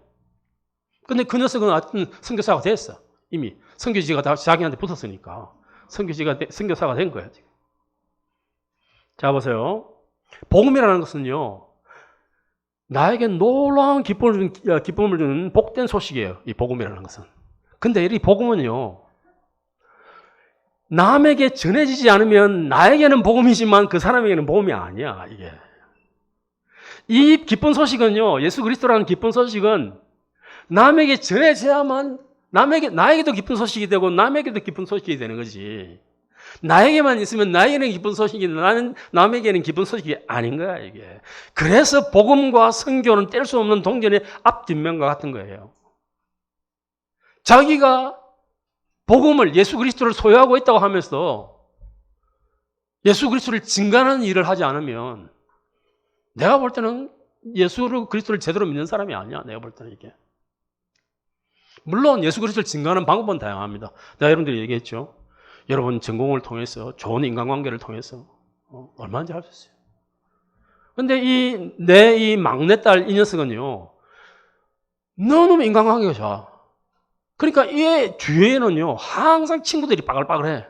근데 그 녀석은 하여튼 선교사가 됐어. 이미 선교지가 다 자기한테 붙었으니까 선교사가 된 거야 지금. 자 보세요. 복음이라는 것은요. 나에게 놀라운 기쁨을 주는 복된 소식이에요. 이 복음이라는 것은. 근데 이 복음은요. 남에게 전해지지 않으면 나에게는 복음이지만 그 사람에게는 복음이 아니야. 이게. 이 기쁜 소식은요. 예수 그리스도라는 기쁜 소식은 남에게 전해져야만 나에게도 기쁜 소식이 되고 남에게도 기쁜 소식이 되는 거지. 나에게만 있으면 나에게는 기쁜 소식이 남에게는 기쁜 소식이 아닌 거야 이게. 그래서 복음과 선교는 뗄 수 없는 동전의 앞뒷면과 같은 거예요. 자기가 복음을 예수 그리스도를 소유하고 있다고 하면서 예수 그리스도를 증거하는 일을 하지 않으면 내가 볼 때는 예수 그리스도를 제대로 믿는 사람이 아니야. 내가 볼 때는 이게. 물론 예수 그리스도를 증거하는 방법은 다양합니다. 내가 여러분들이 얘기했죠. 여러분 전공을 통해서 좋은 인간관계를 통해서 얼마든지 할 수 있어요. 근데 이 막내딸 이 녀석은요. 너무 인간관계가 좋아. 그러니까 얘 주위에는요. 항상 친구들이 빠글빠글해.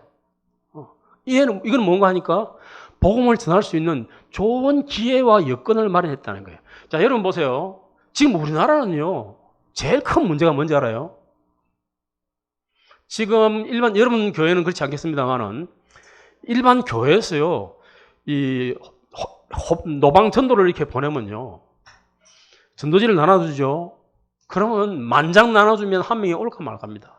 이거는 뭔가 하니까 복음을 전할 수 있는 좋은 기회와 여건을 마련했다는 거예요. 자, 여러분 보세요. 지금 우리나라는요. 제일 큰 문제가 뭔지 알아요? 지금 여러분 교회는 그렇지 않겠습니다만은 일반 교회에서요. 이 노방 전도를 이렇게 보내면요. 전도지를 나눠주죠. 그러면 만장 나눠주면 한 명이 올까 말까입니다.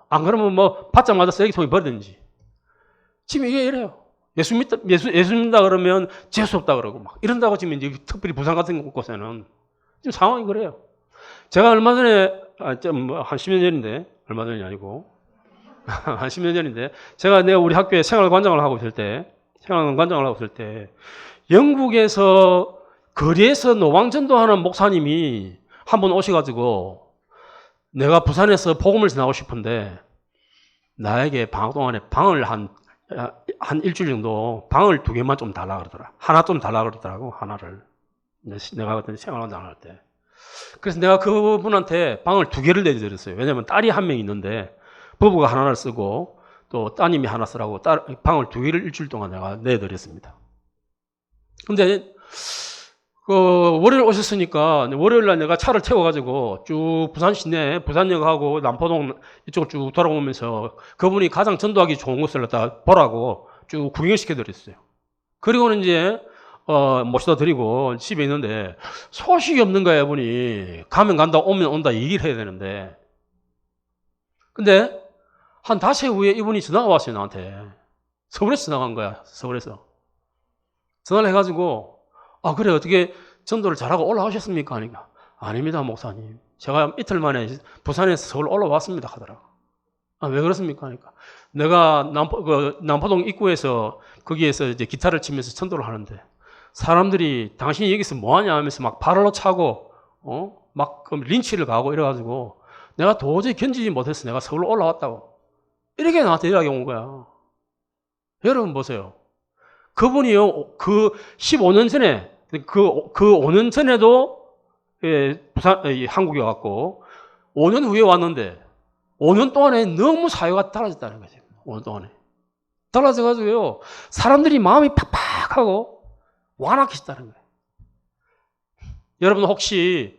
안 그러면 받자마자 쓰레기통에 버리든지. 지금 이게 이래요. 예수 믿다 그러면 재수 없다 그러고 막 이런다고 지금 이제 특별히 부산 같은 곳에는 지금 상황이 그래요. 제가 얼마 전에 한 10년 전인데 얼마 전이 아니고 한 10년 전인데 제가 우리 학교에 생활관장을 하고 있을 때 영국에서 거리에서 노방전도하는 목사님이 한 번 오셔가지고 내가 부산에서 복음을 전하고 싶은데 나에게 방학 동안에 방을 한 일주일 정도 방을 2개만 좀 달라 그러더라. 하나 좀 달라 그러더라고. 하나를. 내가 그때 생활관장 할 때. 그래서 내가 그분한테 방을 2개를 내드렸어요. 왜냐면 딸이 한 명 있는데 부부가 하나를 쓰고 또 따님이 하나 쓰라고 방을 2개를 일주일 동안 내가 내드렸습니다. 근데 월요일 오셨으니까 월요일날 내가 차를 태워가지고 쭉 부산 시내 부산역하고 남포동 이쪽을 쭉 돌아오면서 그분이 가장 전도하기 좋은 곳을 갖다 보라고 쭉 구경시켜드렸어요. 그리고는 이제 모셔다 드리고 집에 있는데 소식이 없는 거야. 이분이 가면 간다 오면 온다 얘기를 해야 되는데, 근데 한 닷새 후에 이분이 전화가 왔어요. 나한테. 서울에서 전화가 온 거야. 서울에서 전화를 해가지고, 아 그래 어떻게 전도를 잘하고 올라오셨습니까? 하니까, 아닙니다 목사님, 제가 이틀 만에 부산에서 서울 올라왔습니다 하더라고. 아, 왜 그렇습니까? 하니까, 내가 남포동 입구에서 거기에서 이제 기타를 치면서 전도를 하는데 사람들이 당신이 여기서 뭐하냐 하면서 막 발로 차고 막 린치를 가고 이래가지고 내가 도저히 견디지 못해서 내가 서울로 올라왔다고 이렇게 나한테 이야기 온 거야. 여러분 보세요. 그분이요, 그 15년 전에 그 5년 전에도 부산 한국에 왔고 5년 후에 왔는데 5년 동안에 너무 사회가 달라졌다는 거죠. 5년 동안에 달라져가지고요, 사람들이 마음이 팍팍하고 완악해졌다는 거예요. 여러분 혹시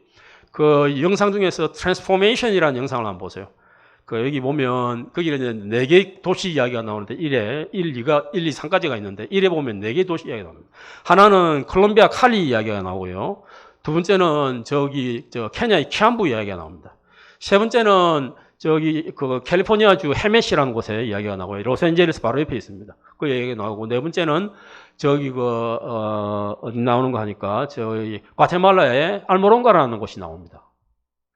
그 영상 중에서 트랜스포메이션이라는 영상을 한번 보세요. 그 여기 보면 거기는 이제 4개 도시 이야기가 나오는데 1에 1, 2, 3까지가 있는데 1에 보면 4개 도시 이야기가 나옵니다. 하나는 콜롬비아 칼리 이야기가 나오고요. 두 번째는 저 케냐의 키암부 이야기가 나옵니다. 세 번째는 저기 그 캘리포니아주 헤메시라는 곳에 이야기가 나고요. 로스앤젤레스 바로 옆에 있습니다. 그 이야기가 나오고, 네 번째는 저기 어디 나오는 거 하니까 저기 과테말라의 알모론가라는 곳이 나옵니다.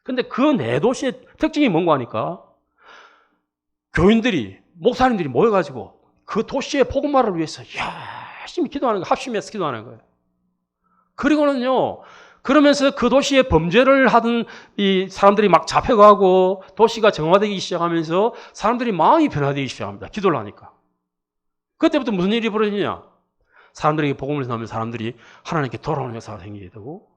근데 그 네 도시의 특징이 뭔가 하니까 교인들이, 목사님들이 모여가지고 그 도시의 복음화를 위해서 열심히 기도하는 거예요. 합심해서 기도하는 거예요. 그리고는요, 그러면서 그 도시에 범죄를 하던 이 사람들이 막 잡혀가고 도시가 정화되기 시작하면서 사람들이 마음이 변화되기 시작합니다. 기도를 하니까. 그때부터 무슨 일이 벌어지냐? 사람들에게 복음을 전하면 사람들이 하나님께 돌아오는 역사가 생기게 되고,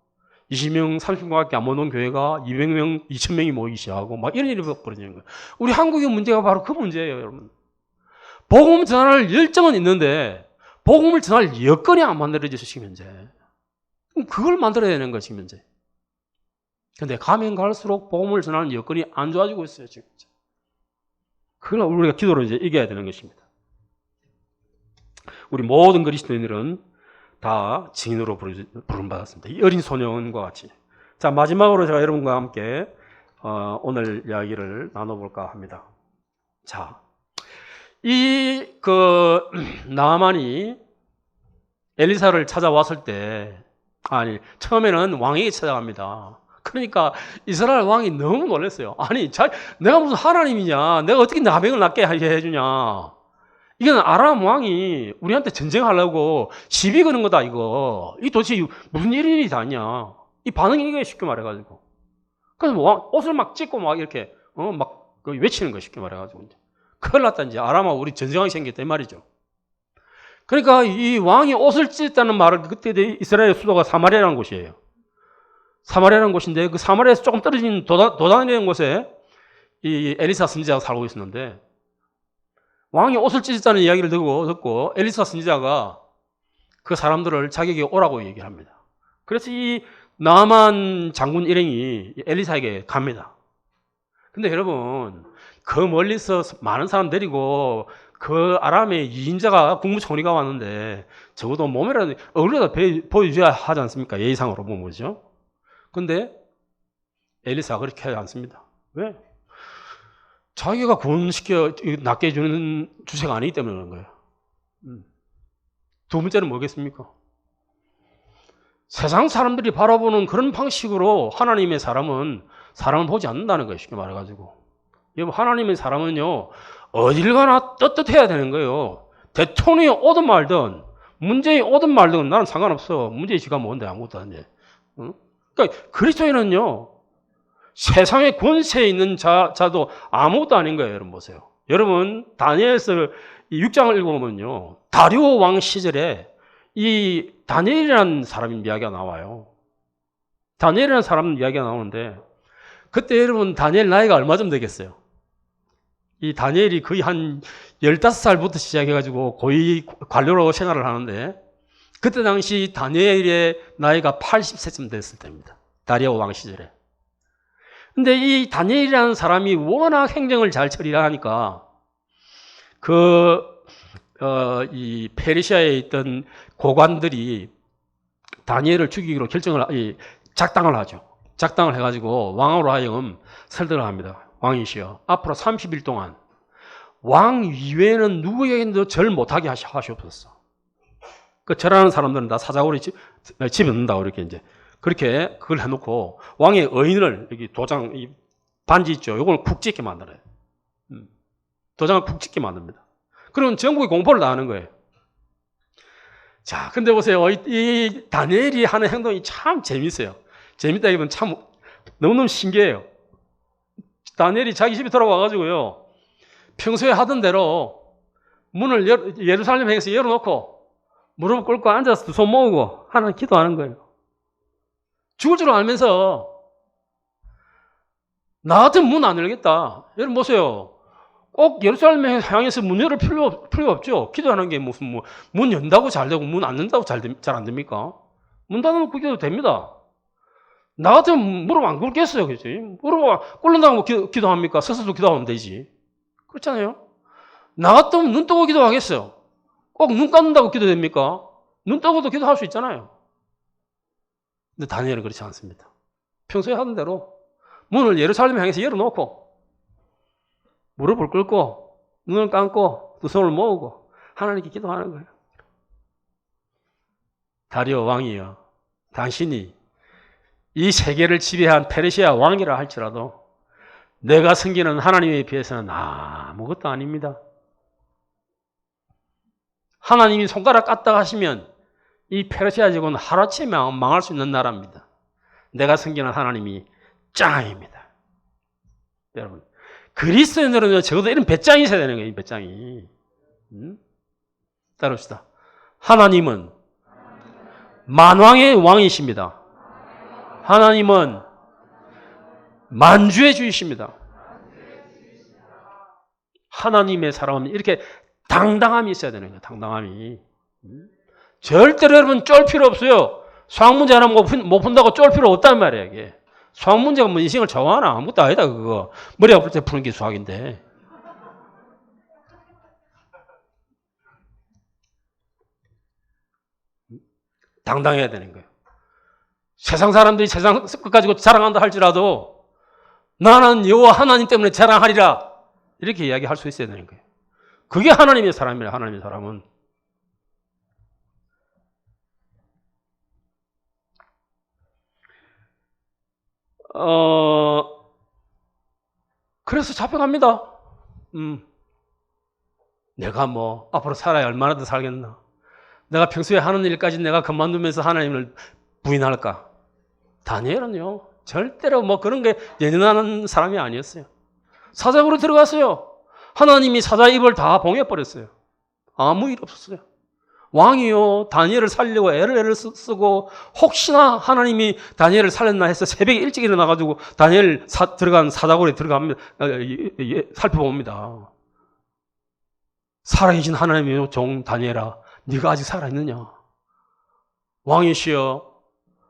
20명, 30명밖에 안 모는 교회가 200명, 2000명이 모이기 시작하고 막 이런 일이 벌어지는 거예요. 우리 한국의 문제가 바로 그 문제예요, 여러분. 복음 전할 열정은 있는데 복음을 전할 여건이 안 만들어져서 지금 현재. 그걸 만들어야 되는 거지, 현재. 근데 가면 갈수록 복음을 전하는 여건이 안 좋아지고 있어요, 지금. 그걸 우리가 기도로 이제 이겨야 되는 것입니다. 우리 모든 그리스도인들은 다 증인으로 부름받았습니다. 이 어린 소년과 같이. 자, 마지막으로 제가 여러분과 함께 오늘 이야기를 나눠볼까 합니다. 자, 나아만이 엘리사를 찾아왔을 때, 처음에는 왕에게 찾아갑니다. 그러니까 이스라엘 왕이 너무 놀랐어요. 내가 무슨 하나님이냐? 내가 어떻게 나병을 낫게 해주냐? 이건 아람 왕이 우리한테 전쟁하려고 시비 거는 거다, 이거. 이 도대체 무슨 일이 다 있냐? 이 반응이 이게 쉽게 말해가지고. 그래서 옷을 막 찢고 막 이렇게, 외치는 거 쉽게 말해가지고. 큰일 났다, 이제. 아람하고 우리 전쟁이 생겼다, 이 말이죠. 그러니까 이 왕이 옷을 찢었다는 말을, 그때 이스라엘 수도가 사마리아라는 곳이에요. 사마리아라는 곳인데, 그 사마리아에서 조금 떨어진 도단이라는 곳에 이 엘리사 선지자가 살고 있었는데, 왕이 옷을 찢었다는 이야기를 듣고 엘리사 선지자가 그 사람들을 자기에게 오라고 얘기를 합니다. 그래서 이 나아만 장군 일행이 엘리사에게 갑니다. 근데 여러분, 그 멀리서 많은 사람 데리고 그 아람의 2인자가 국무총리가 왔는데 적어도 몸이라도 얼굴이라도 보여줘야 하지 않습니까? 예의상으로 보면 그죠? 근데 엘리사가 그렇게 하지 않습니다. 왜? 자기가 구원시켜 낫게 해주는 주체가 아니기 때문에 그런 거예요. 두 번째는 뭐겠습니까? 세상 사람들이 바라보는 그런 방식으로 하나님의 사람을 보지 않는다는 거예요. 쉽게 말해가지고. 여러분, 하나님의 사람은요, 어딜 가나 떳떳해야 되는 거예요. 대통령이 오든 말든, 문재인이 오든 말든 나는 상관없어. 문재인 씨가 뭔데 아무것도 안 해. 그러니까 그리스도인은요, 세상의 권세에 있는 자도 아무것도 아닌 거예요. 여러분 보세요. 여러분, 다니엘서 6장을 읽어보면요, 다리오 왕 시절에 이 다니엘이라는 사람 이야기가 나와요. 다니엘이라는 사람 이야기가 나오는데, 그때 여러분 다니엘 나이가 얼마쯤 되겠어요? 이 다니엘이 거의 한 15살부터 시작해가지고 고위 관료로 생활을 하는데, 그때 당시 다니엘의 나이가 80세쯤 됐을 때입니다. 다리오 왕 시절에. 근데 이 다니엘이라는 사람이 워낙 행정을 잘 처리하니까 이 페르시아에 있던 고관들이 다니엘을 죽이기로 작당을 하죠. 작당을 해가지고 왕으로 하여금 설득을 합니다. 왕이시여, 앞으로 30일 동안 왕 이외에는 누구에게도 절 못하게 하시옵소서. 그 절하는 사람들은 다 사자고리 집어넣는다고 이렇게 이제 그렇게 그걸 해놓고 왕의 의인을 여기 도장 이 반지 있죠. 이걸 쿡 찍게 만들어요. 도장을 쿡 찍게 만듭니다. 그러면 전국에 공포를 다 하는 거예요. 자, 근데 보세요. 이 다니엘이 하는 행동이 참 재밌어요. 재밌다기보다는 참 너무너무 신기해요. 다니엘이 자기 집에 돌아와가지고요. 평소에 하던 대로 문을 예루살렘 행에서 열어놓고 무릎 꿇고 앉아서 두 손 모으고 하나님 기도하는 거예요. 죽을 줄 알면서 나 같으면 문 안 열겠다. 여러분 보세요. 꼭 예루살렘 향해서 문 열을 필요 없죠. 기도하는 게 무슨 문 연다고 잘 되고 문 안 연다고 잘 안 됩니까? 문 닫아놓고 기도도 됩니다. 나 같으면 무릎 안 꿇겠어요. 그렇지? 무릎 꿇는다고 기도합니까? 서서도 기도하면 되지. 그렇잖아요. 나 같으면 눈 뜨고 기도하겠어요. 꼭 눈 감는다고 기도됩니까? 눈 뜨고도 기도할 수 있잖아요. 근데 다니엘은 그렇지 않습니다. 평소에 하던 대로 문을 예루살렘 향해서 열어놓고 무릎을 꿇고 눈을 감고 두 손을 모으고 하나님께 기도하는 거예요. 다리오 왕이여, 당신이 이 세계를 지배한 페르시아 왕이라 할지라도 내가 섬기는 하나님에 비해서는 아무것도 아닙니다. 하나님이 손가락 까딱 하시면 이 페르시아 제국은 하루아침에 망할 수 있는 나라입니다. 내가 섬기는 하나님이 짱입니다. 여러분, 그리스도인들은 적어도 이런 배짱이 있어야 되는 거예요. 배짱이. 따라합시다. 하나님은 만왕의 왕이십니다. 하나님은 만주의 주이십니다. 하나님의 사람은 이렇게 당당함이 있어야 되는 거예요. 당당함이. 절대로 여러분 쫄 필요 없어요. 수학문제 하나 못 푼다고 쫄 필요 없단 말이에요. 이게. 수학문제가 뭐 인생을 좌우하나 아무것도 아니다. 그거 머리 아플 때 푸는 게 수학인데. 당당해야 되는 거예요. 세상 사람들이 세상 것 가지고 자랑한다 할지라도 나는 여호와 하나님 때문에 자랑하리라. 이렇게 이야기할 수 있어야 되는 거예요. 그게 하나님의 사람이에요. 하나님의 사람은. 그래서 잡혀갑니다. 내가 뭐 앞으로 살아야 얼마나 더 살겠나. 내가 평소에 하는 일까지 내가 그만두면서 하나님을 부인할까. 다니엘은요 절대로 뭐 그런 게 연연하는 사람이 아니었어요. 사자굴에 들어갔어요. 하나님이 사자 입을 다 봉해버렸어요. 아무 일 없었어요. 왕이요 다니엘을 살려고 애를 쓰고 혹시나 하나님이 다니엘을 살렸나 해서 새벽에 일찍 일어나가지고 다니엘 들어간 사자굴에 들어갑니다. 살펴봅니다. 살아계신 하나님의 종 다니엘아, 네가 아직 살아있느냐? 왕이시여,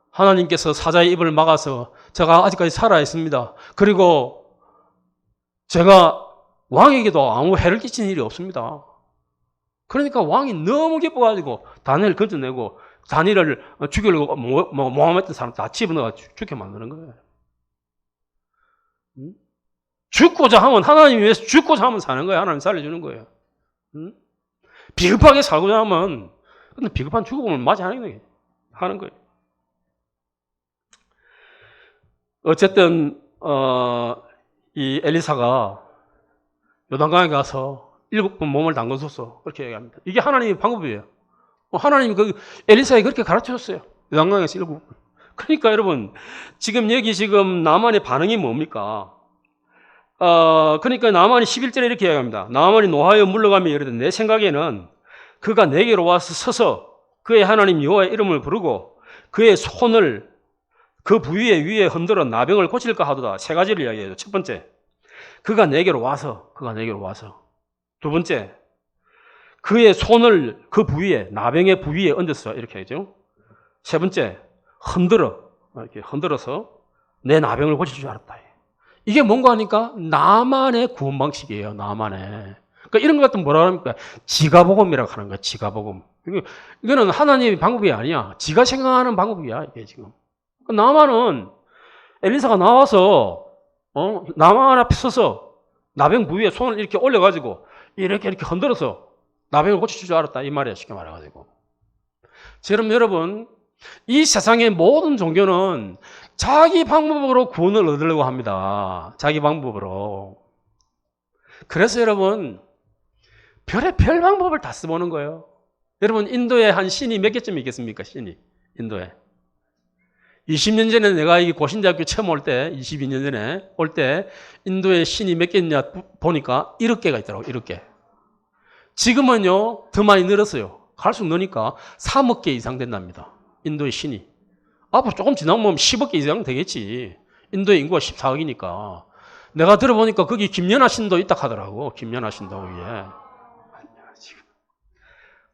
하나님께서 사자의 입을 막아서 제가 아직까지 살아있습니다. 그리고 제가 왕에게도 아무 해를 끼친 일이 없습니다. 그러니까 왕이 너무 기뻐가지고 다니엘을 건져내고 다니엘을 죽이려고 모함했던 사람 다 집어넣어 죽게 만드는 거예요. 죽고자 하면 하나님 위해서 죽고자 하면 사는 거예요. 하나님 살려주는 거예요. 비겁하게 살고자 하면 근데 비겁한 죽음을 맞이하는 거예요. 어쨌든 이 엘리사가 요단강에 가서 7번 몸을 담궈줬어. 그렇게 얘기합니다. 이게 하나님의 방법이에요. 하나님이 엘리사에 그렇게 가르쳐줬어요. 요단강에서 7번. 그러니까 여러분, 지금 나만의 반응이 뭡니까? 그러니까 나만이 11절에 이렇게 이야기합니다. 나만이 노하여 물러가며 이르되 내 생각에는 그가 내게로 와서 서서 그의 하나님 여호와의 이름을 부르고 그의 손을 그 부위에 위에 흔들어 나병을 고칠까 하도다. 세 가지를 이야기해요. 첫 번째, 그가 내게로 와서. 두 번째, 그의 손을 그 부위에, 나병의 부위에 얹었어. 이렇게 하죠. 세 번째, 이렇게 흔들어서 내 나병을 고칠 줄 알았다. 이게 뭔가 하니까 나만의 구원 방식이에요. 나만의. 그러니까 이런 것도 뭐라 합니까? 지가복음이라고 하는 거야, 지가복음. 이거는 하나님의 방법이 아니야. 지가 생각하는 방법이야, 이게 지금. 나만은 엘리사가 나와서, 나만 앞에 서서 나병 부위에 손을 이렇게 올려가지고 이렇게 흔들어서 나병을 고쳐줄 줄 알았다. 이 말이야, 쉽게 말해가지고. 여러분, 여러분, 이 세상의 모든 종교는 자기 방법으로 구원을 얻으려고 합니다. 자기 방법으로. 그래서 여러분, 별 방법을 다 써보는 거예요. 여러분, 인도에 한 신이 몇 개쯤 있겠습니까? 신이. 인도에. 20년 전에 내가 이 고신대학교 처음 올 때, 22년 전에 올 때, 인도에 신이 몇 개 있냐 보니까 7개가 있더라고요. 7개. 지금은요, 더 많이 늘었어요. 갈수록 느니까 3억 개 이상 된답니다. 인도의 신이. 앞으로 조금 지나면 10억 개 이상 되겠지. 인도의 인구가 14억이니까. 내가 들어보니까 거기 김연아 신도 있다 하더라고. 김연아 신도 위에.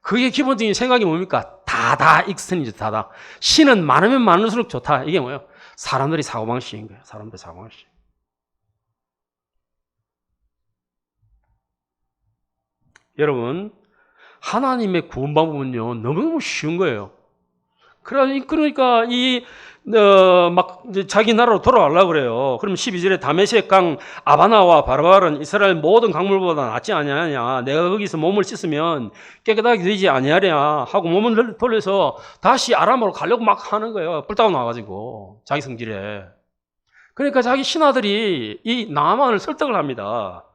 그게 기본적인 생각이 뭡니까? 다다익선이죠, 다다. 신은 많으면 많을수록 좋다. 이게 뭐예요? 사람들이 사고방식인 거예요. 사람들의 사고방식. 여러분, 하나님의 구원 방법은요, 너무너무 쉬운 거예요. 그러니까 막 자기 나라로 돌아가려고 그래요. 그럼 12절에 다메섹 강 아바나와 바르바른 이스라엘 모든 강물보다 낫지 아니하냐. 내가 거기서 몸을 씻으면 깨끗하게 되지 아니하랴 하고 몸을 돌려서 다시 아람으로 가려고 막 하는 거예요. 뿔따고 나와가지고 자기 성질에. 그러니까 자기 신하들이 이 나만을 설득을 합니다.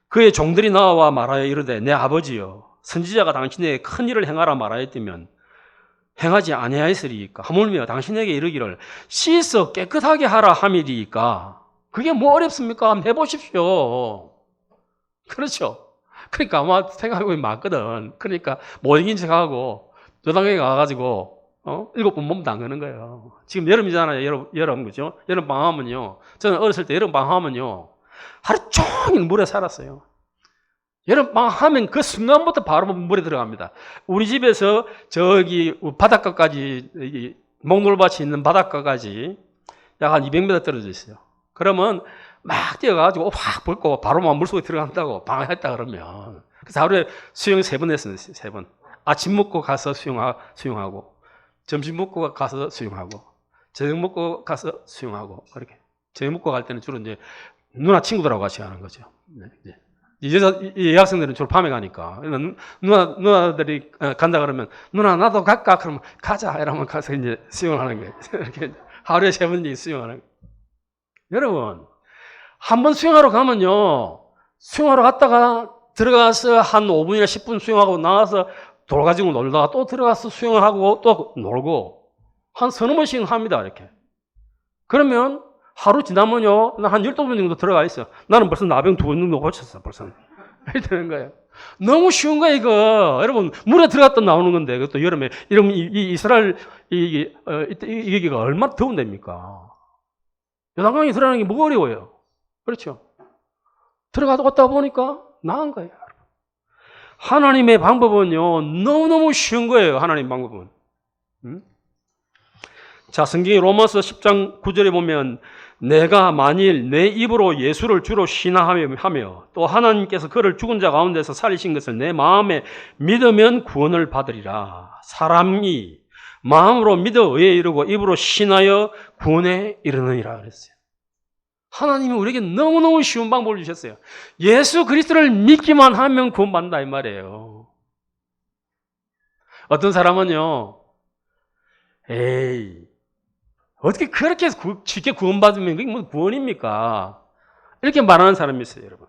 그의 종들이 나와 말하여 이르되 내 아버지여 선지자가 당신에게 큰 일을 행하라 말하였다면 행하지 아니하였으리이까. 하물며 당신에게 이르기를 씻어 깨끗하게 하라 함이리이까. 그게 뭐 어렵습니까? 한번 해보십시오. 그렇죠? 그러니까 아마 생각이 많거든. 그러니까 못 이긴 척하고 요단강에 가가지고 7번 몸 담그는 거예요. 지금 여름이잖아요. 여름 그죠? 여름 방학하면요. 저는 어렸을 때 여름 방학하면요. 하루 종일 물에 살았어요. 여름방학 하면 그 순간부터 바로 물에 들어갑니다. 우리 집에서 저기 바닷가까지, 목놀밭이 있는 바닷가까지 약 한 200m 떨어져 있어요. 그러면 막 뛰어가지고 확 붓고 바로 물속에 들어간다고 방학했다 그러면. 그래서 하루에 수영 3번 했어요. 3번. 아침 먹고 가서 수영하고, 점심 먹고 가서 수영하고, 저녁 먹고 가서 수영하고, 그렇게. 저녁 먹고 갈 때는 주로 이제 누나 친구들하고 같이 가는 거죠. 네. 이 학생들은 주로 밤에 가니까. 누나들이 간다 그러면, 누나, 나도 갈까? 그러면, 가자. 이러면 가서 이제 수영을 하는 거예요. 이렇게 하루에 3번 수영하는 거예요. 여러분, 한번 수영하러 가면요, 수영하러 갔다가 들어가서 한 5분이나 10분 수영하고 나와서 돌 가지고 놀다가 또 들어가서 수영하고 또 놀고, 한 서너 번씩은 합니다, 이렇게. 그러면, 하루 지나면요, 한 12번 정도 들어가 있어요. 나는 벌써 나병 2번 정도 고쳤어, 벌써. 이렇게 되는 거예요. 너무 쉬운 거예요, 이거. 여러분, 물에 들어갔다 나오는 건데, 그것도 여름에, 이러면 이 이스라엘, 이게가 얼마나 더운 데입니까? 요단강에 들어가는 게 뭐가 어려워요? 그렇죠? 들어가다 갔다 보니까 나은 거예요. 하나님의 방법은요, 너무너무 쉬운 거예요, 하나님 방법은. 자, 성경의 로마서 10장 9절에 보면 내가 만일 내 입으로 예수를 주로 신앙하며 또 하나님께서 그를 죽은 자 가운데서 살리신 것을 내 마음에 믿으면 구원을 받으리라. 사람이 마음으로 믿어 의에 이르고 입으로 신하여 구원에 이르느니라 그랬어요. 하나님이 우리에게 너무너무 쉬운 방법을 주셨어요. 예수 그리스도를 믿기만 하면 구원받는다 이 말이에요. 어떤 사람은요, 에이, 어떻게 그렇게 쉽게 구원받으면 그게 뭐 구원입니까? 이렇게 말하는 사람이 있어요, 여러분.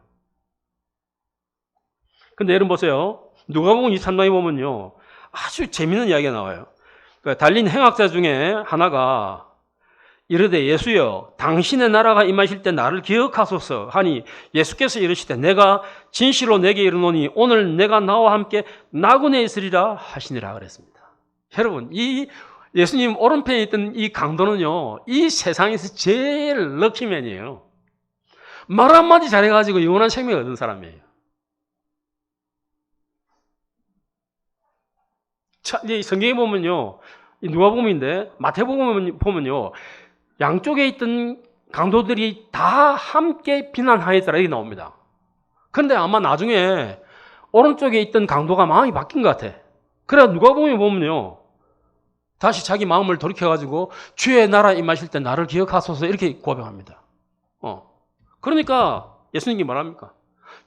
근데 여러분 보세요. 누가복음 23장에 보면요, 아주 재밌는 이야기가 나와요. 그러니까 달린 행악자 중에 하나가 이르되 예수여 당신의 나라가 임하실 때 나를 기억하소서 하니 예수께서 이르시되 내가 진실로 내게 이르노니 오늘 내가 나와 함께 나군에 있으리라 하시니라 그랬습니다. 여러분, 이 예수님 오른편에 있던 이 강도는요, 이 세상에서 제일 럭키맨이에요. 말 한마디 잘해가지고 영원한 생명을 얻은 사람이에요. 자, 이제 성경에 보면요, 누가복음인데 마태복음 보면요, 양쪽에 있던 강도들이 다 함께 비난하였더라 이렇게 나옵니다. 그런데 아마 나중에 오른쪽에 있던 강도가 마음이 바뀐 것 같아. 그래 누가복음에 보면요, 다시 자기 마음을 돌이켜가지고 주의 나라 임하실 때 나를 기억하소서 이렇게 고백합니다. 그러니까 예수님이 말합니까?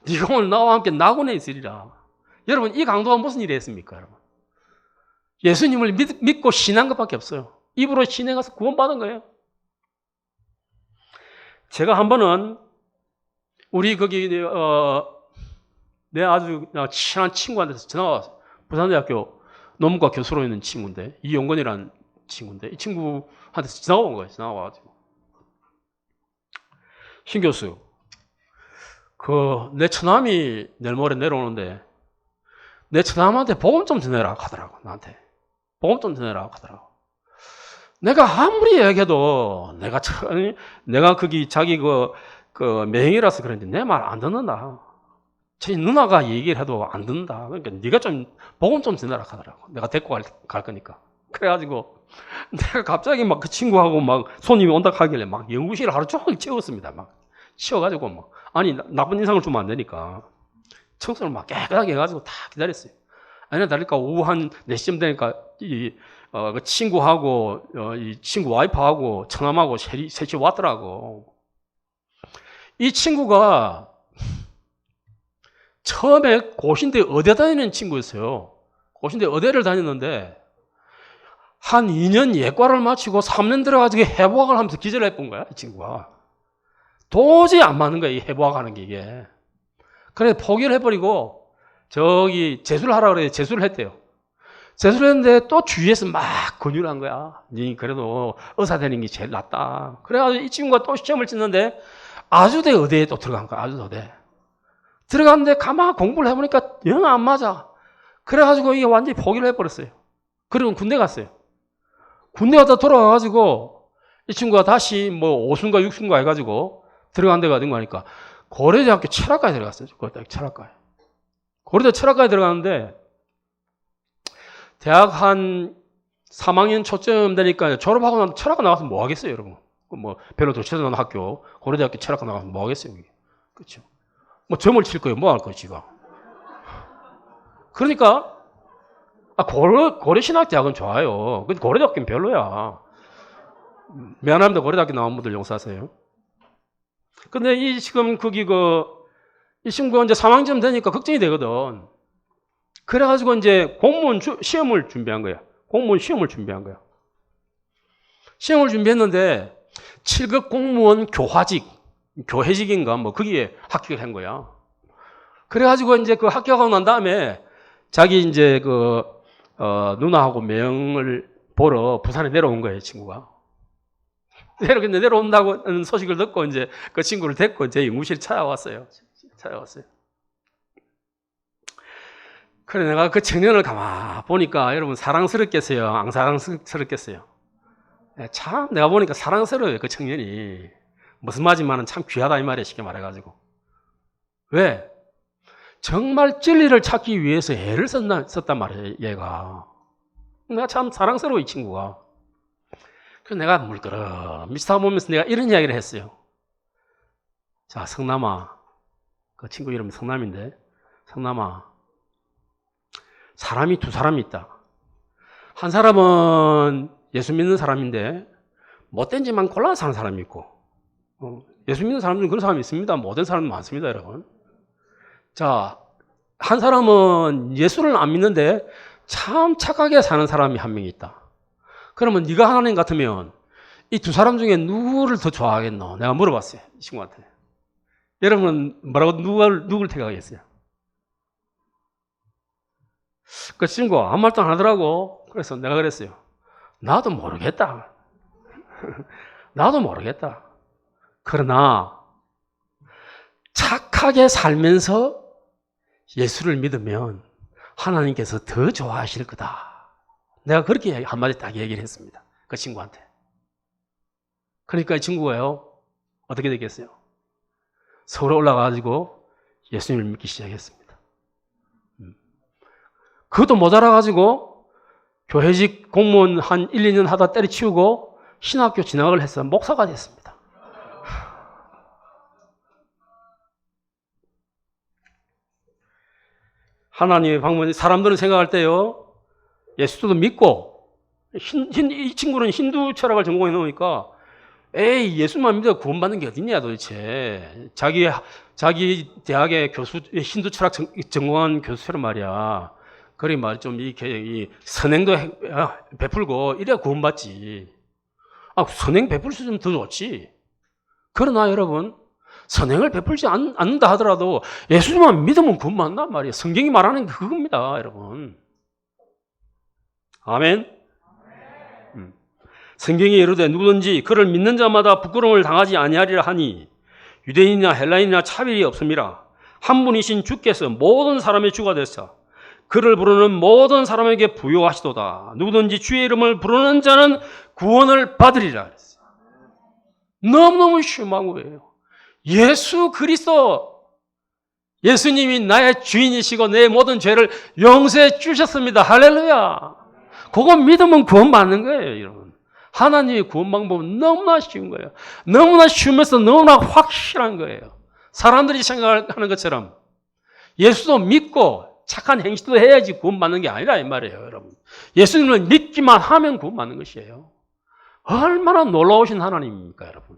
네가 오늘 나와 함께 낙원에 있으리라. 여러분, 이 강도가 무슨 일을 했습니까? 여러분, 예수님을 믿고 신한 것밖에 없어요. 입으로 신에 가서 구원받은 거예요. 제가 한 번은 우리 거기 내 아주 친한 친구한테서 전화가 왔어요. 부산대학교 논문과 교수로 있는 친구인데, 이용건이라는 친구인데, 이 친구한테서 전화가 온 거예요. 전화가 와가지고, 신 교수, 내 처남이 내일 모레 내려오는데 내 처남한테 복음 좀 전해라 하더라고. 나한테 복음 좀 전해라 하더라고. 내가 아무리 얘기해도 내가 거기 자기 그 매형이라서 그런지 내 말 안 듣는다. 제 누나가 얘기를 해도 안 듣는다. 그러니까 네가 좀 복음 좀 전해라 하더라고. 내가 데리고 갈 거니까. 그래가지고 내가 갑자기 막 그 친구하고 막 손님이 온다 하길래 막 연구실을 하루 종일 채웠습니다. 막 치워가지고 막, 아니 나쁜 인상을 주면 안 되니까 청소를 막 깨끗하게 해가지고 다 기다렸어요. 아니나 다를까 오후 한 4시쯤 되니까 그 친구하고 이 친구 와이프하고 처남하고 셋이 왔더라고. 이 친구가 처음에 고신대 의대 다니는 친구였어요. 고신대 의대를 다녔는데 한 2년 예과를 마치고 3년 들어가지고 해부학을 하면서 기절을 해본 거야, 이 친구가. 도저히 안 맞는 거야, 이 해부학하는 게 이게. 그래서 포기를 해버리고 저기 재수를 하라고 그래. 재수를 했대요. 재수를 했는데 또 주위에서 막 권유를 한 거야. 니 그래도 의사 되는 게 제일 낫다. 그래가지고 이 친구가 또 시험을 치는데 아주대 의대에 또 들어간 거야. 아주대 의대. 들어갔는데 가만 공부를 해보니까 영 안 맞아. 그래가지고 이게 완전히 포기를 해버렸어요. 그리고 군대 갔어요. 군대 갔다 돌아와가지고 이 친구가 다시 뭐 5순가 6순가 해가지고 들어간 데가 어딘가 하니까 고려대학교 철학과에 들어갔어요. 고려대학교 철학과에. 고려대 철학과에 들어갔는데 대학 한 3학년 초쯤 되니까 졸업하고 나서 철학과 나가서 뭐 하겠어요, 여러분? 뭐 별로 좋지도 않은 학교, 고려대학교 철학과 나가서 뭐 하겠어요, 이게. 그렇죠? 뭐 점을 칠 거예요, 뭐 할 거예요, 지가. 그러니까 고려신학대학은 좋아요. 근데 고려대학교는 별로야. 미안합니다, 고려대학교 나온 분들 용서하세요. 근데 이 지금 이 친구가 이제 3학년 되니까 걱정이 되거든. 그래가지고 이제 공무원 시험을 준비한 거야. 공무원 시험을 준비한 거야. 시험을 준비했는데 7급 공무원 교회직인가 뭐 거기에 합격을 한 거야. 그래가지고 이제 그 합격하고 난 다음에 자기 이제 누나하고 매형을 보러 부산에 내려온 거예요, 친구가. 내려온다고 소식을 듣고 이제 그 친구를 데리고 제 연구실에 찾아왔어요. 그래, 내가 그 청년을 가만 보니까 여러분 사랑스럽겠어요? 안 사랑스럽겠어요? 참 내가 보니까 사랑스러워요, 그 청년이. 무슨 말이지만은 참 귀하다 이 말이에요, 쉽게 말해가지고. 왜? 정말 진리를 찾기 위해서 애를 썼단 말이에요, 얘가. 내가 참 사랑스러워, 이 친구가. 그래서 내가 물끄러 미스터 보면서 내가 이런 이야기를 했어요. 자, 성남아. 그 친구 이름이 성남인데, 성남아. 사람이 두 사람이 있다. 한 사람은 예수 믿는 사람인데 못된 짓만 골라 사는 사람이 있고, 예수 믿는 사람들은 그런 사람이 있습니다. 못된 사람은 많습니다, 여러분. 자, 한 사람은 예수를 안 믿는데 참 착하게 사는 사람이 한 명 있다. 그러면 네가 하나님 같으면 이 두 사람 중에 누구를 더 좋아하겠노? 내가 물어봤어요, 이 친구한테. 여러분은 뭐라고 누굴 택하겠어요? 그 친구가 아무 말도 안 하더라고. 그래서 내가 그랬어요. 나도 모르겠다. 나도 모르겠다. 그러나 착하게 살면서 예수를 믿으면 하나님께서 더 좋아하실 거다. 내가 그렇게 한마디 딱 얘기를 했습니다, 그 친구한테. 그러니까 이 친구가요, 어떻게 되겠어요? 서울에 올라가가지고 예수님을 믿기 시작했습니다. 그것도 모자라가지고 교회직 공무원 한 1, 2년 하다 때려치우고 신학교 진학을 해서 목사가 됐습니다. 하나님의 방법은 사람들은 생각할 때요, 예수도 믿고, 이 친구는 힌두 철학을 전공해 놓으니까, 에이, 예수만 믿어 구원받는 게 어딨냐, 도대체. 자기 대학의 힌두 철학 전공한 교수처럼 말이야. 그래, 이 선행도 베풀고, 이래야 구원받지. 선행 베풀 수 있으면 더 좋지. 그러나 여러분, 선행을 베풀지 않는다 하더라도 예수님만 믿으면 구원받는단 말이에요. 성경이 말하는 게 그겁니다, 여러분. 아멘. 성경이 이르되 누구든지 그를 믿는 자마다 부끄러움을 당하지 아니하리라 하니 유대인이나 헬라인이나 차별이 없음이라. 한 분이신 주께서 모든 사람의 주가 되사 그를 부르는 모든 사람에게 부요하시도다. 누구든지 주의 이름을 부르는 자는 구원을 받으리라. 너무너무 심한 거예요. 예수 그리스도, 예수님이 나의 주인이시고 내 모든 죄를 용서해 주셨습니다. 할렐루야. 그거 믿으면 구원받는 거예요, 여러분. 하나님의 구원 방법은 너무나 쉬운 거예요. 너무나 쉬우면서 너무나 확실한 거예요. 사람들이 생각하는 것처럼 예수도 믿고 착한 행실도 해야지 구원받는 게 아니라 이 말이에요, 여러분. 예수님을 믿기만 하면 구원받는 것이에요. 얼마나 놀라우신 하나님입니까, 여러분.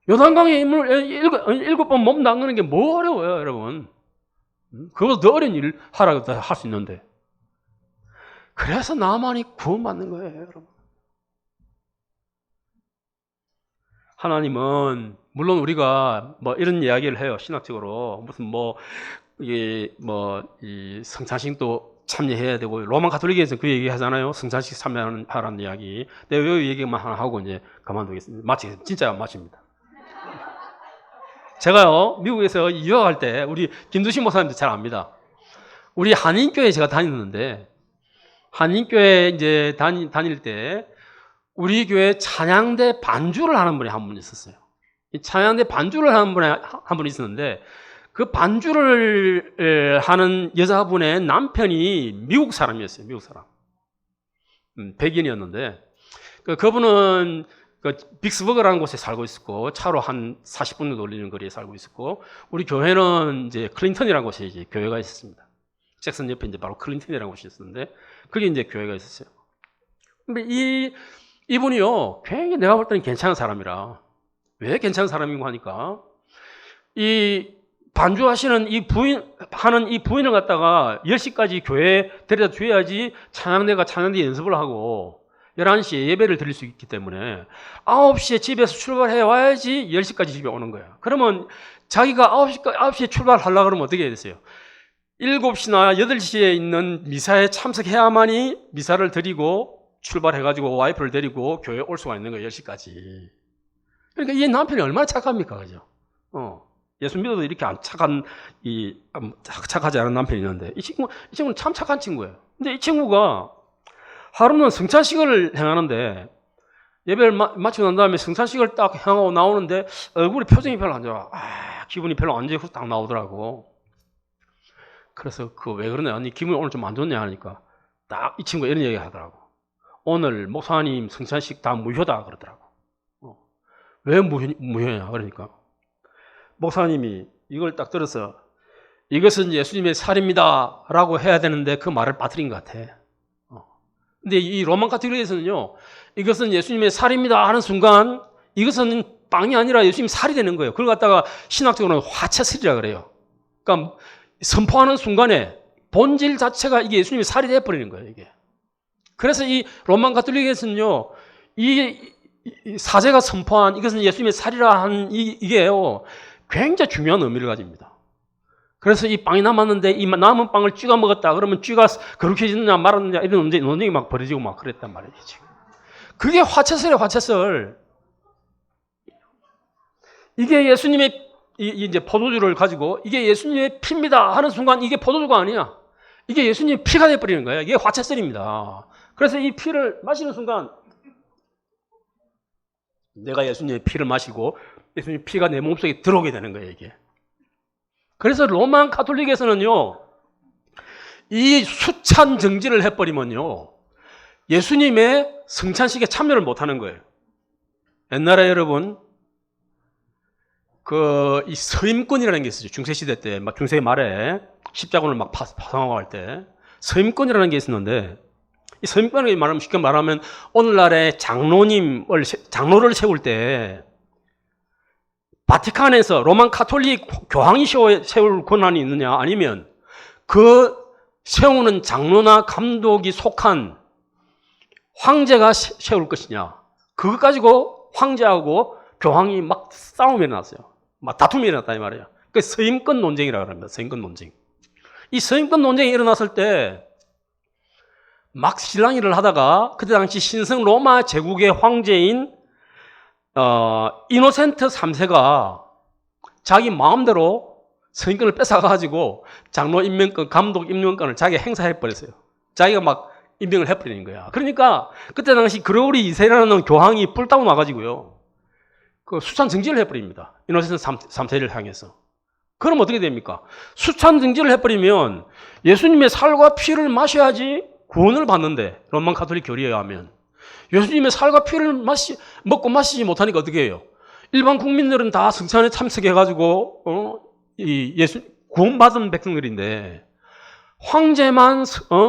요단강에 7번 몸 담그는 게 뭐 어려워요, 여러분. 그거보다 더 어려운 일 하라고 할 수 있는데. 그래서 나만이 구원받는 거예요, 여러분. 하나님은 물론 우리가 이런 이야기를 해요, 신학적으로. 무슨 이 성찬식도 참여해야 되고, 로만 가톨릭에서 그 얘기 하잖아요. 성찬식 참여하라는 이야기. 내가 이 얘기만 하나 하고 이제 그만두겠습니다. 진짜 마칩니다. 제가요, 미국에서 유학할 때, 우리 김두신 목사님도 잘 압니다. 우리 한인교회 제가 다녔는데, 한인교회 이제 다닐 때, 우리 교회 찬양대 반주를 하는 분이 한 분 있었어요. 이 찬양대 반주를 하는 분이 한 분 있었는데, 그 반주를 하는 여자분의 남편이 미국 사람이었어요. 미국 사람. 백인이었는데, 그분은 빅스버그라는 곳에 살고 있었고, 차로 한 40분 정도 걸리는 거리에 살고 있었고, 우리 교회는 이제 클린턴이라는 곳에 이제 교회가 있었습니다. 잭슨 옆에 이제 바로 클린턴이라는 곳이 있었는데, 그게 이제 교회가 있었어요. 근데 이분이요, 굉장히 내가 볼 때는 괜찮은 사람이라. 왜 괜찮은 사람인가 하니까, 이 반주하시는 이 부인을 갖다가 10시까지 교회에 데려다 줘야지 찬양대 연습을 하고, 11시에 예배를 드릴 수 있기 때문에 9시에 집에서 출발해 와야지 10시까지 집에 오는 거예요. 그러면 자기가 9시에 출발하려고 그러면 어떻게 해야 되세요? 7시나 8시에 있는 미사에 참석해야만이 미사를 드리고 출발해가지고 와이프를 데리고 교회에 올 수가 있는 거예요. 10시까지. 그러니까 이 남편이 얼마나 착합니까? 그죠? 예수 믿어도 이렇게 착하지 않은 남편이 있는데 이 친구는 참 착한 친구예요. 근데 이 친구가 하루는 성찬식을 행하는데 예배를 마치고 난 다음에 성찬식을 딱 향하고 나오는데 얼굴에 표정이 별로 안 좋아. 기분이 별로 안 좋고 딱 나오더라고. 그래서 왜 그러냐? 아니, 기분이 오늘 좀 안 좋냐 하니까 딱 이 친구가 이런 얘기 하더라고. 오늘 목사님 성찬식 다 무효다 그러더라고. 왜 무효냐? 그러니까 목사님이 이걸 딱 들어서 이것은 예수님의 살입니다 라고 해야 되는데 그 말을 빠뜨린 것 같아. 근데 이 로만 가톨릭에서는요, 이것은 예수님의 살입니다 하는 순간 이것은 빵이 아니라 예수님 살이 되는 거예요. 그걸 갖다가 신학적으로는 화채슬이라 그래요. 그러니까 선포하는 순간에 본질 자체가 이게 예수님의 살이 되어버리는 거예요, 이게. 그래서 이 로만 가톨릭에서는요, 이 사제가 선포한 이것은 예수님의 살이라 한 이게요, 굉장히 중요한 의미를 가집니다. 그래서 이 빵이 남았는데 이 남은 빵을 쥐가 먹었다 그러면 쥐가 거룩해지느냐 말았느냐 이런 논쟁이 막 벌어지고 막 그랬단 말이에요, 지금. 그게 화채설이에요, 화채설. 이게 예수님의 이제 포도주를 가지고 이게 예수님의 피입니다 하는 순간 이게 포도주가 아니야. 이게 예수님의 피가 돼버리는 거예요. 이게 화채설입니다. 그래서 이 피를 마시는 순간 내가 예수님의 피를 마시고 예수님의 피가 내 몸속에 들어오게 되는 거예요, 이게. 그래서 로만 가톨릭에서는요, 이 수찬 정지를 해버리면요, 예수님의 성찬식에 참여를 못하는 거예요. 옛날에 여러분, 이 서임권이라는 게 있었죠. 중세시대 때, 막 중세 말에 십자군을 막 파송하고 할 때 서임권이라는 게 있었는데, 이 서임권을 말하면 쉽게 말하면 오늘날의 장로를 세울 때 바티칸에서 로만 카톨릭 교황이 세울 권한이 있느냐, 아니면 그 세우는 장로나 감독이 속한 황제가 세울 것이냐, 그거 가지고 황제하고 교황이 막 싸움이 일어났어요. 막 다툼이 일어났다 이 말이에요. 그 서임권 논쟁이라고 합니다. 서임권 논쟁. 이 서임권 논쟁이 일어났을 때 막 실랑이를 하다가 그때 당시 신성 로마 제국의 황제인 이노센트 3세가 자기 마음대로 서임권을 뺏어가지고 장로 임명권, 감독 임명권을 자기가 행사해버렸어요. 자기가 막 임명을 해버리는 거야. 그러니까 그때 당시 그레고리 2세라는 교황이 뿔따고 나가지고요, 그 수찬 정지를 해버립니다. 이노센트 3세를 향해서. 그럼 어떻게 됩니까? 수찬 정지를 해버리면 예수님의 살과 피를 마셔야지 구원을 받는데, 로만 가톨릭 교리에 의하면 예수님의 살과 피를 먹고 마시지 못하니까 어떻게 해요? 일반 국민들은 다 성찬에 참석해가지고 구원받은 백성들인데 황제만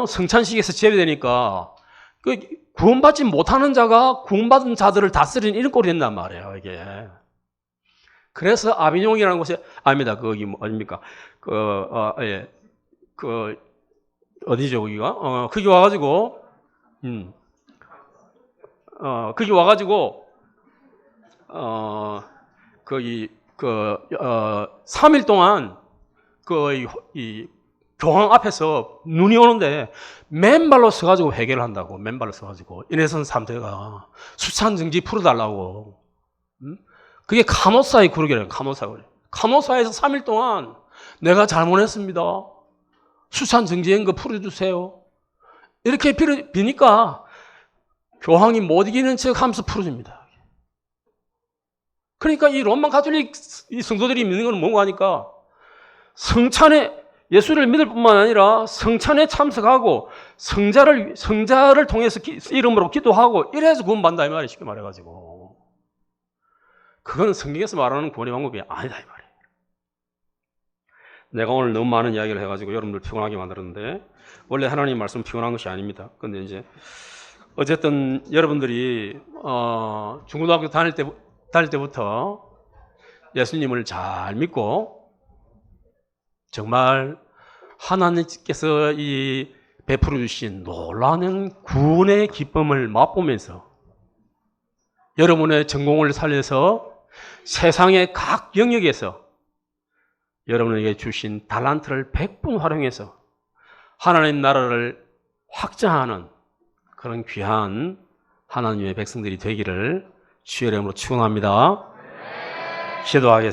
성찬식에서 제외되니까 그 구원받지 못하는 자가 구원받은 자들을 다스리는 이런 꼴이 된단 말이에요, 이게. 그래서 아비뇽이라는 곳에, 아닙니다. 거기 어딥니까? 어디죠, 거기가? 거기 와가지고, 거기 와가지고, 3일 동안, 이 교황 앞에서 눈이 오는데, 맨발로 서가지고 회개를 한다고, 맨발로 서가지고. 이래선 3세가 수찬 정지 풀어달라고. 그게 카노사의 구르기래요, 카노사 구르기. 카노사에서 3일 동안 내가 잘못했습니다. 수찬 정지한 거 풀어주세요. 이렇게 비니까 교황이 못 이기는 척 하면서 풀어줍니다. 그러니까 이 로마 가톨릭 이 성도들이 믿는 건 뭔가 하니까 성찬에 예수를 믿을 뿐만 아니라 성찬에 참석하고 성자를 통해서 이름으로 기도하고 이래서 구원받는다 이 말이에요. 쉽게 말해가지고. 그건 성경에서 말하는 구원의 방법이 아니다 이 말이에요. 내가 오늘 너무 많은 이야기를 해가지고 여러분들 피곤하게 만들었는데, 원래 하나님 말씀 피곤한 것이 아닙니다. 근데 이제 어쨌든 여러분들이 중고등학교 다닐 때부터 예수님을 잘 믿고 정말 하나님께서 이 베풀어 주신 놀라운 구원의 기쁨을 맛보면서 여러분의 전공을 살려서 세상의 각 영역에서 여러분에게 주신 달란트를 100분 활용해서 하나님 나라를 확장하는 그런 귀한 하나님의 백성들이 되기를 주의 이름으로 축원합니다. 기도하겠습니다.